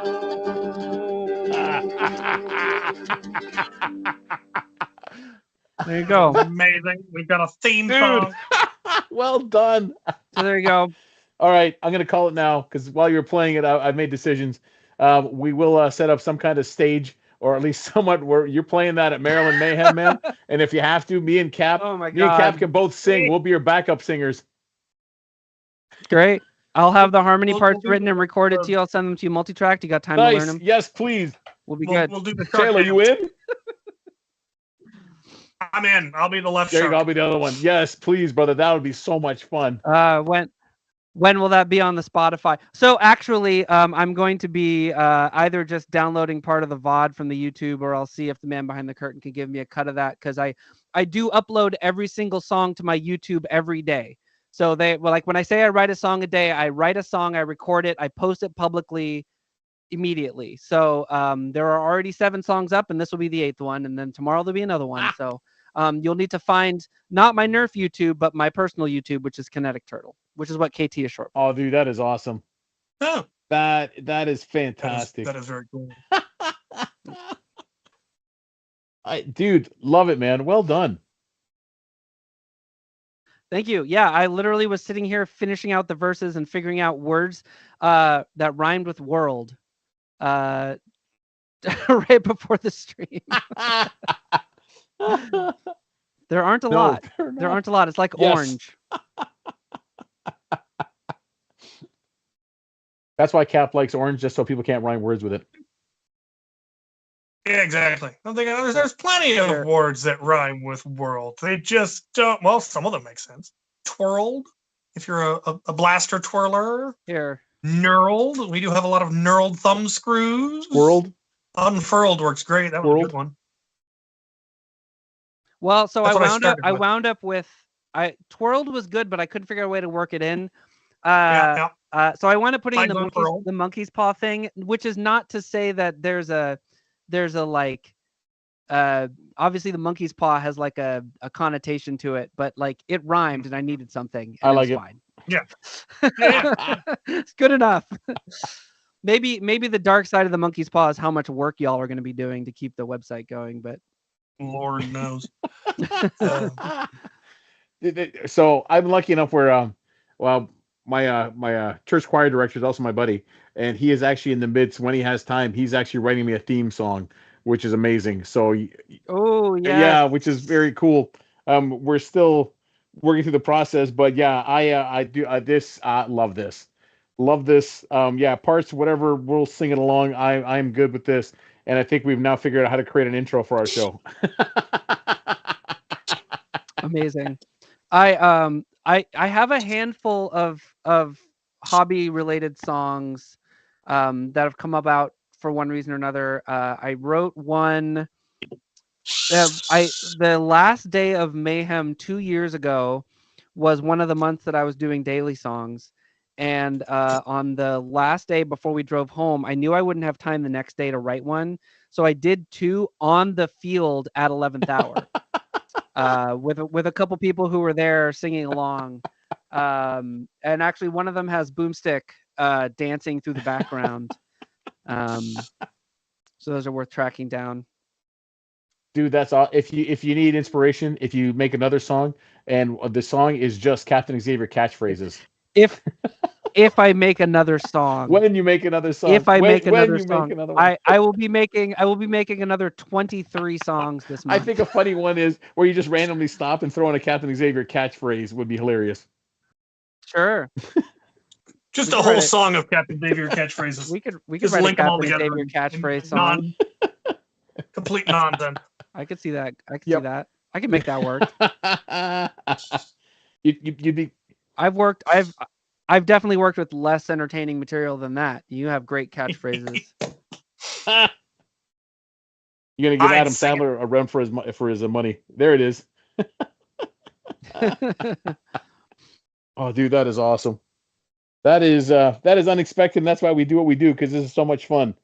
There you go. Amazing. We've got a theme Dude. song. Well done. So there you go. All right, I'm going to call it now because while you're playing it, I've made decisions. We will set up some kind of stage, or at least somewhat where you're playing that at Maryland Mayhem, man. And if you have to, me and Cap can both sing. We'll be your backup singers. Great. I'll have the harmony parts written and recorded to you. I'll send them to you multi-tracked. You got time to learn them? Yes, please. We'll be good. We'll do the Taylor, you in? I'm in. I'll be the left There you shark. go. I'll be the other one. Yes, please, brother. That would be so much fun. When will that be on the Spotify? So actually, I'm going to be either just downloading part of the VOD from the YouTube, or I'll see if the man behind the curtain can give me a cut of that, because I do upload every single song to my YouTube every day. So when I say I write a song a day, I write a song, I record it, I post it publicly immediately. So there are already 7 songs up, and this will be the 8th one, and then tomorrow there'll be another one. So you'll need to find not my Nerf YouTube, but my personal YouTube, which is Kinetic Turtle, which is what KT is short for. Oh, dude, that is awesome. Oh. That is fantastic. That is very cool. Dude, love it, man. Well done. Thank you. Yeah, I literally was sitting here finishing out the verses and figuring out words that rhymed with world right before the stream. There aren't a lot. There aren't a lot. It's like orange. That's why Cap likes orange, just so people can't rhyme words with it. Yeah, exactly. I'm thinking there's plenty of words that rhyme with world. They just don't. Well, some of them make sense. Twirled, if you're a blaster twirler. Here. Knurled. We do have a lot of knurled thumb screws. World. Unfurled works great. That was a good one. Well, so I wound up with twirled was good, but I couldn't figure out a way to work it in. So I wound up putting in the monkey's paw thing, which is not to say that there's a like obviously the monkey's paw has like a connotation to it, but like it rhymed and I needed something. And I like it. Fine. Yeah. It's good enough. Maybe the dark side of the monkey's paw is how much work y'all are going to be doing to keep the website going, but Lord knows. So I'm lucky enough where my church choir director is also my buddy, and he is actually in the midst, when he has time, he's actually writing me a theme song, which is amazing. So yeah, which is very cool. We're still working through the process, but yeah, I do love this. Parts, whatever, we'll sing it along. I'm good with this, and I think we've now figured out how to create an intro for our show. Amazing. I have a handful of hobby related songs that have come about for one reason or another. I wrote one. The last day of Mayhem 2 years ago was one of the months that I was doing daily songs. And on the last day before we drove home, I knew I wouldn't have time the next day to write one. So I did 2 on the field at 11th hour with a couple people who were there singing along. And actually one of them has Boomstick dancing through the background. So those are worth tracking down. Dude, that's all. If you need inspiration, if you make another song and the song is just Captain Xavier catchphrases. if I make another song. When you make another song. If I make another when you song, make another one. I will be making another 23 songs this month. I think a funny one is where you just randomly stop and throw in a Captain Xavier catchphrase would be hilarious. Sure. Just a whole song of Captain Xavier catchphrases. We could just write link a them all Captain together. Xavier catchphrase Non, song. complete nonsense. I could see that. I could see that. I can make that work. You'd be. I've definitely worked with less entertaining material than that. You have great catchphrases. You're gonna give Adam Sandler a run for his money. There it is. Oh, dude, that is awesome. That is unexpected. And that's why we do what we do, because this is so much fun.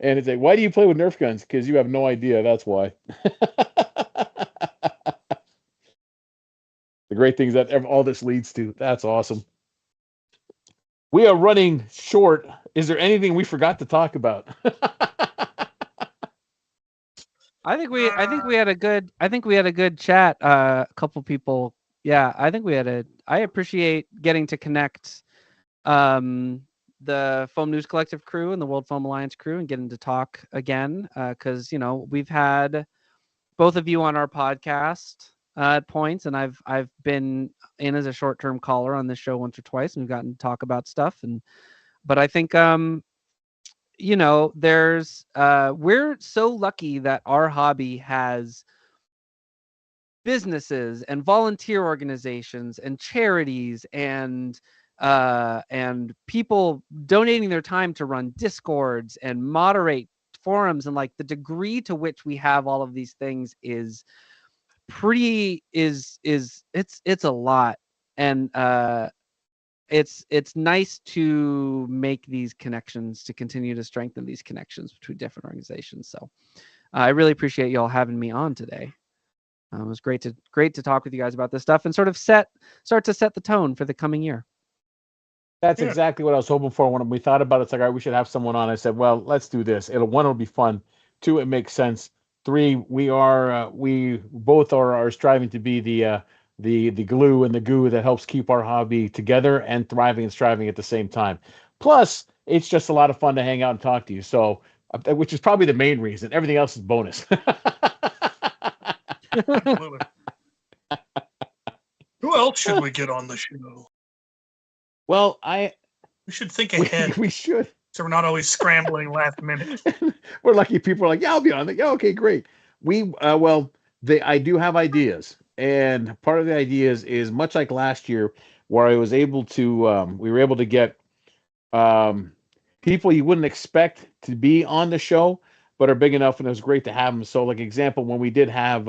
And it's like, why do you play with Nerf guns? Because you have no idea. That's why. The great things that all this leads to. That's awesome. We are running short. Is there anything we forgot to talk about? I think we had a good chat. A couple people. Yeah, I think I appreciate getting to connect the Foam News Collective crew and the World Foam Alliance crew and getting to talk again, because we've had both of you on our podcast at points, and I've been in as a short-term caller on this show once or twice, and we've gotten to talk about stuff. But I think there's we're so lucky that our hobby has businesses and volunteer organizations and charities and people donating their time to run Discords and moderate forums, and like the degree to which we have all of these things is it's a lot. And it's nice to make these connections, to continue to strengthen these connections between different organizations. So I really appreciate y'all having me on today. It was great to talk with you guys about this stuff and start to set the tone for the coming year. That's exactly what I was hoping for when we thought about it. It's like, all right, we should have someone on. I said, well, let's do this. It'll be fun. 2, it makes sense. 3, we both are striving to be the glue and the goo that helps keep our hobby together and thriving and striving at the same time. Plus, it's just a lot of fun to hang out and talk to you. So, which is probably the main reason. Everything else is bonus. Absolutely. Who else should we get on the show? Well, we should think ahead. We should. So we're not always scrambling last minute. We're lucky people are like, yeah, I'll be on it. Yeah, okay, great. I do have ideas. And part of the ideas is much like last year, where I was able to, we were able to get people you wouldn't expect to be on the show, but are big enough, and it was great to have them. So, like example, when we did have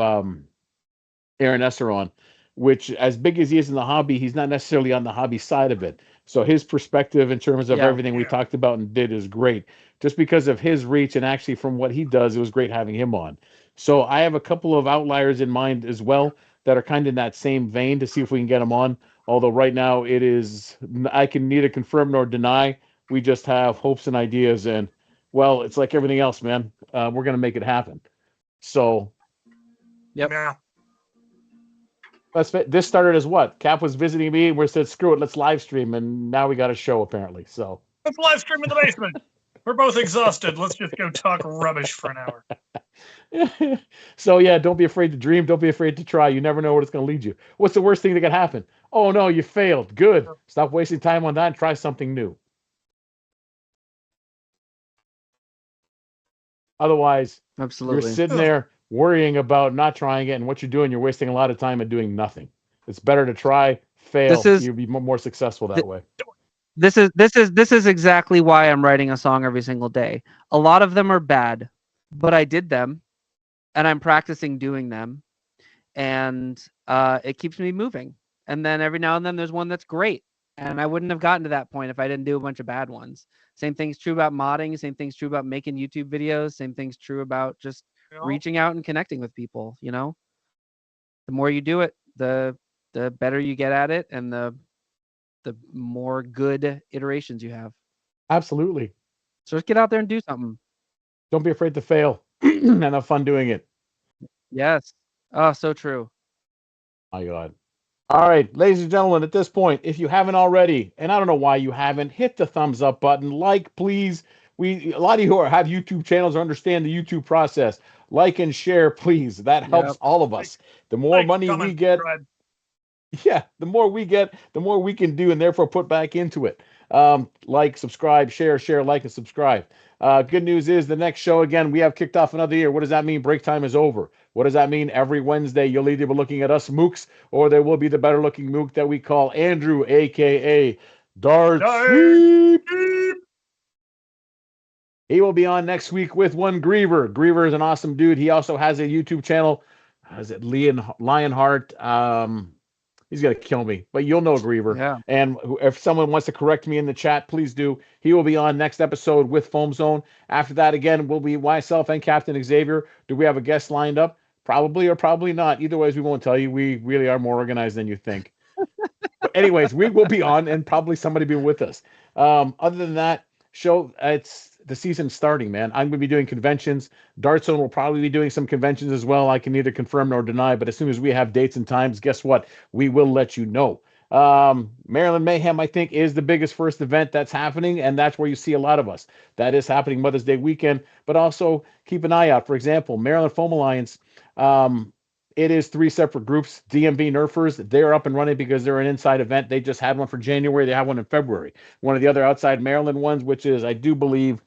Aaron Esser on, which as big as he is in the hobby, he's not necessarily on the hobby side of it. So his perspective in terms of everything we talked about and did is great. Just because of his reach and actually from what he does, it was great having him on. So I have a couple of outliers in mind as well that are kind of in that same vein to see if we can get them on. Although right now I can neither confirm nor deny. We just have hopes and ideas, and well, it's like everything else, man. We're going to make it happen. So, yep. Yeah. This started as what? Cap was visiting me and we said, screw it, let's live stream. And now we got a show apparently. So let's live stream in the basement. We're both exhausted. Let's just go talk rubbish for an hour. So yeah, don't be afraid to dream. Don't be afraid to try. You never know what it's going to lead you. What's the worst thing that could happen? Oh no, you failed. Good. Stop wasting time on that and try something new. Otherwise, absolutely, you're sitting there worrying about not trying it, and what you're doing, you're wasting a lot of time and doing nothing. It's better to try, fail. You'll be more successful that way. This is exactly why I'm writing a song every single day. A lot of them are bad, but I did them, and I'm practicing doing them, and it keeps me moving. And then every now and then there's one that's great, and I wouldn't have gotten to that point if I didn't do a bunch of bad ones. Same thing's true about modding. Same thing's true about making YouTube videos. Same thing's true about just reaching out and connecting with people. The more you do it, the better you get at it, and the more good iterations you have. Absolutely. So just get out there and do something. Don't be afraid to fail and have fun doing it. Yes. Oh, so true. My God. All right, ladies and gentlemen, at this point, if you haven't already, and I don't know why you haven't, hit the thumbs up button. Like, please. A lot of you who have YouTube channels or understand the YouTube process. Like and share, please. That helps Yep. all of us. The more money we comment, get, subscribe. yeah, the more we get, the more we can do and therefore put back into it. Like, subscribe, share, like, and subscribe. Good news is the next show, again, we have kicked off another year. What does that mean? Break time is over. What does that mean? Every Wednesday, you'll either be looking at us mooks or there will be the better looking mook that we call Andrew, a.k.a. Dart Sweep. He will be on next week with one Griever. Griever is an awesome dude. He also has a YouTube channel. Is it Lionheart? He's going to kill me, but you'll know Griever. Yeah. And if someone wants to correct me in the chat, please do. He will be on next episode with Foam Zone. After that, again, will be myself and Captain Xavier. Do we have a guest lined up? Probably or probably not. Either ways, we won't tell you. We really are more organized than you think. But anyways, we will be on and probably somebody be with us. Other than that, it's the season starting, man. I'm going to be doing conventions. Dart Zone will probably be doing some conventions as well. I can neither confirm nor deny, but as soon as we have dates and times, guess what? We will let you know. Maryland Mayhem, I think, is the biggest first event that's happening, and that's where you see a lot of us. That is happening Mother's Day weekend, but also keep an eye out. For example, Maryland Foam Alliance, it is 3 separate groups. DMV Nerfers, they're up and running because they're an inside event. They just had one for January. They have one in February. One of the other outside Maryland ones, which is, I do believe,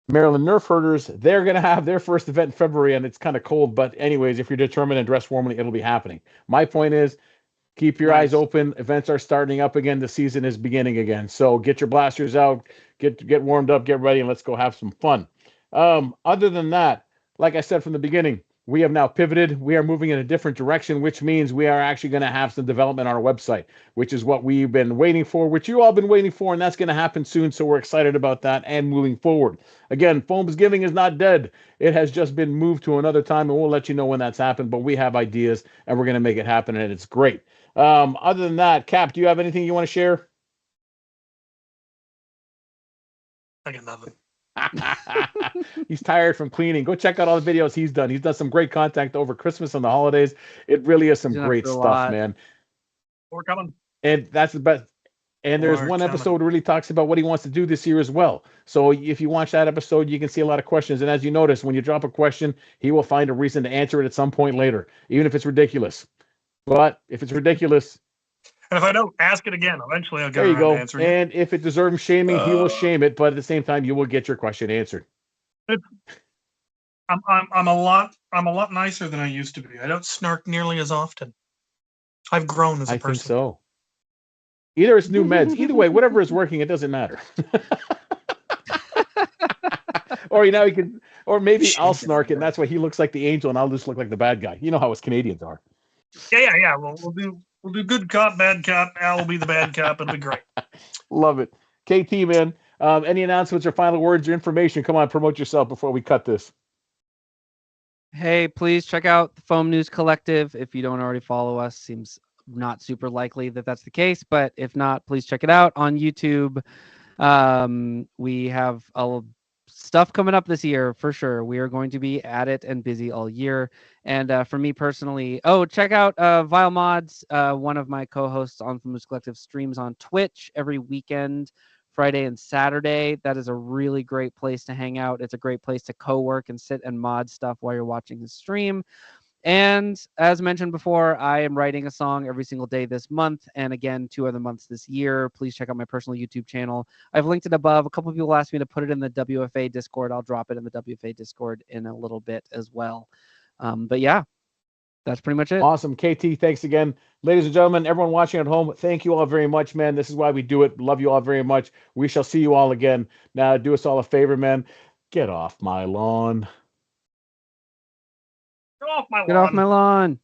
Maryland Nerf Herders, they're going to have their first event in February, and it's kind of cold. But anyways, if you're determined and dress warmly, it'll be happening. My point is, keep your eyes open. Events are starting up again. The season is beginning again. So get your blasters out, get warmed up, get ready, and let's go have some fun. Other than that, like I said from the beginning, we have now pivoted. We are moving in a different direction, which means we are actually going to have some development on our website, which is what we've been waiting for, which you all been waiting for, and that's going to happen soon. So we're excited about that and moving forward. Again, Foam's Giving is not dead. It has just been moved to another time, and we'll let you know when that's happened. But we have ideas, and we're going to make it happen, and it's great. Other than that, Cap, do you have anything you want to share? I got nothing. He's tired from cleaning. Go check out all the videos he's done. He's done some great content over Christmas and the holidays. It really is some great stuff, man. We're coming. And that's the best. And there's one episode that really talks about what he wants to do this year as well. So if you watch that episode, you can see a lot of questions. And as you notice, when you drop a question, he will find a reason to answer it at some point later, even if it's ridiculous. But if it's ridiculous, and if I don't ask it again, eventually I'll get there you go. Answer and if it deserves shaming, he will shame it. But at the same time, you will get your question answered. I'm a lot nicer than I used to be. I don't snark nearly as often. I've grown as a person. I think so. Either it's new meds. Either way, whatever is working, it doesn't matter. Or he can, or maybe I'll snark it, and that's why he looks like the angel, and I'll just look like the bad guy. You know how us Canadians are. Yeah. We'll do good cop, bad cop. Al will be the bad cop. It'll be great. Love it. KT, man, any announcements or final words or information? Come on, promote yourself before we cut this. Hey, please check out the Foam News Collective. If you don't already follow us, seems not super likely that that's the case, but if not, please check it out on YouTube. We have stuff coming up this year for sure. We are going to be at it and busy all year. And for me personally, check out Vile Mods. One of my co-hosts on Foam News Collective streams on Twitch every weekend, Friday and Saturday. That is a really great place to hang out. It's a great place to co-work and sit and mod stuff while you're watching the stream. And as mentioned before, I am writing a song every single day this month, and again 2 other months this year. Please check out my personal YouTube channel. I've linked it above. A couple of people asked me to put it in the WFA Discord. I'll drop it in the WFA Discord in a little bit as well. But yeah, that's pretty much it. Awesome. KT, thanks again. Ladies and gentlemen, everyone watching at home, thank you all very much, man. This is why we do it. Love you all very much. We shall see you all again. Now, do us all a favor, man. Get off my lawn. Get off my lawn. Get off my lawn.